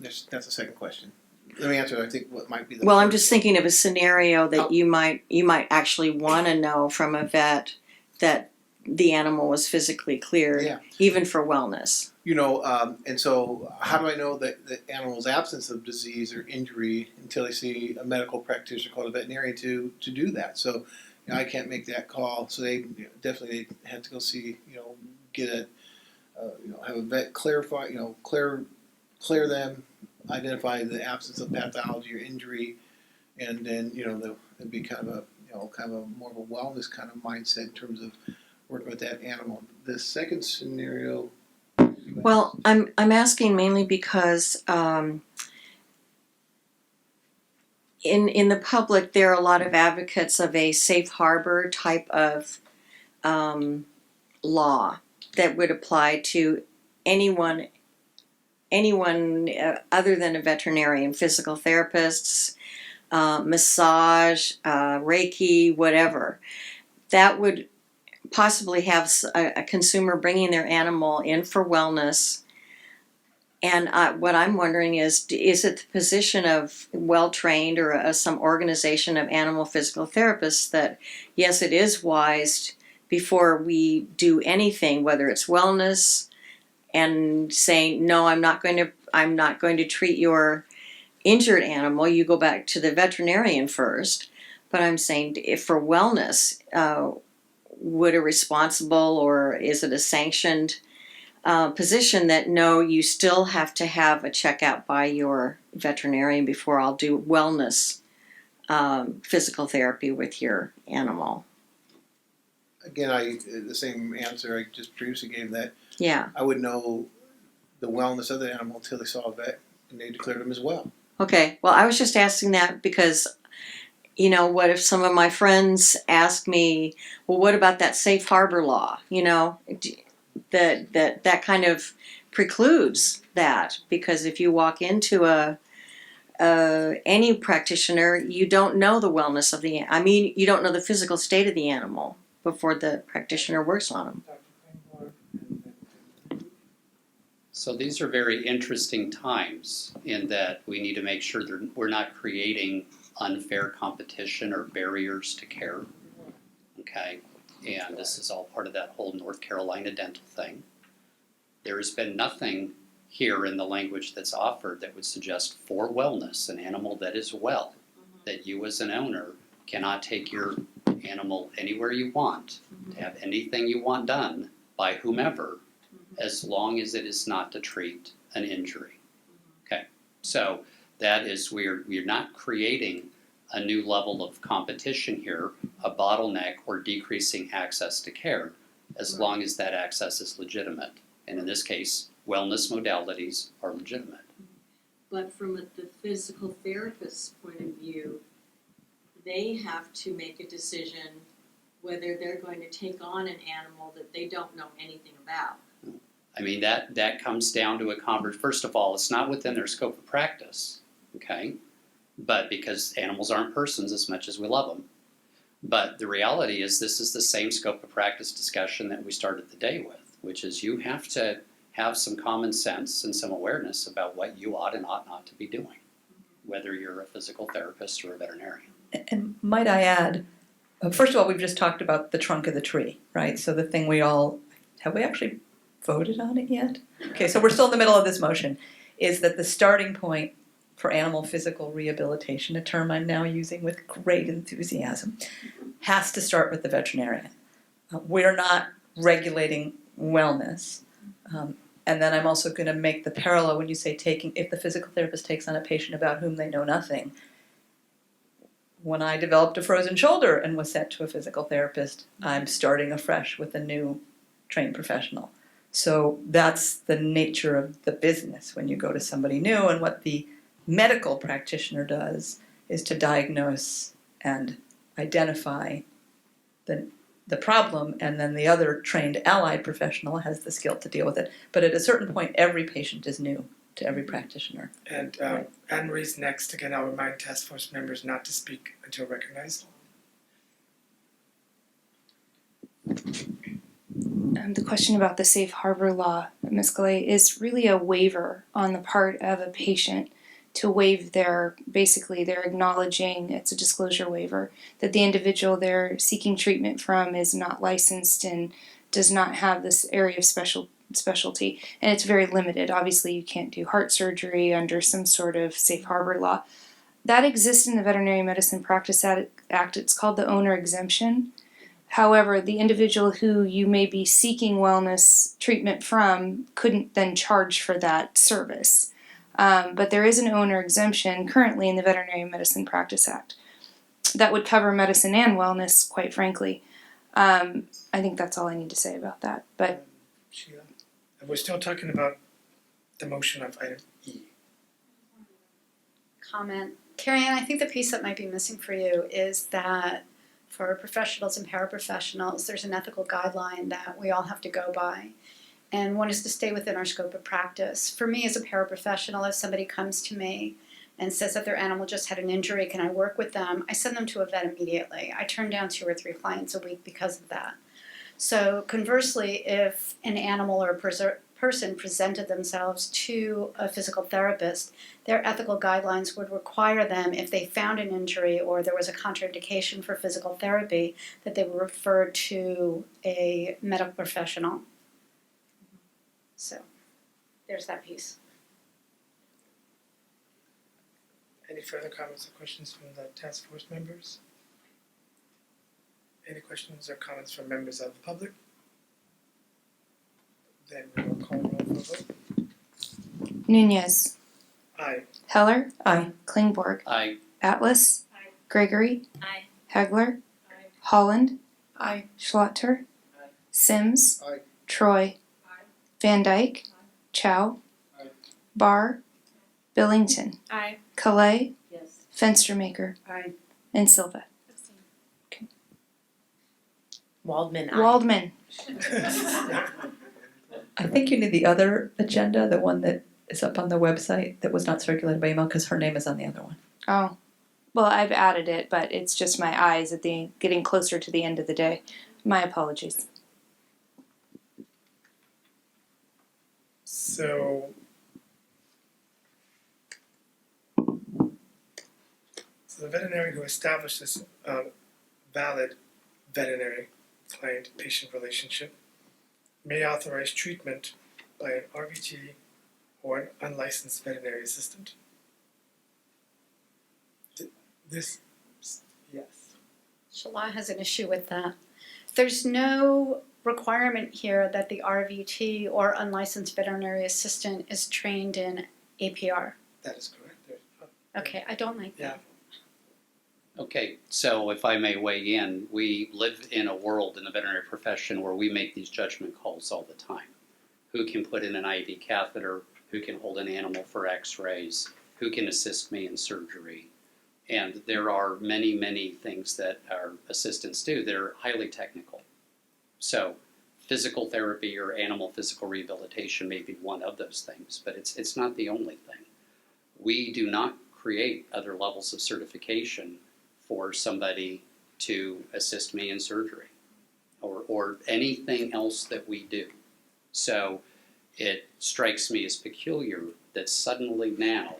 that's a second question. Let me answer, I think, what might be the Well, I'm first just one. thinking of a scenario that you might actually want to know from a vet that the animal was physically cleared, Yeah. even for wellness. And so how do I know that the animal's absence of disease or injury until I see a medical practitioner called a veterinarian to do that? So I can't make that call. So they definitely had to go see, get have a vet clarify, clear them, identify the absence of pathology or injury, and then it'd be kind of a more of a wellness kind of mindset in terms of working with that animal. The second scenario. Well, I'm asking mainly because in the public there are a lot of advocates of a safe harbor type of law that would apply to anyone other than a veterinarian, physical therapists, massage, Reiki, whatever. That would possibly have a consumer bringing their animal in for wellness. And what I'm wondering is it the position of well-trained or some organization of animal physical therapists that, yes, it is wise before we do anything, whether it's wellness, and saying, no, I'm not going to treat your injured animal. You go back to the veterinarian first. But I'm saying, if for wellness, would a responsible or is it a sanctioned position that no, you still have to have a checkout by your veterinarian before I'll do wellness physical therapy with your animal? Again, the same answer I just previously gave, that Yeah. I would know the wellness of the animal until they saw a vet and they declared them as well. Okay. Well, I was just asking that because, what if some of my friends ask me, well, what about that safe harbor law? That kind of precludes that, because if you walk into any practitioner, you don't know the wellness of you don't know the physical state of the animal before the practitioner works on them. So these are very interesting times in that we need to make sure that we're not creating unfair competition or barriers to care. Okay, and this is all part of that whole North Carolina dental thing. There has been nothing here in the language that's offered that would suggest for wellness, an animal that is well, that you as an owner cannot take your animal anywhere you want, to have anything you want done by whomever, as long as it is not to treat an injury. Okay, so that is, we're not creating a new level of competition here, a bottleneck or decreasing access to care, as long as that access is legitimate. And in this case, wellness modalities are legitimate. But from the physical therapist's point of view, they have to make a decision whether they're going to take on an animal that they don't know anything about. I mean, that comes down to a first of all, it's not within their scope of practice, okay? But because animals aren't persons as much as we love them. But the reality is this is the same scope of practice discussion that we started the day with, which is you have to have some common sense and some awareness about what you ought and ought not to be doing, whether you're a physical therapist or a veterinarian. And might I add, first of all, we've just talked about the trunk of the tree, right? So the thing have we actually voted on it yet? Okay, so we're still in the middle of this motion, is that the starting point for animal physical rehabilitation, a term I'm now using with great enthusiasm, has to start with the veterinarian. We're not regulating wellness. And then I'm also going to make the parallel when you say if the physical therapist takes on a patient about whom they know nothing. When I developed a frozen shoulder and was sent to a physical therapist, I'm starting afresh with a new trained professional. So that's the nature of the business when you go to somebody new, and what the medical practitioner does is to diagnose and identify the problem, and then the other trained allied professional has the skill to deal with it. But at a certain point, every patient is new to every practitioner. And Anne Marie's next. Again, I'll remind task force members not to speak until recognized. The question about the safe harbor law, Ms. Gallet, is really a waiver on the part of a patient to waive they're acknowledging, it's a disclosure waiver, that the individual they're seeking treatment from is not licensed and does not have this area of specialty, and it's very limited. Obviously, you can't do heart surgery under some sort of safe harbor law. That exists in the Veterinary Medicine Practice Act. It's called the owner exemption. However, the individual who you may be seeking wellness treatment from couldn't then charge for that service. But there is an owner exemption currently in the Veterinary Medicine Practice Act that would cover medicine and wellness, quite frankly. I think that's all I need to say about that. But Sheila, and we're still talking about the motion of item E. Comment. Carrie Ann, I think the piece that might be missing for you is that for professionals and paraprofessionals, there's an ethical guideline that we all have to go by. And one is to stay within our scope of practice. For me as a paraprofessional, if somebody comes to me and says that their animal just had an injury, can I work with them? I send them to a vet immediately. I turn down 2 or 3 clients a week because of that. So conversely, if an animal or a person presented themselves to a physical therapist, their ethical guidelines would require them, if they found an injury or there was a contraindication for physical therapy, that they were referred to a medical professional. So there's that piece. Any further comments or questions from the task force members? Any questions or comments from members of the public? Then we will call roll for vote. Nunez, Aye. Heller, Aye. Klingborg, Aye. Atlas, Aye. Gregory, Aye. Hegler, Aye. Holland, Aye. Schlatter, Sims, Aye. Troy, Van Dyke, Chow, Aye. Barr, Billington, Aye. Calais, Yes. Fenstermaker, Aye. and Silva. Waldman, aye. Waldman. I think you need the other agenda, the one that is up on the website that was not circulated by email, because her name is on the other one. Oh, well, I've added it, but it's just my eyes at the getting closer to the end of the day. My apologies. So the veterinarian who established this valid veterinary client-patient relationship may authorize treatment by an RVT or an unlicensed veterinary assistant. This, yes. Shala has an issue with that. There's no requirement here that the RVT or unlicensed veterinary assistant is trained in APR. That is correct. Okay, I don't like that. Okay, so if I may weigh in, we live in a world in the veterinary profession where we make these judgment calls all the time. Who can put in an IV catheter? Who can hold an animal for x-rays? Who can assist me in surgery? And there are many, many things that our assistants do that are highly technical. So physical therapy or animal physical rehabilitation may be one of those things, but it's not the only thing. We do not create other levels of certification for somebody to assist me in surgery or anything else that we do. So it strikes me as peculiar that suddenly now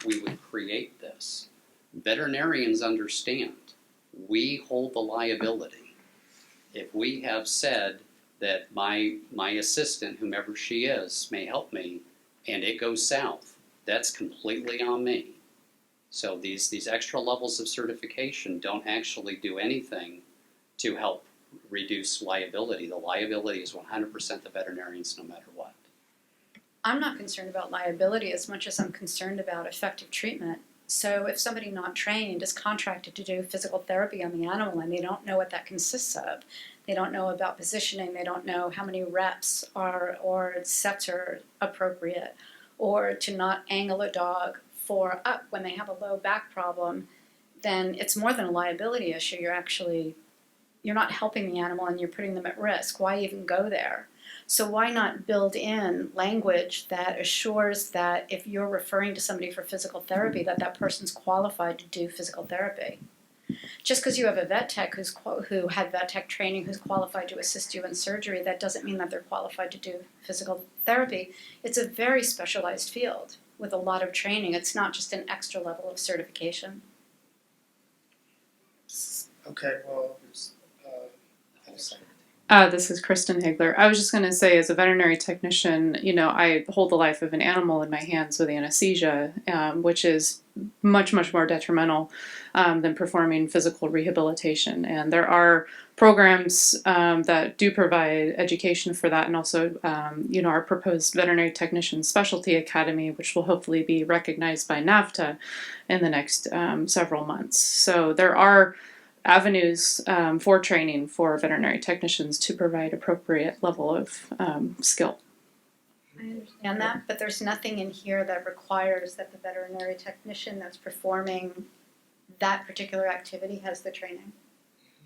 we would create this. Veterinarians understand we hold the liability. If we have said that my assistant, whomever she is, may help me, and it goes south, that's completely on me. So these extra levels of certification don't actually do anything to help reduce liability. The liability is 100% the veterinarians no matter what. I'm not concerned about liability as much as I'm concerned about effective treatment. So if somebody not trained is contracted to do physical therapy on the animal and they don't know what that consists of, they don't know about positioning, they don't know how many reps are or sets are appropriate, or to not angle a dog for up when they have a low back problem, then it's more than a liability issue. You're not helping the animal and you're putting them at risk. Why even go there? So why not build in language that assures that if you're referring to somebody for physical therapy, that that person's qualified to do physical therapy? Just because you have a vet tech who had vet tech training who's qualified to assist you in surgery, that doesn't mean that they're qualified to do physical therapy. It's a very specialized field with a lot of training. It's not just an extra level of certification. Okay, well, This is Kristen Higler. I was just going to say, as a veterinary technician, I hold the life of an animal in my hands with anesthesia, which is much, much more detrimental than performing physical rehabilitation. And there are programs that do provide education for that, and also, our proposed Veterinary Technician Specialty Academy, which will hopefully be recognized by NAVTA in the next several months. So there are avenues for training for veterinary technicians to provide appropriate level of skill. I understand that, but there's nothing in here that requires that the veterinary technician that's performing that particular activity has the training.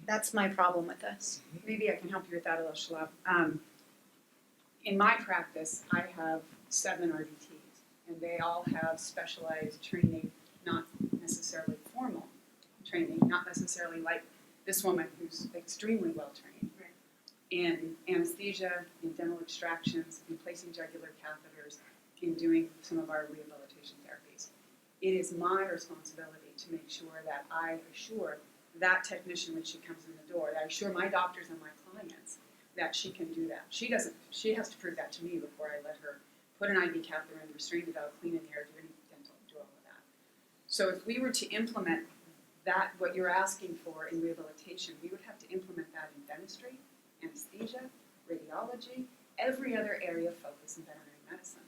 That's my problem with this. Maybe I can help you with that a little, Shalab. In my practice, I have 7 RVTs, and they all have specialized training, not necessarily formal training, not necessarily like this woman who's extremely well trained in anesthesia, in dental extractions, in placing jugular catheters, in doing some of our rehabilitation therapies. It is my responsibility to make sure that I assure that technician when she comes in the door, that I assure my doctors and my clients that she can do that. She has to prove that to me before I let her put an IV catheter in, restrain the dog, clean in the air, do any dental, do all of that. So if we were to implement that, what you're asking for in rehabilitation, we would have to implement that in dentistry, anesthesia, radiology, every other area of focus in veterinary medicine.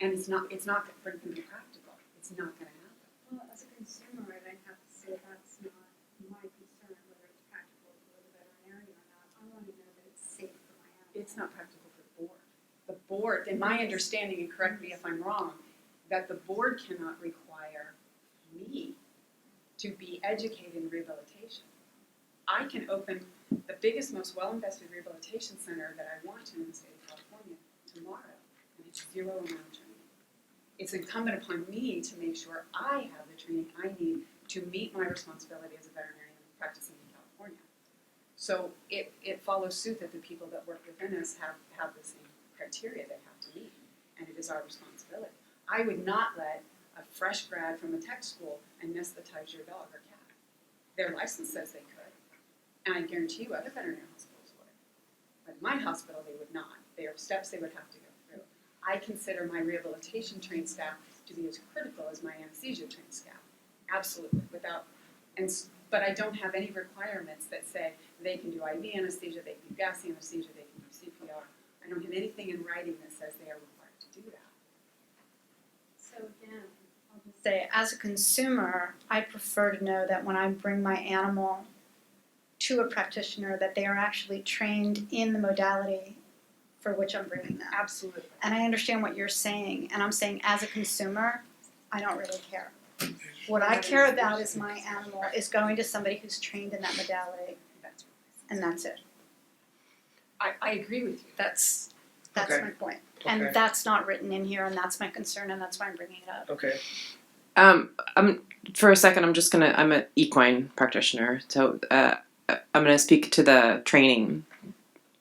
And it's not going to be practical. It's not going to happen. Well, as a consumer, I'd have to say that's not my concern, whether it's practical for the veterinarian or not. I want to know that it's safe for my animal. It's not practical for the board. The board, in my understanding, and correct me if I'm wrong, that the board cannot require me to be educated in rehabilitation. I can open the biggest, most well-invested rehabilitation center that I want to in the state of California tomorrow, and it's 0 amount of training. It's incumbent upon me to make sure I have the training I need to meet my responsibility as a veterinarian practicing in California. So it follows suit that the people that work within us have the same criteria they have to meet, and it is our responsibility. I would not let a fresh grad from a tech school anesthetize your dog or cat. Their license says they could, and I guarantee you other veterinary hospitals would. But in my hospital, they would not. There are steps they would have to go through. I consider my rehabilitation trained staff to be as critical as my anesthesia trained staff, absolutely, but I don't have any requirements that say they can do IV anesthesia, they can do gas anesthesia, they can do CPR. I don't have anything in writing that says they are required to do that. So again, I'll just say, as a consumer, I prefer to know that when I bring my animal to a practitioner, that they are actually trained in the modality for which I'm bringing them. Absolutely. And I understand what you're saying, and I'm saying as a consumer, I don't really care. What I care about is my animal is going to somebody who's trained in that modality, and that's it. I agree with you. That's Okay. my point. Okay. And that's not written in here, and that's my concern, and that's why I'm bringing it up. Okay. For a second, I'm an equine practitioner, so I'm gonna speak to the training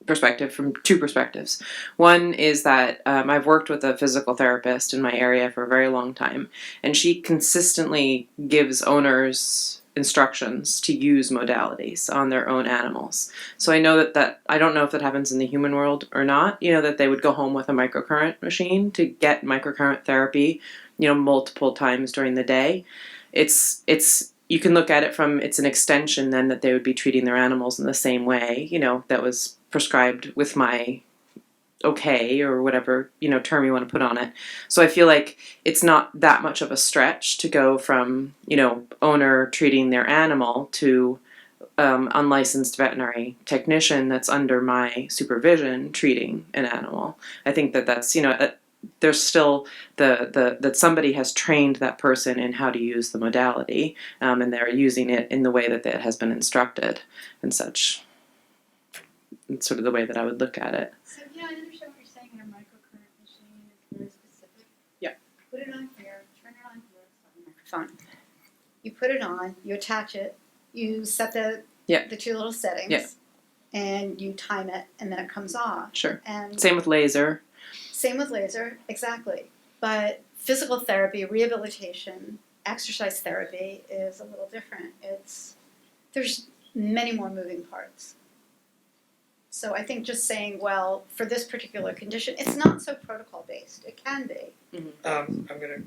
perspective from two perspectives. One is that I've worked with a physical therapist in my area for a very long time, and she consistently gives owners instructions to use modalities on their own animals. So I know that I don't know if that happens in the human world or not, that they would go home with a microcurrent machine to get microcurrent therapy, multiple times during the day. It's you can look at it from, it's an extension then that they would be treating their animals in the same way, that was prescribed with my okay or whatever, term you want to put on it. So I feel like it's not that much of a stretch to go from, owner treating their animal to unlicensed veterinary technician that's under my supervision treating an animal. I think that's, there's still that somebody has trained that person in how to use the modality, and they're using it in the way that it has been instructed and such. It's sort of the way that I would look at it. So yeah, I understand what you're saying. A microcurrent machine is very specific. Yeah. Put it on here, turn it on here, it's on the microphone. You put it on, you attach it, you set the two little settings, and you time it, and then it comes off. Sure. And Same with laser. Same with laser, exactly. But physical therapy, rehabilitation, exercise therapy is a little different. There's many more moving parts. So I think just saying, well, for this particular condition, it's not so protocol based. It can be. I'm gonna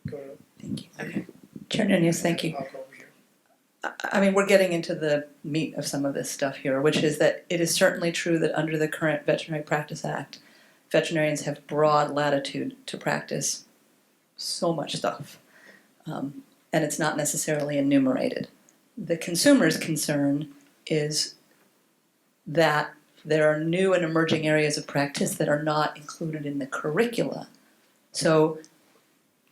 go to. Thank you. Okay. Chair Nunez, thank you. I'll go over here. I mean, we're getting into the meat of some of this stuff here, which is that it is certainly true that under the current Veterinary Practice Act, veterinarians have broad latitude to practice so much stuff, and it's not necessarily enumerated. The consumer's concern is that there are new and emerging areas of practice that are not included in the curricula. So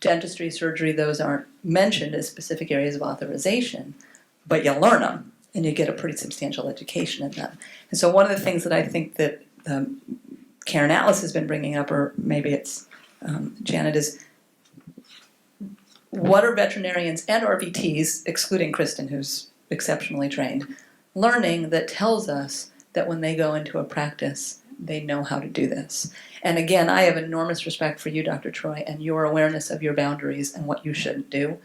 dentistry, surgery, those aren't mentioned as specific areas of authorization, but you learn them and you get a pretty substantial education in them. And so one of the things that I think that Karen Atlas has been bringing up, or maybe it's Janet, is what are veterinarians and RVTs, excluding Kristen, who's exceptionally trained, learning that tells us that when they go into a practice, they know how to do this. And again, I have enormous respect for you, Dr. Troy, and your awareness of your boundaries and what you shouldn't do.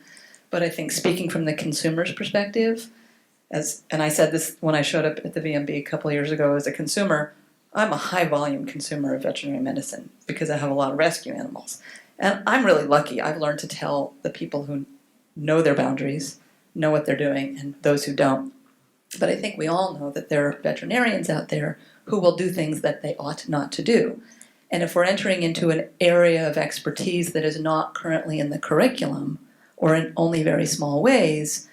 But I think speaking from the consumer's perspective, and I said this when I showed up at the VMB a couple of years ago as a consumer, I'm a high volume consumer of veterinary medicine because I have a lot of rescue animals. And I'm really lucky. I've learned to tell the people who know their boundaries, know what they're doing, and those who don't. But I think we all know that there are veterinarians out there who will do things that they ought not to do. And if we're entering into an area of expertise that is not currently in the curriculum, or in only very small ways,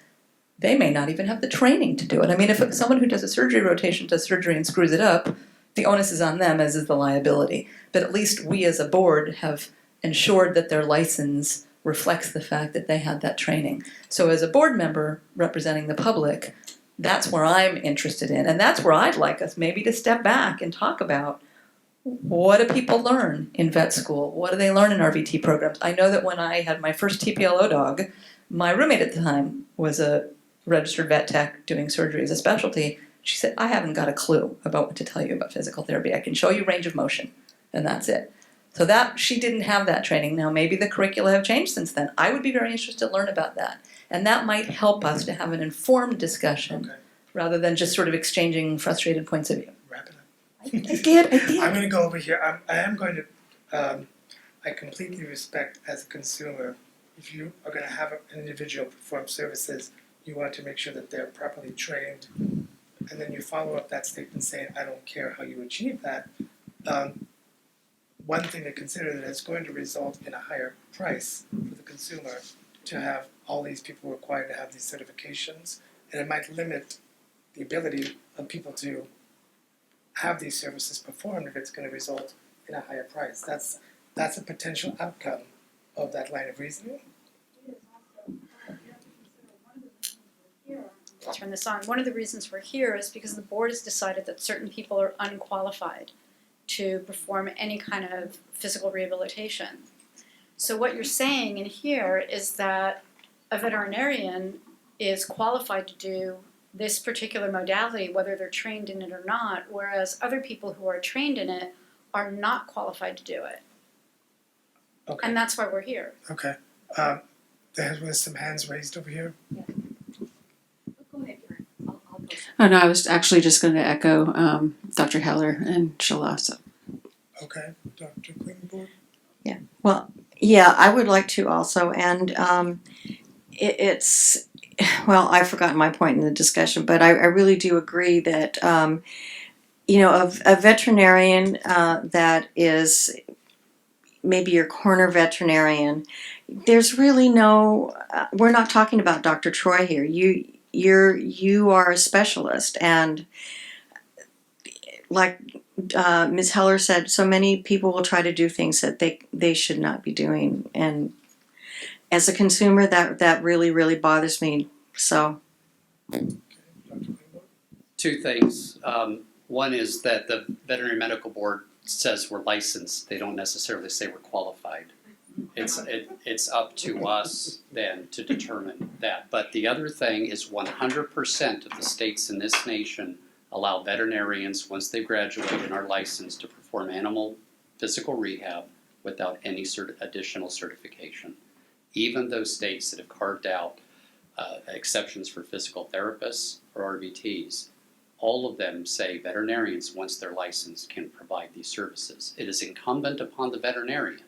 they may not even have the training to do it. I mean, if someone who does a surgery rotation does surgery and screws it up, the onus is on them, as is the liability. But at least we as a board have ensured that their license reflects the fact that they had that training. So as a board member representing the public, that's where I'm interested in. And that's where I'd like us maybe to step back and talk about, what do people learn in vet school? What do they learn in RVT programs? I know that when I had my first TPLO dog, my roommate at the time was a registered vet tech doing surgery as a specialty. She said, I haven't got a clue about what to tell you about physical therapy. I can show you range of motion, and that's it. So that she didn't have that training. Now maybe the curricula have changed since then. I would be very interested to learn about that. And that might help us to have an informed discussion rather than just sort of exchanging frustrated points of view. Wrap it up. I did. I'm going to go over here. I am going to I completely respect as a consumer, if you are gonna have an individual perform services, you want to make sure that they're properly trained. And then you follow up that statement saying, I don't care how you achieve that. One thing to consider that it's going to result in a higher price for the consumer to have all these people required to have these certifications. And it might limit the ability of people to have these services performed if it's gonna result in a higher price. That's a potential outcome of that line of reasoning. Turn this on. One of the reasons we're here is because the board has decided that certain people are unqualified to perform any kind of physical rehabilitation. So what you're saying in here is that a veterinarian is qualified to do this particular modality, whether they're trained in it or not, whereas other people who are trained in it are not qualified to do it. Okay. And that's why we're here. Okay. There was some hands raised over here. Go ahead, Karen. I'll post. Oh no, I was actually just going to echo Dr. Heller and Shalasa. Okay, Dr. Klingenborg. Well, yeah, I would like to also, and it's well, I've forgotten my point in the discussion, but I really do agree that a veterinarian that is maybe your corner veterinarian, there's really no. We're not talking about Dr. Troy here. You are a specialist, and like Ms. Heller said, so many people will try to do things that they should not be doing, and as a consumer, that really bothers me. So, Two things. One is that the Veterinary Medical Board says we're licensed. They don't necessarily say we're qualified. It's up to us then to determine that. But the other thing is 100% of the states in this nation allow veterinarians, once they graduate and are licensed, to perform animal physical rehab without any additional certification. Even those states that have carved out exceptions for physical therapists or RVTs, all of them say veterinarians, once they're licensed, can provide these services. It is incumbent upon the veterinarian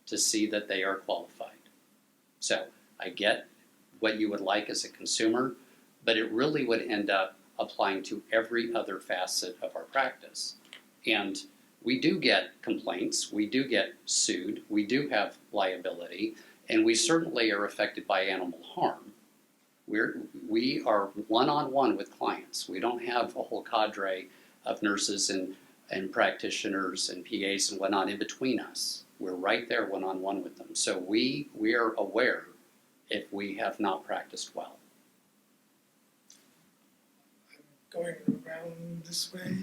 to see that they are qualified. So I get what you would like as a consumer, but it really would end up applying to every other facet of our practice. And we do get complaints, we do get sued, we do have liability, and we certainly are affected by animal harm. We are one-on-one with clients. We don't have a whole cadre of nurses and practitioners and PAs and whatnot in between us. We're right there one-on-one with them. So we are aware if we have not practiced well. Going around this way.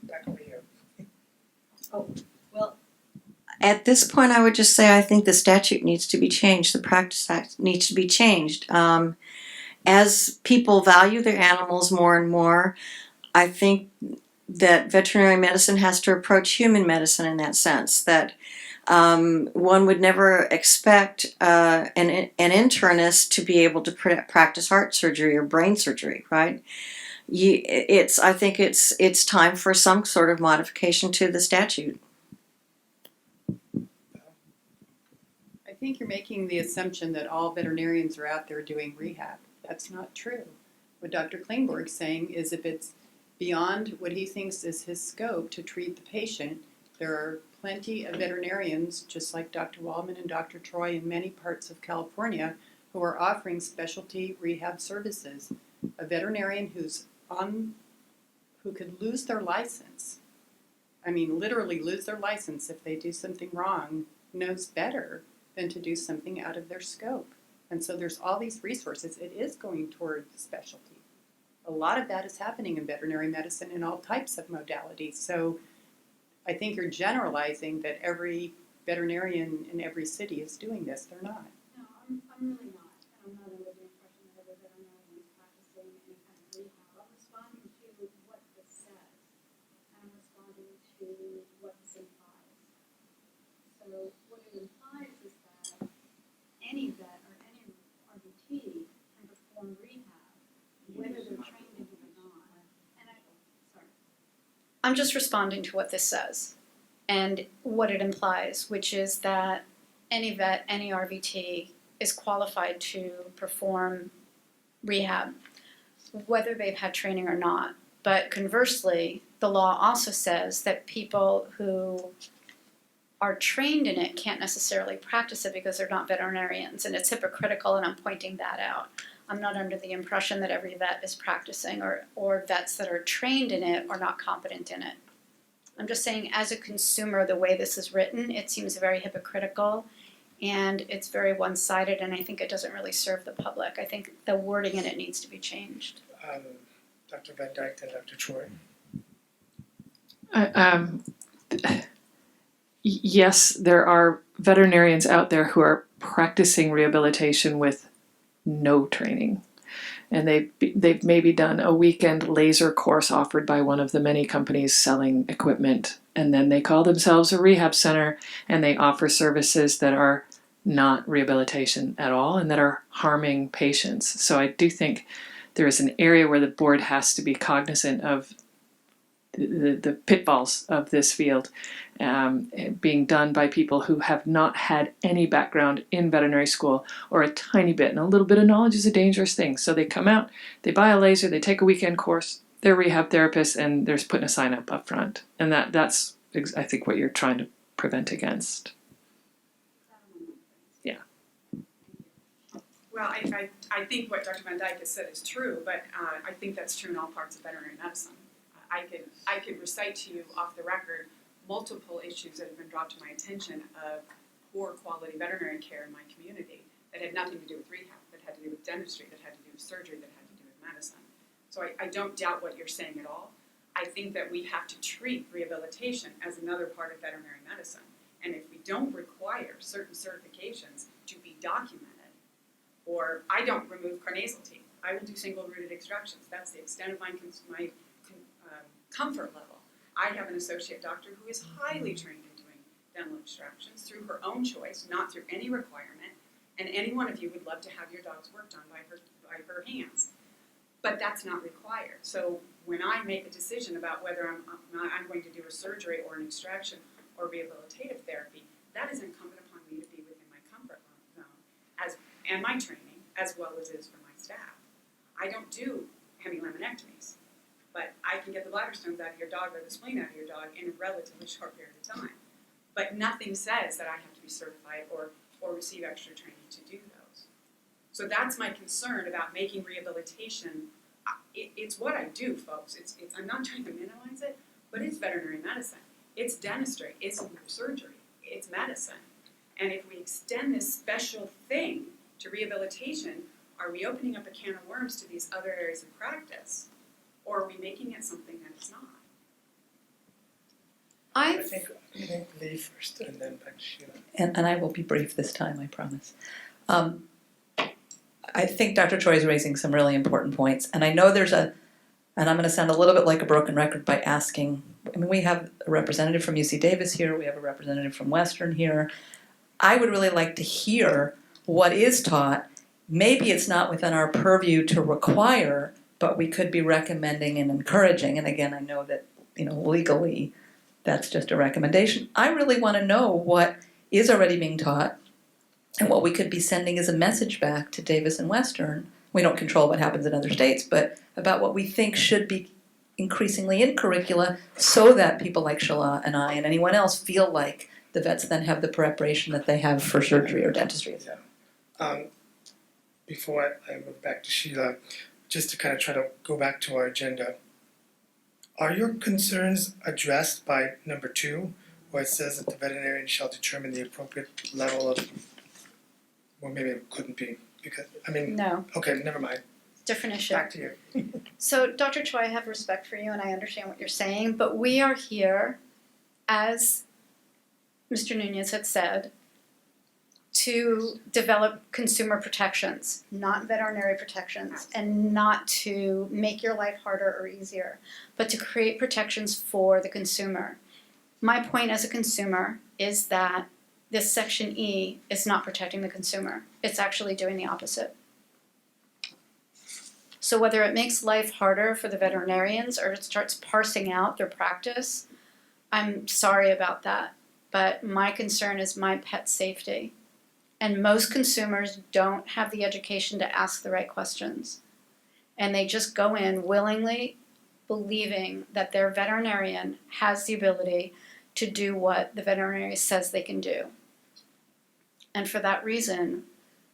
Back over here. at this point, I would just say I think the statute needs to be changed. The Practice Act needs to be changed. As people value their animals more and more, I think that veterinary medicine has to approach human medicine in that sense. That one would never expect an internist to be able to practice heart surgery or brain surgery, right? I think it's time for some sort of modification to the statute. I think you're making the assumption that all veterinarians are out there doing rehab. That's not true. What Dr. Klingborg's saying is if it's beyond what he thinks is his scope to treat the patient, there are plenty of veterinarians, just like Dr. Waldman and Dr. Troy in many parts of California, who are offering specialty rehab services. A veterinarian who could lose their license, I mean literally lose their license if they do something wrong, knows better than to do something out of their scope. And so there's all these resources. It is going toward specialty. A lot of that is happening in veterinary medicine in all types of modalities. So I think you're generalizing that every veterinarian in every city is doing this. They're not. No, I'm really not. And I'm not under the impression that every veterinarian is practicing any kind of rehab. I'm responding to what this says. And I'm responding to what this implies. So what it implies is that any vet or any RVT can perform rehab, whether they're trained in it or not. And sorry. I'm just responding to what this says. and what it implies, which is that any vet, any RVT is qualified to perform rehab, whether they've had training or not. But conversely, the law also says that people who are trained in it can't necessarily practice it because they're not veterinarians, and it's hypocritical, and I'm pointing that out. I'm not under the impression that every vet is practicing, or vets that are trained in it are not competent in it. I'm just saying, as a consumer, the way this is written, it seems very hypocritical, and it's very one-sided, and I think it doesn't really serve the public. I think the wording in it needs to be changed. Dr. Van Dyke and Dr. Troy. Yes, there are veterinarians out there who are practicing rehabilitation with no training. And they've maybe done a weekend laser course offered by one of the many companies selling equipment. And then they call themselves a rehab center, and they offer services that are not rehabilitation at all and that are harming patients. So I do think there is an area where the board has to be cognizant of the pitfalls of this field, being done by people who have not had any background in veterinary school or a tiny bit. And a little bit of knowledge is a dangerous thing. So they come out, they buy a laser, they take a weekend course, they're rehab therapists, and they're putting a sign up front. And that's, I think, what you're trying to prevent against. Yeah. Well, I think what Dr. Van Dyke has said is true, but I think that's true in all parts of veterinary medicine. I could recite to you off the record multiple issues that have been brought to my attention of poor quality veterinary care in my community that had nothing to do with rehab, that had to do with dentistry, that had to do with surgery, that had to do with medicine. So I don't doubt what you're saying at all. I think that we have to treat rehabilitation as another part of veterinary medicine. And if we don't require certain certifications to be documented, or I don't remove carnasal teeth, I will do single-rooted extractions. That's the extent of my comfort level. I have an associate doctor who is highly trained in doing dental extractions through her own choice, not through any requirement, and any one of you would love to have your dog's work done by her hands. But that's not required. So when I make a decision about whether I'm going to do a surgery or an extraction or rehabilitative therapy, that is incumbent upon me to be within my comfort zone and my training, as well as it is for my staff. I don't do hemilaminectomies, but I can get the bladder stones out of your dog or the spleen out of your dog in a relatively short period of time. But nothing says that I have to be certified or receive extra training to do those. So that's my concern about making rehabilitation. It's what I do, folks. I'm not trying to minimize it, but it's veterinary medicine. It's dentistry. It's surgery. It's medicine. And if we extend this special thing to rehabilitation, are we opening up a can of worms to these other areas of practice? Or are we making it something that it's not? I think Lee first, and then back to Sheila. And I will be brief this time, I promise. I think Dr. Troy is raising some really important points, and I know there's and I'm going to sound a little bit like a broken record by asking, we have a representative from UC Davis here, we have a representative from Western here. I would really like to hear what is taught. Maybe it's not within our purview to require, but we could be recommending and encouraging. And again, I know that, legally, that's just a recommendation. I really want to know what is already being taught and what we could be sending as a message back to Davis and Western. We don't control what happens in other states, but about what we think should be increasingly in curricula so that people like Sheila and I and anyone else feel like the vets then have the preparation that they have for surgery or dentistry. Before I move back to Sheila, just to kind of try to go back to our agenda, are your concerns addressed by number 2, where it says that the veterinarian shall determine the appropriate level of, well, maybe it couldn't be, because, No. Okay, never mind. Different issue. Back to you. So, Dr. Choi, I have respect for you and I understand what you're saying, but we are here, as Mr. Nunez had said, to develop consumer protections, not veterinary protections, and not to make your life harder or easier, but to create protections for the consumer. My point as a consumer is that this Section E is not protecting the consumer. It's actually doing the opposite. So whether it makes life harder for the veterinarians or it starts parsing out their practice, I'm sorry about that, but my concern is my pet safety. And most consumers don't have the education to ask the right questions. And they just go in willingly believing that their veterinarian has the ability to do what the veterinarian says they can do. And for that reason,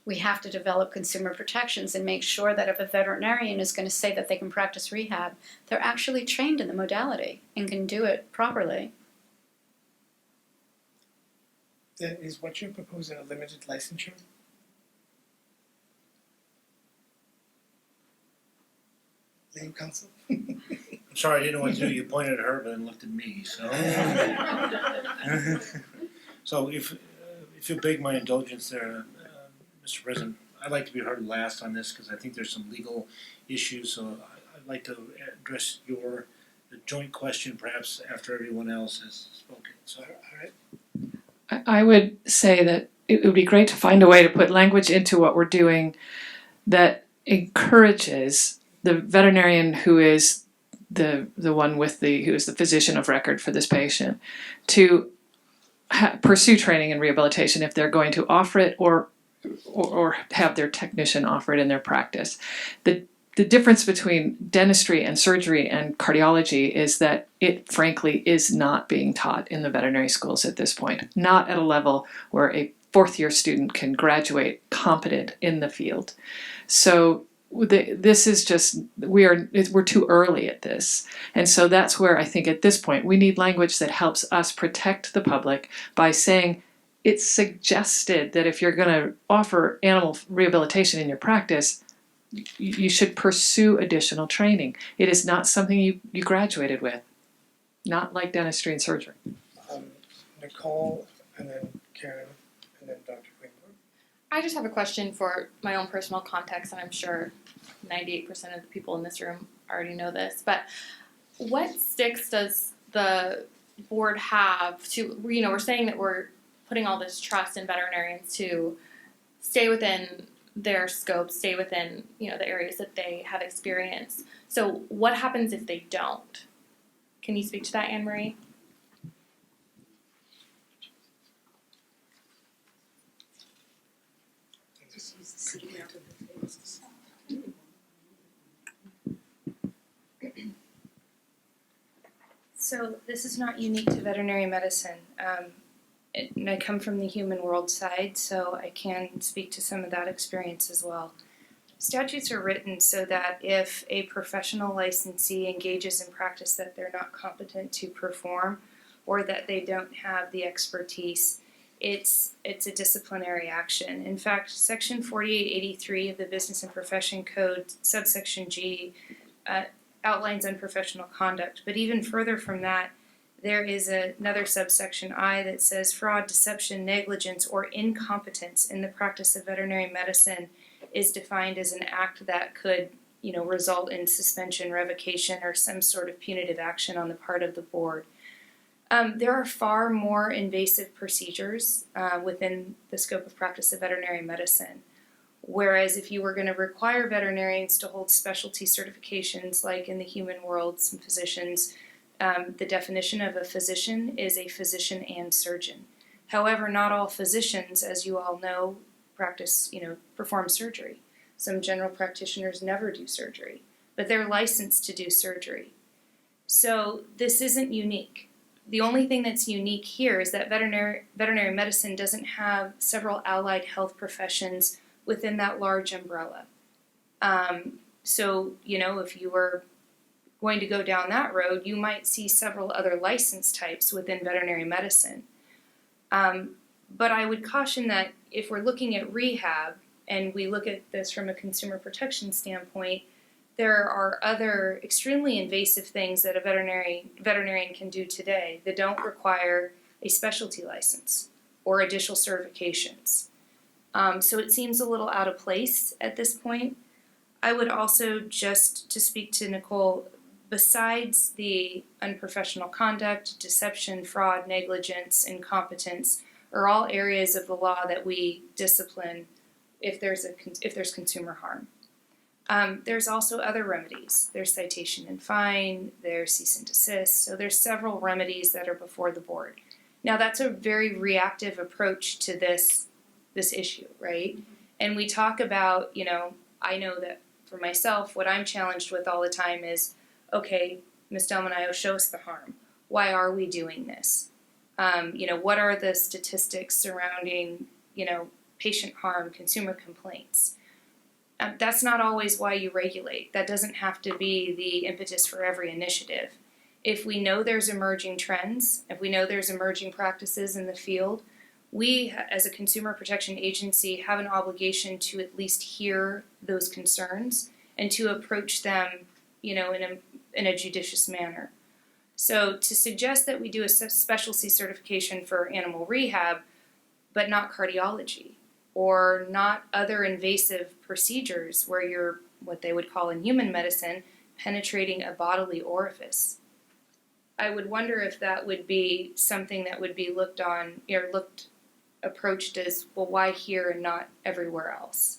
we have to develop consumer protections and make sure that if a veterinarian is going to say that they can practice rehab, they're actually trained in the modality and can do it properly. Then is what you're proposing a limited licensure? Legal counsel? I'm sorry, I didn't know what to do. You pointed at her, but then looked at me, so. So if you beg my indulgence there, Mr. President, I'd like to be heard last on this because I think there's some legal issues, so I'd like to address the joint question perhaps after everyone else has spoken, so. All right. I would say that it would be great to find a way to put language into what we're doing that encourages the veterinarian who is the one who is the physician of record for this patient to pursue training and rehabilitation if they're going to offer it or have their technician offer it in their practice. The difference between dentistry and surgery and cardiology is that it frankly is not being taught in the veterinary schools at this point, not at a level where a fourth-year student can graduate competent in the field. So this is just, we're too early at this. And so that's where I think at this point we need language that helps us protect the public by saying it's suggested that if you're going to offer animal rehabilitation in your practice, you should pursue additional training. It is not something you graduated with, not like dentistry and surgery. Nicole, and then Karen, and then Dr. Greenberg. I just have a question for my own personal context, and I'm sure 98% of the people in this room already know this, but what sticks does the board have to, we're saying that we're putting all this trust in veterinarians to stay within their scope, stay within, the areas that they have experience. So what happens if they don't? Can you speak to that, Anne Marie? So this is not unique to veterinary medicine. And I come from the human world side, so I can speak to some of that experience as well. Statutes are written so that if a professional licensee engages in practice that they're not competent to perform or that they don't have the expertise, it's a disciplinary action. In fact, Section 4883 of the Business and Profession Code, subsection G, outlines unprofessional conduct. But even further from that, there is another subsection I that says fraud, deception, negligence, or incompetence in the practice of veterinary medicine is defined as an act that could, result in suspension, revocation, or some sort of punitive action on the part of the board. There are far more invasive procedures within the scope of practice of veterinary medicine. Whereas if you were going to require veterinarians to hold specialty certifications, like in the human world, some physicians, the definition of a physician is a physician and surgeon. However, not all physicians, as you all know, perform surgery. Some general practitioners never do surgery, but they're licensed to do surgery. So this isn't unique. The only thing that's unique here is that veterinary medicine doesn't have several allied health professions within that large umbrella. So, if you were going to go down that road, you might see several other license types within veterinary medicine. But I would caution that if we're looking at rehab, and we look at this from a consumer protection standpoint, there are other extremely invasive things that a veterinarian can do today that don't require a specialty license or additional certifications. So it seems a little out of place at this point. I would also, just to speak to Nicole, besides the unprofessional conduct, deception, fraud, negligence, incompetence, are all areas of the law that we discipline if there's consumer harm. There's also other remedies. There's citation and fine, there's cease and desist. So there's several remedies that are before the board. Now that's a very reactive approach to this issue, right? And we talk about, I know that for myself, what I'm challenged with all the time is, okay, Ms. Delmanayo, show us the harm. Why are we doing this? What are the statistics surrounding, patient harm, consumer complaints? That's not always why you regulate. That doesn't have to be the impetus for every initiative. If we know there's emerging trends, if we know there's emerging practices in the field, we, as a consumer protection agency, have an obligation to at least hear those concerns and to approach them, in a judicious manner. So to suggest that we do a specialty certification for animal rehab, but not cardiology, or not other invasive procedures where you're, what they would call in human medicine, penetrating a bodily orifice. I would wonder if that would be something that would be approached as, well, why here and not everywhere else?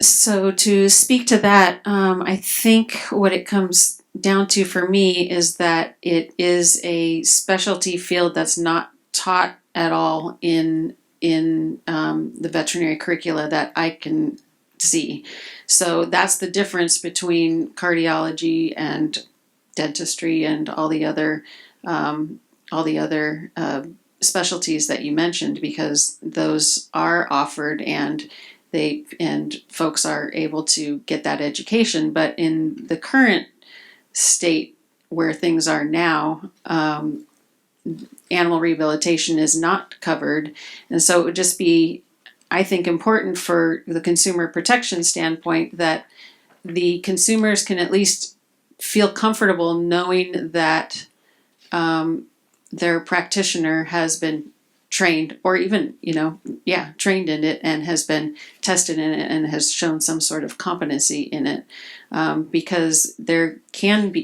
So to speak to that, I think what it comes down to for me is that it is a specialty field that's not taught at all in the veterinary curricula that I can see. So that's the difference between cardiology and dentistry and all the other specialties that you mentioned, because those are offered and folks are able to get that education. But in the current state where things are now, animal rehabilitation is not covered, and so it would just be, I think, important for the consumer protection standpoint that the consumers can at least feel comfortable knowing that their practitioner has been trained, or even, trained in it and has been tested in it and has shown some sort of competency in it. Because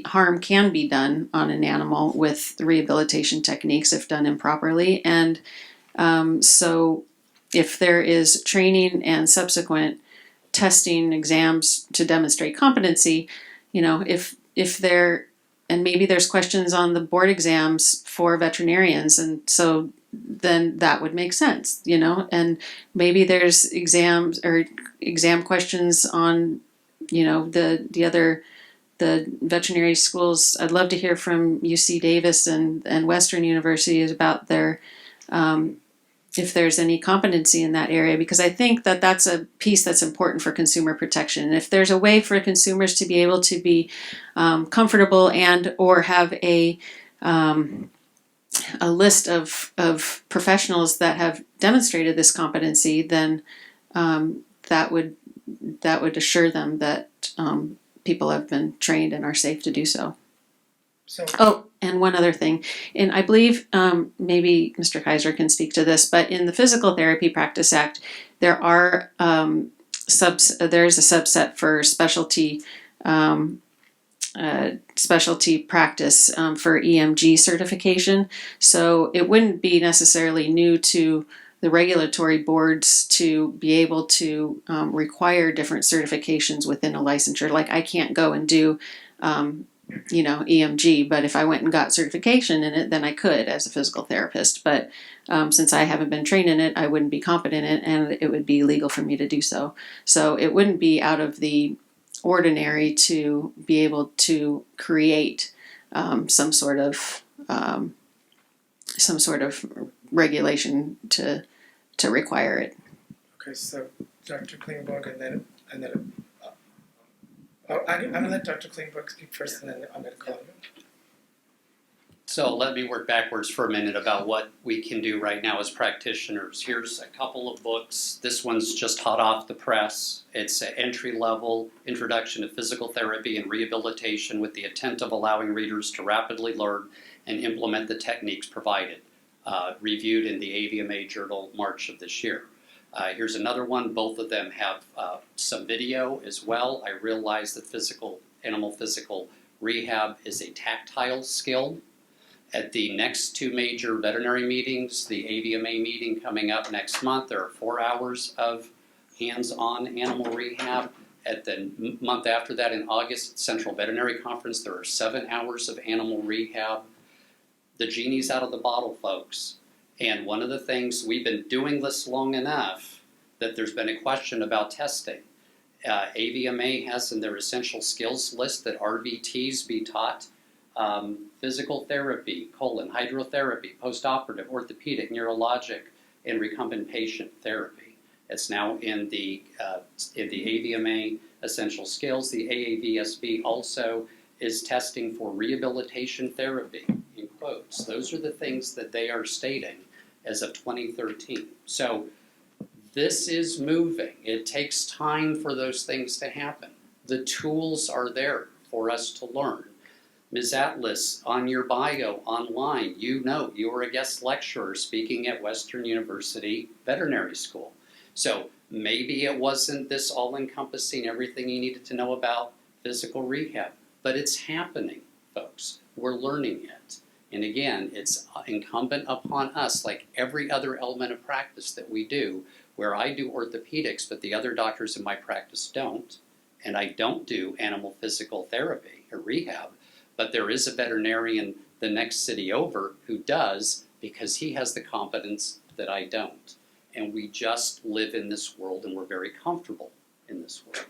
harm can be done on an animal with rehabilitation techniques if done improperly. And so if there is training and subsequent testing exams to demonstrate competency, and maybe there's questions on the board exams for veterinarians, and so then that would make sense, and maybe there's exam questions on, the veterinary schools. I'd love to hear from UC Davis and Western universities about their, if there's any competency in that area, because I think that that's a piece that's important for consumer protection. And if there's a way for consumers to be able to be comfortable and or have a list of professionals that have demonstrated this competency, then that would assure them that people have been trained and are safe to do so. Oh, and one other thing, and I believe maybe Mr. Kaiser can speak to this, but in the Physical Therapy Practice Act, there are there's a subset for specialty practice for EMG certification. So it wouldn't be necessarily new to the regulatory boards to be able to require different certifications within a licensure. Like I can't go and do EMG, but if I went and got certification in it, then I could as a physical therapist. But since I haven't been trained in it, I wouldn't be competent in it, and it would be illegal for me to do so. So it wouldn't be out of the ordinary to be able to create some sort of regulation to require it. Okay, so Dr. Klingberg, and then I'm gonna let Dr. Klingberg speak first, and then I'm gonna call you. So let me work backwards for a minute about what we can do right now as practitioners. Here's a couple of books. This one's just hot off the press. It's an entry-level introduction to physical therapy and rehabilitation with the intent of allowing readers to rapidly learn and implement the techniques provided. Reviewed in the AVMA Journal March of this year. Here's another one. Both of them have some video as well. I realize that animal physical rehab is a tactile skill. At the next two major veterinary meetings, the AVMA meeting coming up next month, there are 4 hours of hands-on animal rehab. At the month after that, in August, Central Veterinary Conference, there are 7 hours of animal rehab. The genie's out of the bottle, folks. And one of the things, we've been doing this long enough that there's been a question about testing. AVMA has in their essential skills list that RVTs be taught. Physical therapy, hydrotherapy, postoperative, orthopedic, neurologic, and recumbent patient therapy. It's now in the AVMA essential skills. The AAVSB also is testing for rehabilitation therapy, in quotes. Those are the things that they are stating as of 2013. So this is moving. It takes time for those things to happen. The tools are there for us to learn. Ms. Atlas, on your bio online, you know you're a guest lecturer speaking at Western University Veterinary School. So maybe it wasn't this all-encompassing everything you needed to know about physical rehab, but it's happening, folks. We're learning it. And again, it's incumbent upon us, like every other element of practice that we do, where I do orthopedics, but the other doctors in my practice don't, and I don't do animal physical therapy or rehab, but there is a veterinarian the next city over who does, because he has the competence that I don't. And we just live in this world, and we're very comfortable in this world.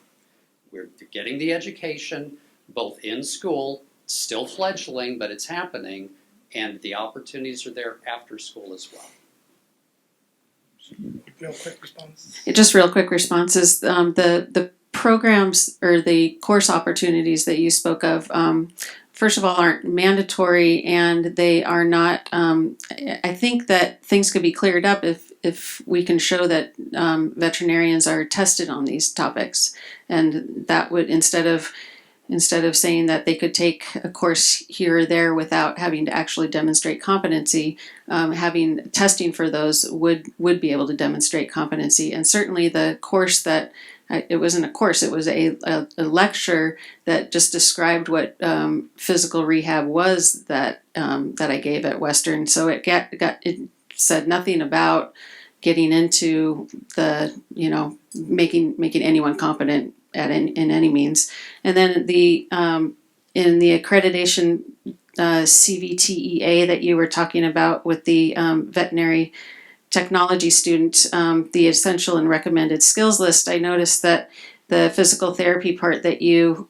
We're getting the education, both in school, still fledgling, but it's happening, and the opportunities are there after school as well. Real quick response. Just real quick responses. The programs or the course opportunities that you spoke of, first of all, aren't mandatory, and they are not. I think that things could be cleared up if we can show that veterinarians are tested on these topics, and that would instead of saying that they could take a course here or there without having to actually demonstrate competency, having testing for those would be able to demonstrate competency. And certainly the course that, it wasn't a course, it was a lecture that just described what physical rehab was that I gave at Western. So it said nothing about getting into the, making anyone competent in any means. And then in the accreditation CVTEA that you were talking about with the veterinary technology student, the essential and recommended skills list, I noticed that the physical therapy part that you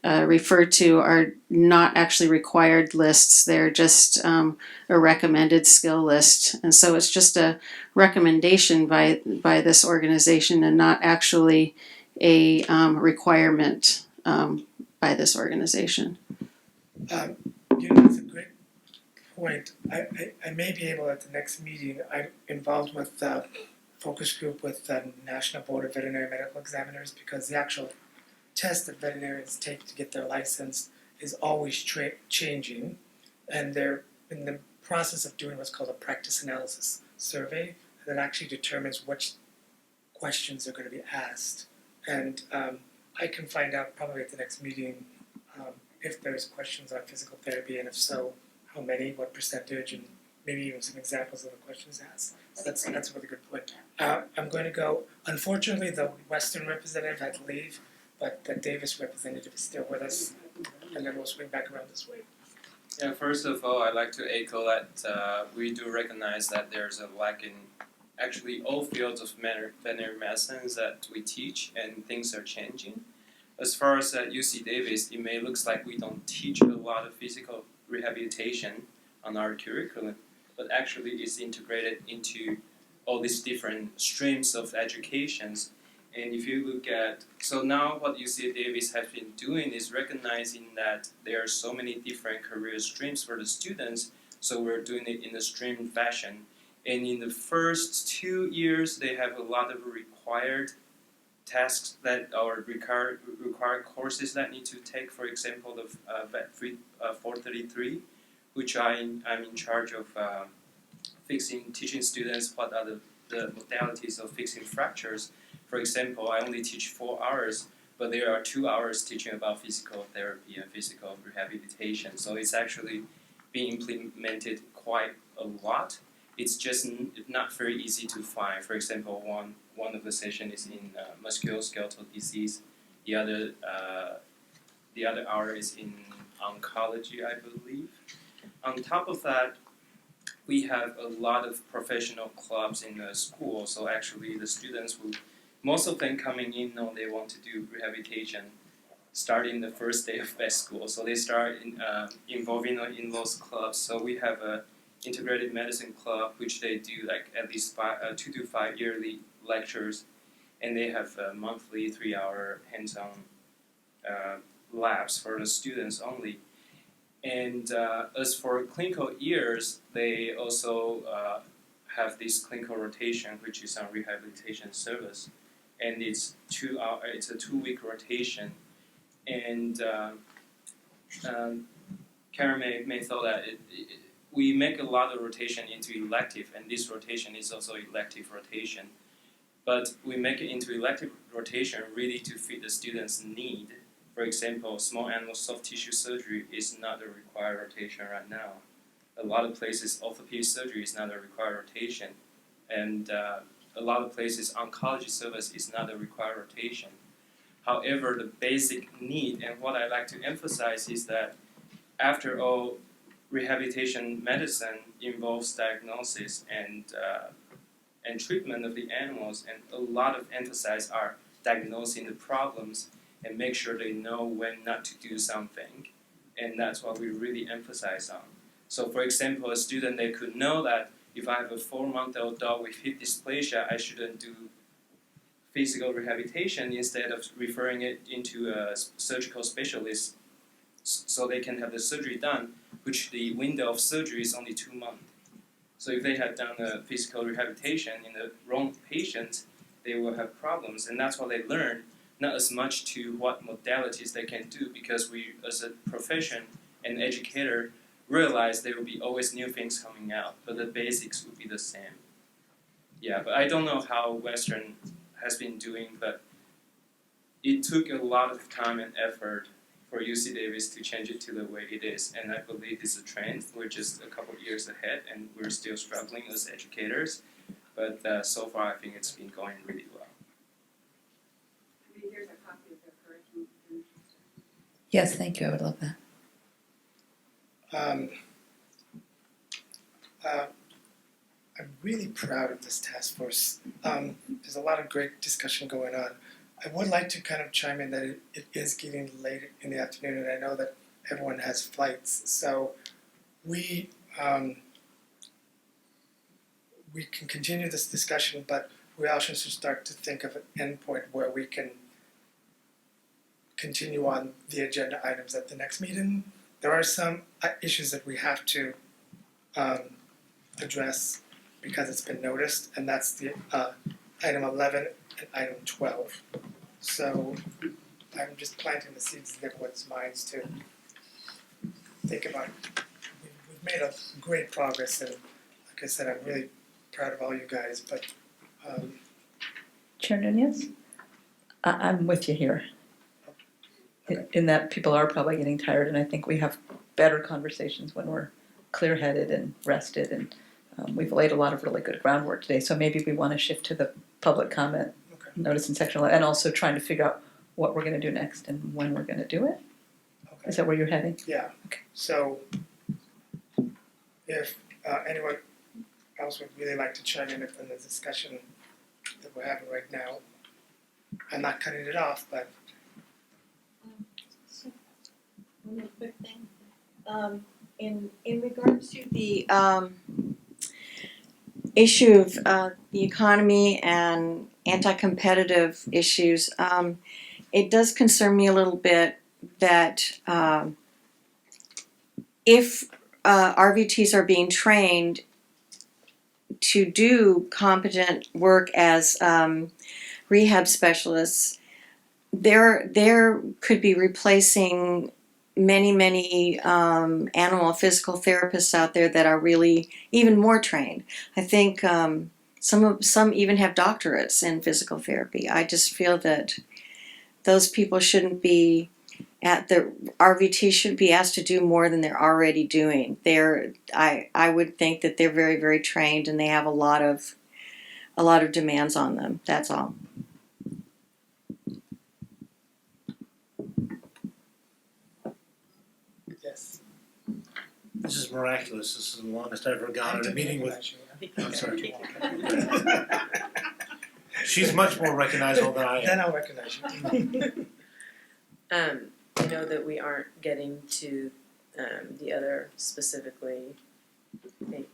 referred to are not actually required lists. They're just a recommended skill list. And so it's just a recommendation by this organization and not actually a requirement by this organization. That's a great point. I may be able at the next meeting. I'm involved with the focus group with the National Board of Veterinary Medical Examiners, because the actual test that veterinarians take to get their license is always changing, and they're in the process of doing what's called a practice analysis survey that actually determines which questions are going to be asked. And I can find out probably at the next meeting if there's questions on physical therapy, and if so, how many, what percentage, and maybe even some examples of the questions asked. So that's a really good point. I'm going to go. Unfortunately, the Western representative had to leave, but the Davis representative is still with us, and then we'll swing back around this way. Yeah, first of all, I'd like to echo that we do recognize that there's a lack in actually all fields of veterinary medicines that we teach, and things are changing. As far as at UC Davis, it may looks like we don't teach a lot of physical rehabilitation on our curriculum, but actually it's integrated into all these different streams of educations. And if you look at, so now what UC Davis has been doing is recognizing that there are so many different career streams for the students, so we're doing it in a stream fashion. And in the first 2 years, they have a lot of required tasks that are required courses that need to take. For example, the Vet 433, which I'm in charge of teaching students what are the modalities of fixing fractures. For example, I only teach 4 hours, but there are 2 hours teaching about physical therapy and physical rehabilitation. So it's actually being implemented quite a lot. It's just not very easy to find. For example, one of the session is in musculoskeletal disease. The other hour is in oncology, I believe. On top of that, we have a lot of professional clubs in the school. So actually, the students who, most of them coming in know they want to do rehabilitation starting the first day of vet school. So they start involving in those clubs. So we have a integrated medicine club, which they do like at least 2 to 5 yearly lectures, and they have monthly 3-hour hands-on labs for the students only. And as for clinical years, they also have this clinical rotation, which is on rehabilitation service, and it's a 2-week rotation. And Karen may thought that we make a lot of rotation into elective, and this rotation is also elective rotation. But we make it into elective rotation really to fit the student's need. For example, small animal soft tissue surgery is not a required rotation right now. A lot of places, orthopedic surgery is not a required rotation. And a lot of places, oncology service is not a required rotation. However, the basic need, and what I like to emphasize is that after all, rehabilitation medicine involves diagnosis and treatment of the animals, and a lot of emphasis are diagnosing the problems and make sure they know when not to do something, and that's what we really emphasize on. So for example, a student, they could know that if I have a 4-month-old dog with hip dysplasia, I shouldn't do physical rehabilitation, instead of referring it into a surgical specialist so they can have the surgery done, which the window of surgery is only 2 months. So if they had done a physical rehabilitation in the wrong patient, they will have problems, and that's what they learn, not as much to what modalities they can do, because we, as a profession and educator, realize there will be always new things coming out, but the basics will be the same. Yeah, but I don't know how Western has been doing, but it took a lot of time and effort for UC Davis to change it to the way it is, and I believe it's a trend. We're just a couple of years ahead, and we're still struggling as educators, but so far I think it's been going really well. Here's a copy of their curriculum. Yes, thank you, I would love that. I'm really proud of this task force. There's a lot of great discussion going on. I would like to kind of chime in that it is getting late in the afternoon, and I know that everyone has flights. So we can continue this discussion, but we also should start to think of an endpoint where we can continue on the agenda items at the next meeting. There are some issues that we have to address because it's been noticed, and that's the item 11 and item 12. So I'm just planting the seeds in everyone's minds to think about it. We've made a great progress, and like I said, I'm really proud of all you guys, but Chair Nunez, I'm with you here. In that people are probably getting tired, and I think we have better conversations when we're clear-headed and rested, and we've laid a lot of really good groundwork today. So maybe we want to shift to the public comment notice in section 11, and also trying to figure out what we're going to do next and when we're going to do it. Okay. Is that where you're heading? Yeah. Okay. So if anyone else would really like to chime in the discussion that we're having right now, I'm not cutting it off, but One more quick thing. In regards to the issue of the economy and anti-competitive issues, it does concern me a little bit that if RVTs are being trained to do competent work as rehab specialists, there could be replacing many animal physical therapists out there that are really even more trained. I think some even have doctorates in physical therapy. I just feel that those people shouldn't be at the RVT should be asked to do more than they're already doing. I would think that they're very, very trained and they have a lot of demands on them. That's all. Yes. This is miraculous. This is the longest I've ever gone at a meeting with. I'm sorry. She's much more recognizable than I am. Then I'll recognize you. I know that we aren't getting to the other specifically, I think,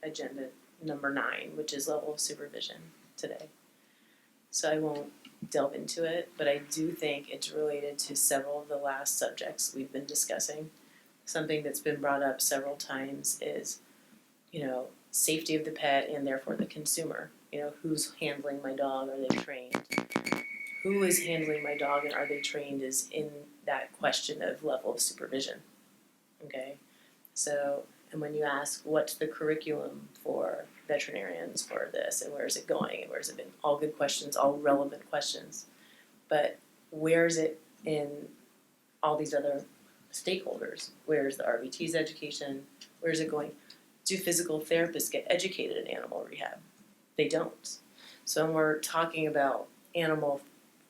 agenda number 9, which is level of supervision today. So I won't delve into it, but I do think it's related to several of the last subjects we've been discussing. Something that's been brought up several times is, safety of the pet and therefore the consumer. Who's handling my dog? Are they trained? Who is handling my dog and are they trained is in that question of level of supervision. Okay? So, and when you ask what's the curriculum for veterinarians for this and where is it going and where's it been, all good questions, all relevant questions. But where is it in all these other stakeholders? Where's the RVT's education? Where's it going? Do physical therapists get educated in animal rehab? They don't. So when we're talking about animal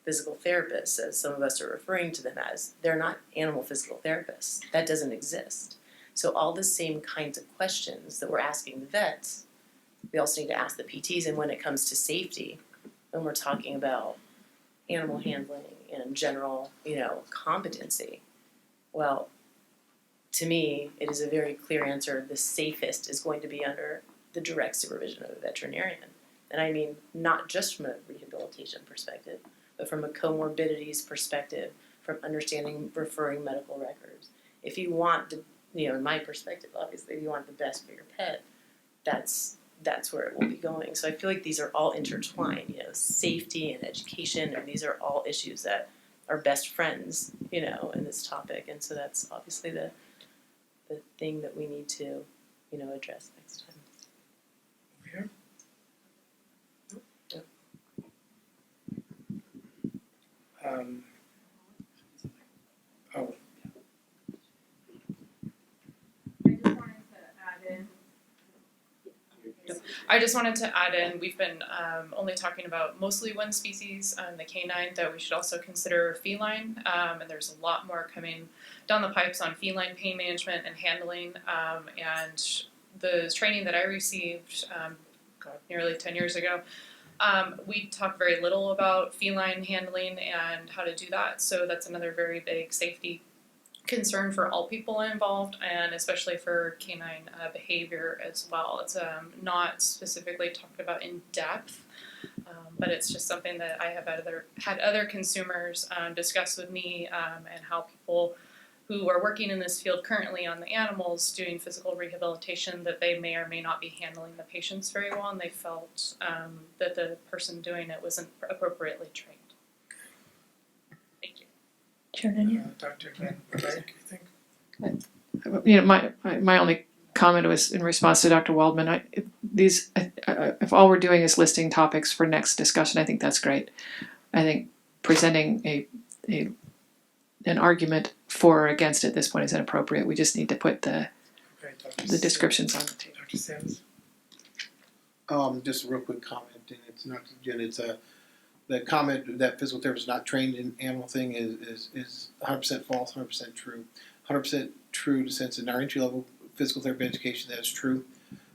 physical therapists, as some of us are referring to them as, they're not animal physical therapists. That doesn't exist. So all the same kinds of questions that we're asking the vets, we also need to ask the PTs. And when it comes to safety, when we're talking about animal handling and general, competency, well, to me, it is a very clear answer. The safest is going to be under the direct supervision of a veterinarian. And I mean, not just from a rehabilitation perspective, but from a comorbidities perspective, from understanding referring medical records. If you want the, in my perspective, obviously, if you want the best for your pet, that's where it will be going. So I feel like these are all intertwined, safety and education, and these are all issues that are best friends, in this topic. And so that's obviously the thing that we need to, address next time. Over here. Yep. Oh, I just wanted to add in, we've been only talking about mostly one species, the canine, that we should also consider feline, and there's a lot more coming down the pipes on feline pain management and handling, and the training that I received, nearly 10 years ago, we talk very little about feline handling and how to do that, so that's another very big safety concern for all people involved, and especially for canine behavior as well. It's not specifically talked about in depth, but it's just something that I have had other consumers discuss with me, and how people who are working in this field currently on the animals doing physical rehabilitation, that they may or may not be handling the patients very well, and they felt that the person doing it wasn't appropriately trained. Thank you. Dr. Van Dyke, I think. My only comment was in response to Dr. Waldman. If all we're doing is listing topics for next discussion, I think that's great. I think presenting an argument for or against at this point is inappropriate. We just need to put the descriptions on the table. Dr. Sims. Just a real quick comment, and it's not Jen. It's the comment that physical therapists not trained in animal thing is 100% false, 100% true. 100% true in the sense in our entry level physical therapy education that is true,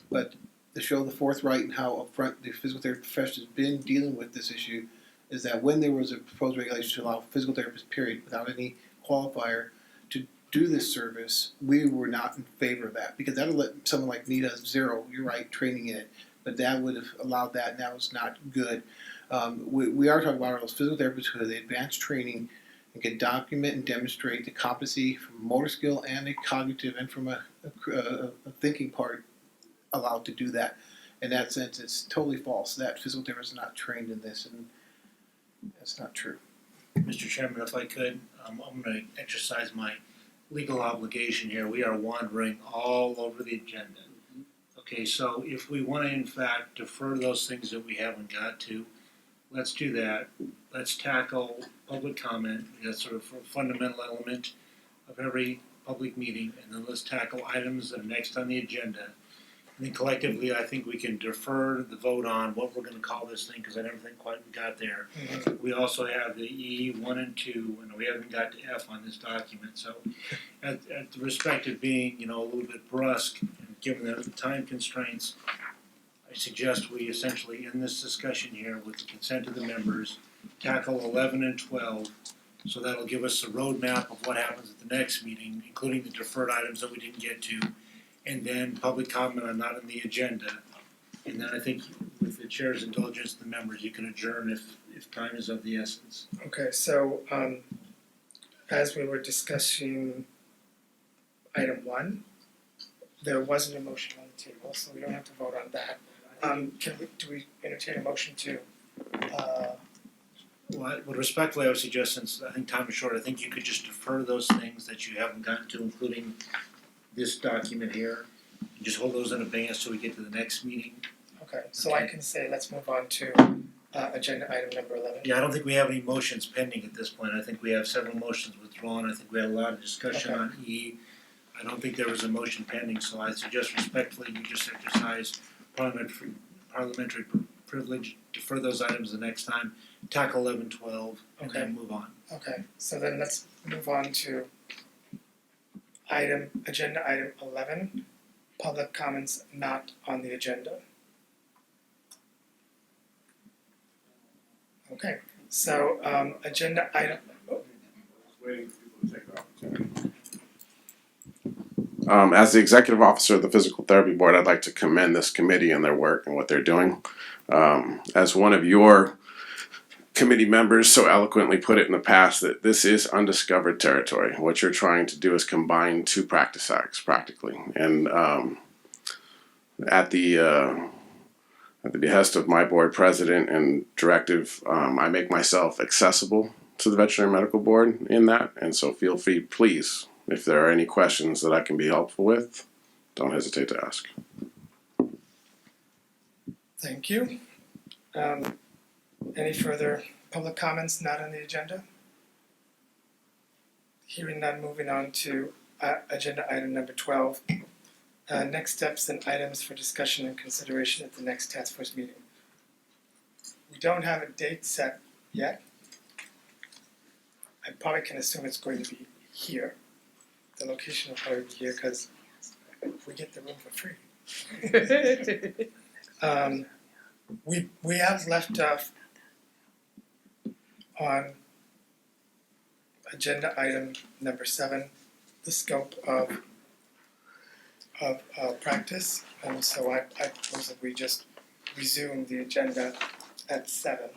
but to show the forthright and how upfront the physical therapy profession has been dealing with this issue is that when there was a proposed regulation to allow physical therapists, period, without any qualifier, to do this service, we were not in favor of that because that would let someone like me does zero, you're right, training in it, but that would have allowed that, and that was not good. We are talking about those physical therapists who have the advanced training and can document and demonstrate the competency from motor skill and a cognitive and from a thinking part allowed to do that. In that sense, it's totally false. That physical therapist is not trained in this, and that's not true. Mr. Chairman, if I could, I'm going to exercise my legal obligation here. We are wandering all over the agenda. Okay, so if we want to in fact defer those things that we haven't got to, let's do that. Let's tackle public comment. That's sort of a fundamental element of every public meeting. And then let's tackle items that are next on the agenda. And then collectively, I think we can defer the vote on what we're going to call this thing, because I never think quite we got there. We also have the E 1 and 2, and we haven't got to F on this document. So at the risk of being, a little bit brusque, and given the time constraints, I suggest we essentially end this discussion here with the consent of the members, tackle 11 and 12, so that'll give us a roadmap of what happens at the next meeting, including the deferred items that we didn't get to, and then public comment on not on the agenda. And then I think with the chair's indulgence to the members, you can adjourn if time is of the essence. Okay, so as we were discussing item 1, there wasn't a motion on the table, so we don't have to vote on that. Do we entertain a motion to? Well, respectfully, I would suggest, since I think time is short, I think you could just defer those things that you haven't gotten to, including this document here. And just hold those in abeyance till we get to the next meeting. Okay, so I can say let's move on to agenda item number 11. Yeah, I don't think we have any motions pending at this point. I think we have several motions withdrawn. I think we had a lot of discussion on E. I don't think there was a motion pending, so I suggest respectfully you just exercise parliamentary privilege, defer those items the next time, tackle 11, 12, and then move on. Okay, so then let's move on to agenda item 11, public comments not on the agenda. Okay, so agenda item. As the executive officer of the Physical Therapy Board, I'd like to commend this committee and their work and what they're doing. As one of your committee members so eloquently put it in the past, that this is undiscovered territory. What you're trying to do is combine 2 practice acts practically. And at the behest of my board president and directive, I make myself accessible to the Veterinary Medical Board in that. And so feel free, please, if there are any questions that I can be helpful with, don't hesitate to ask. Thank you. Any further public comments not on the agenda? Hearing none, moving on to agenda item number 12. Next steps and items for discussion and consideration at the next task force meeting. We don't have a date set yet. I probably can assume it's going to be here. The location will probably be here because we get the room for free. We have left off on agenda item number 7, the scope of practice, and so I propose that we just resume the agenda at 7,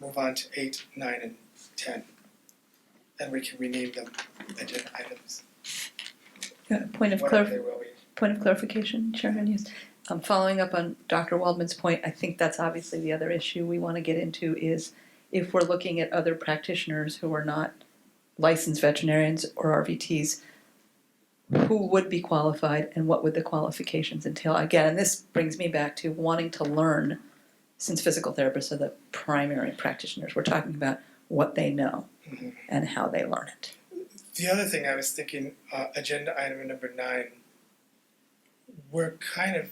move on to 8, 9, and 10, and we can rename them agenda items. Point of whatever they will be. Point of clarification, Chairman Hughes. Following up on Dr. Waldman's point, I think that's obviously the other issue we want to get into is if we're looking at other practitioners who are not licensed veterinarians or RVTs, who would be qualified and what would the qualifications entail? Again, and this brings me back to wanting to learn, since physical therapists are the primary practitioners, we're talking about what they know and how they learn it. The other thing I was thinking, agenda item number 9, we're kind of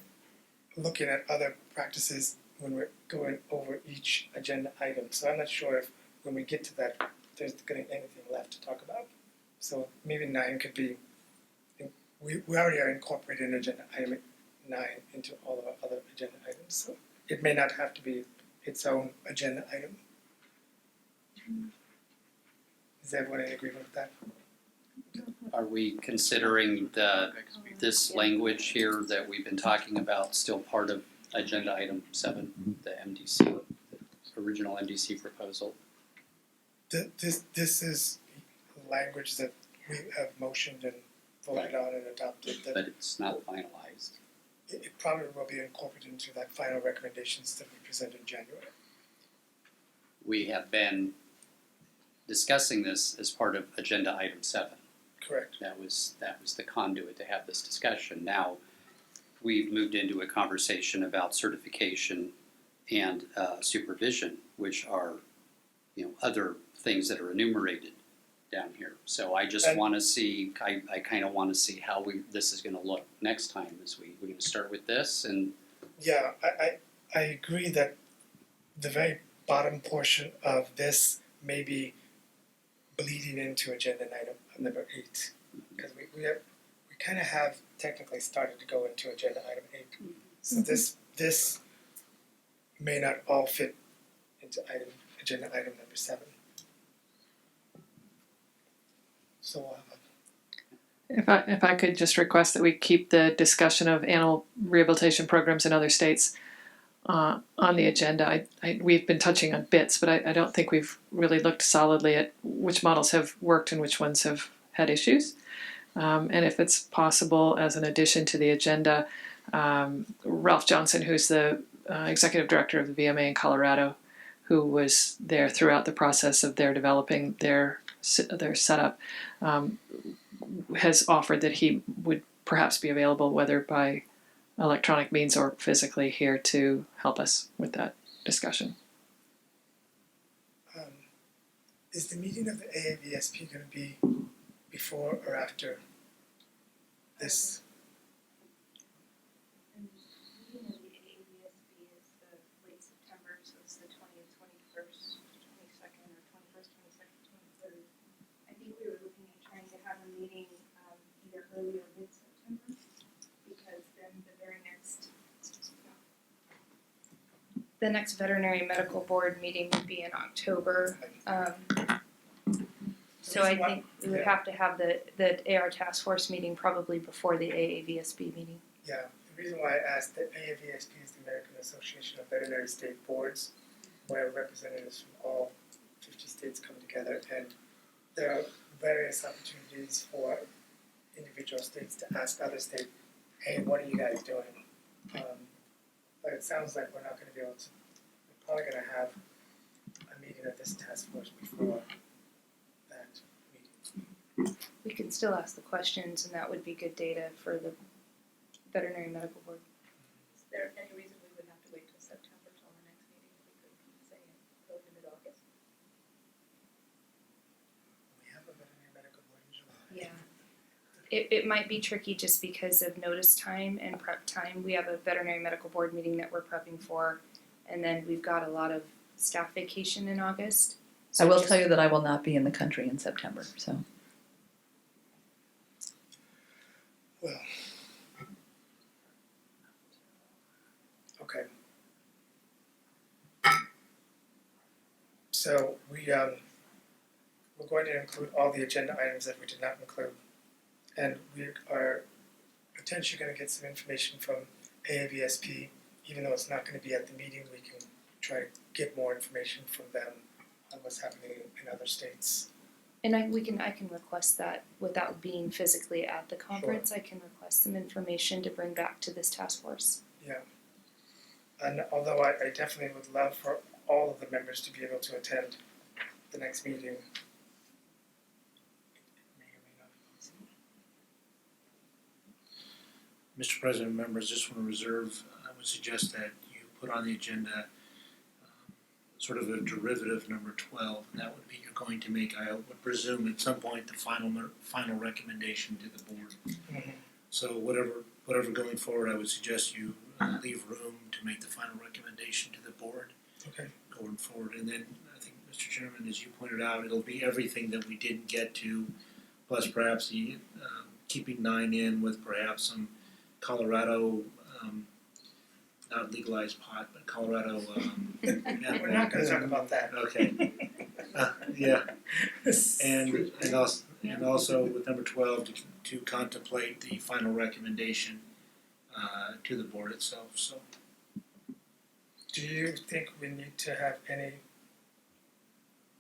looking at other practices when we're going over each agenda item. So I'm not sure if when we get to that, there's going to be anything left to talk about. So maybe 9 could be, we already are incorporating agenda item 9 into all of our other agenda items. So it may not have to be its own agenda item. Is everyone in agreement with that? Are we considering this language here that we've been talking about still part of agenda item 7, the MDC, the original MDC proposal? This is language that we have motioned and voted on and adopted. But it's not finalized. It probably will be incorporated into that final recommendations that we present in January. We have been discussing this as part of agenda item 7. Correct. That was the conduit to have this discussion. Now we've moved into a conversation about certification and supervision, which are, other things that are enumerated down here. So I just And- want to see, I kind of want to see how this is going to look next time. We're going to start with this, and Yeah, I agree that the very bottom portion of this may be bleeding into agenda item number 8, because we kind of have technically started to go into agenda item 8. So this may not all fit into agenda item number 7. So If I could just request that we keep the discussion of animal rehabilitation programs in other states on the agenda. We've been touching on bits, but I don't think we've really looked solidly at which models have worked and which ones have had issues. And if it's possible, as an addition to the agenda, Ralph Johnson, who's the executive director of the VMA in Colorado, who was there throughout the process of their developing their setup, has offered that he would perhaps be available, whether by electronic means or physically, here to help us with that discussion. is the meeting of the AAVSP going to be before or after this? And the meeting of the AAVSB is the late September, so it's the 20th, 21st, 22nd, or 21st, 22nd, 23rd. I think we were looking at trying to have a meeting either early or mid-September, because then the next veterinary medical board meeting would be in October. So I think we would have to have the AR task force meeting probably before the AAVSB meeting. Yeah, the reason why I asked that AAVSP is the American Association of Veterinary State Boards, where representatives from all 50 states come together, and there are various opportunities for individual states to ask other states, hey, what are you guys doing? But it sounds like we're not going to be able to, we're probably going to have a meeting of this task force before that meeting. We could still ask the questions, and that would be good data for the veterinary medical board. Is there any reason we would have to wait till September till the next meeting if we could say go to mid-August? We have a veterinary medical board in July. Yeah. It might be tricky just because of notice time and prep time. We have a veterinary medical board meeting that we're prepping for, and then we've got a lot of staff vacation in August. I will tell you that I will not be in the country in September, so. Well, okay. So we're going to include all the agenda items that we did not include. And we are potentially going to get some information from AAVSP, even though it's not going to be at the meeting. We can try to get more information from them on what's happening in other states. And I can request that without being physically at the conference. I can request some information to bring back to this task force. Yeah. And although I definitely would love for all of the members to be able to attend the next meeting, it may or may not be possible. Mr. President, members, just want to reserve, I would suggest that you put on the agenda sort of a derivative number 12, and that would be you're going to make, I would presume at some point, the final recommendation to the board. Mm-hmm. So whatever going forward, I would suggest you leave room to make the final recommendation to the board. Okay. Going forward, and then I think, Mr. Chairman, as you pointed out, it'll be everything that we didn't get to, plus perhaps the keeping 9 in with perhaps some Colorado, not legalized pot, but Colorado. We're not going to talk about that. Okay. Yeah. And also with number 12 to contemplate the final recommendation to the board itself. So. Do you think we need to have any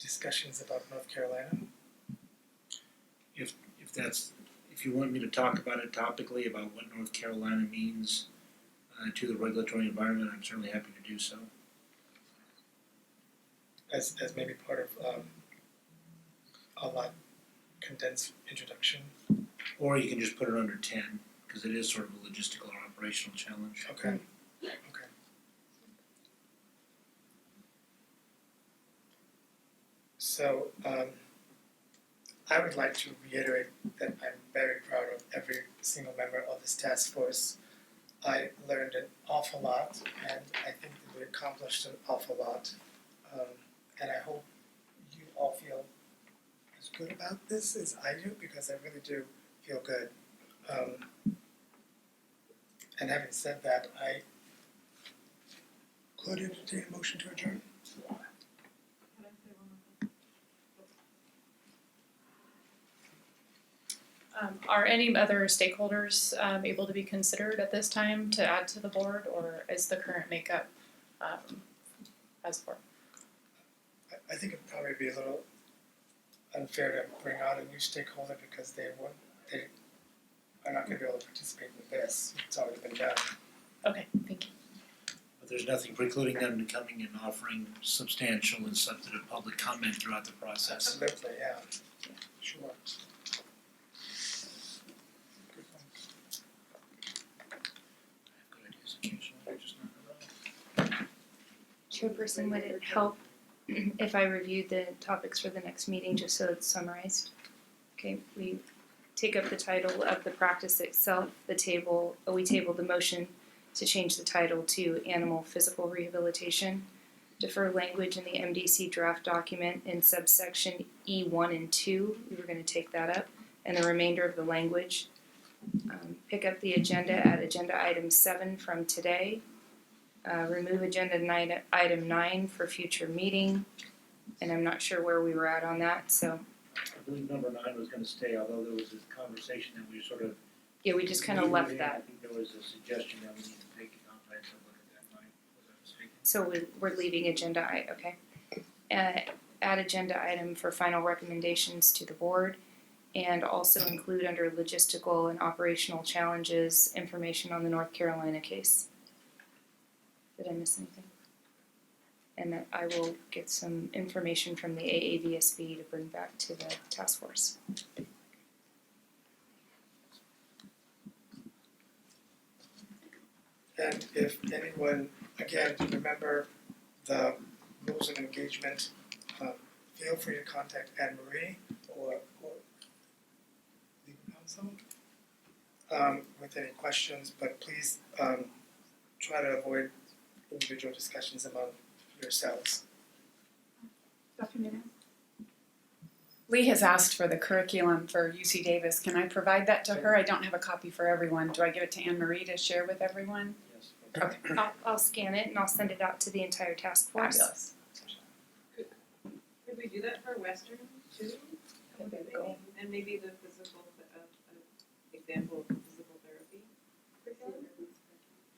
discussions about North Carolina? If you want me to talk about it topically about what North Carolina means to the regulatory environment, I'm certainly happy to do so. As maybe part of a lot condensed introduction. Or you can just put it under 10, because it is sort of a logistical or operational challenge. Okay. So I would like to reiterate that I'm very proud of every single member of this task force. I learned an awful lot, and I think that we accomplished an awful lot. And I hope you all feel as good about this as I do, because I really do feel good. And having said that, I could entertain a motion to adjourn. Are any other stakeholders able to be considered at this time to add to the board, or is the current makeup as for? I think it'd probably be a little unfair to bring on a new stakeholder because they are not going to be able to participate with this. It's already been done. Okay, thank you. But there's nothing precluding them to coming and offering substantial and substantive public comment throughout the process. Absolutely, yeah. Sure. Good ideas occasionally, just not at all. Chairperson, would it help if I reviewed the topics for the next meeting just so it's summarized? Okay, we take up the title of the practice itself, we tabled the motion to change the title to Animal Physical Rehabilitation, defer language in the MDC draft document in subsection E1 and 2, we were going to take that up, and the remainder of the language. Pick up the agenda at agenda item 7 from today, remove agenda item 9 for future meeting, and I'm not sure where we were at on that, so. I believe number 9 was gonna stay, although there was a conversation that we sort of. Yeah, we just kind of left I that. think there was a suggestion that we need to take a comprehensive look at that 9, was I mistaken? So we're leaving agenda okay. Add agenda item for final recommendations to the board, and also include under logistical and operational challenges, information on the North Carolina case. Did I miss anything? And that I will get some information from the AAVSB to bring back to the task force. And if anyone, again, remember the rules of engagement, feel free to contact Anne Marie or legal counsel with any questions, but please try to avoid individual discussions among yourselves. Dr. Nunez? Lee has asked for the curriculum for UC Davis. Can I provide that to her? I don't have a copy for everyone. Do I give it to Anne Marie to share with everyone? Yes. Okay. I'll scan it and I'll send it out to the entire task force. Fabulous. Could we do that for Western too? And maybe the physical, example of physical therapy curriculum?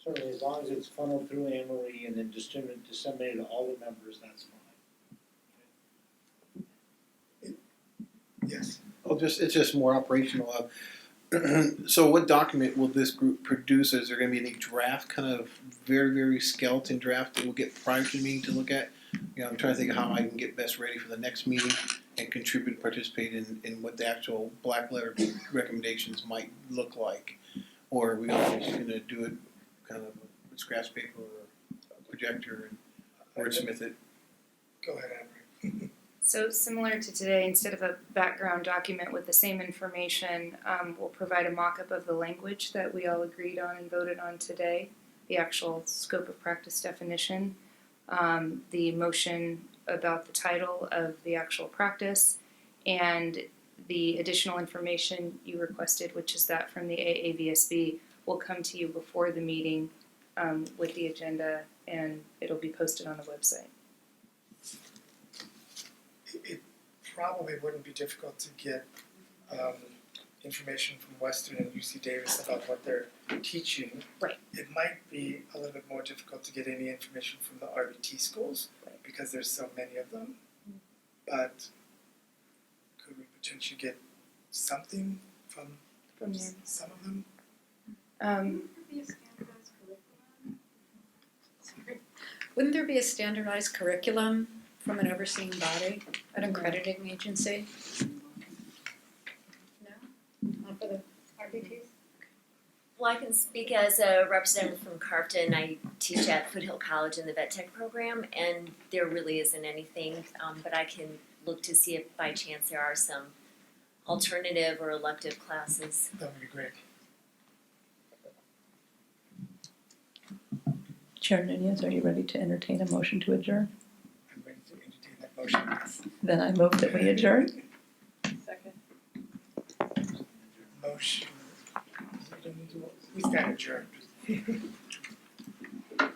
Certainly, as long as it's funneled through Anne Marie and then disseminated to all the members, that's fine. Yes. It's just more operational. So what document will this group produce? Is there gonna be any draft, kind of very, very skeleton draft that we'll get prior to the meeting to look at? You know, I'm trying to think of how I can get best ready for the next meeting and contribute, participate in what the actual black letter recommendations might look like. Or are we all just gonna do it kind of with scratch paper or a projector and wordsmith it? Go ahead, Anne Marie. So similar to today, instead of a background document with the same information, we'll provide a mock-up of the language that we all agreed on and voted on today, the actual scope of practice definition, the motion about the title of the actual practice, and the additional information you requested, which is that from the AAVSB, will come to you before the meeting with the agenda, and it'll be posted on the website. It probably wouldn't be difficult to get information from Western and UC Davis about what they're teaching. Right. It might be a little bit more difficult to get any information from the RBT schools because there's so many of them. But could we potentially get something from there? Some of them? Wouldn't there be a standardized curriculum from an overseeing body, an accrediting agency? No? Not for the RBTs? Well, I can speak as a representative from Carfton. I teach at Foothill College in the vet tech program, and there really isn't anything, but I can look to see if by chance there are some alternative or elective classes. That would be great. Chair Nunez, are you ready to entertain a motion to adjourn? I'm ready to entertain that motion. Then I move that we adjourn. Second. Motion. We stand adjourned.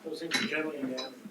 Those things are generally unanimous.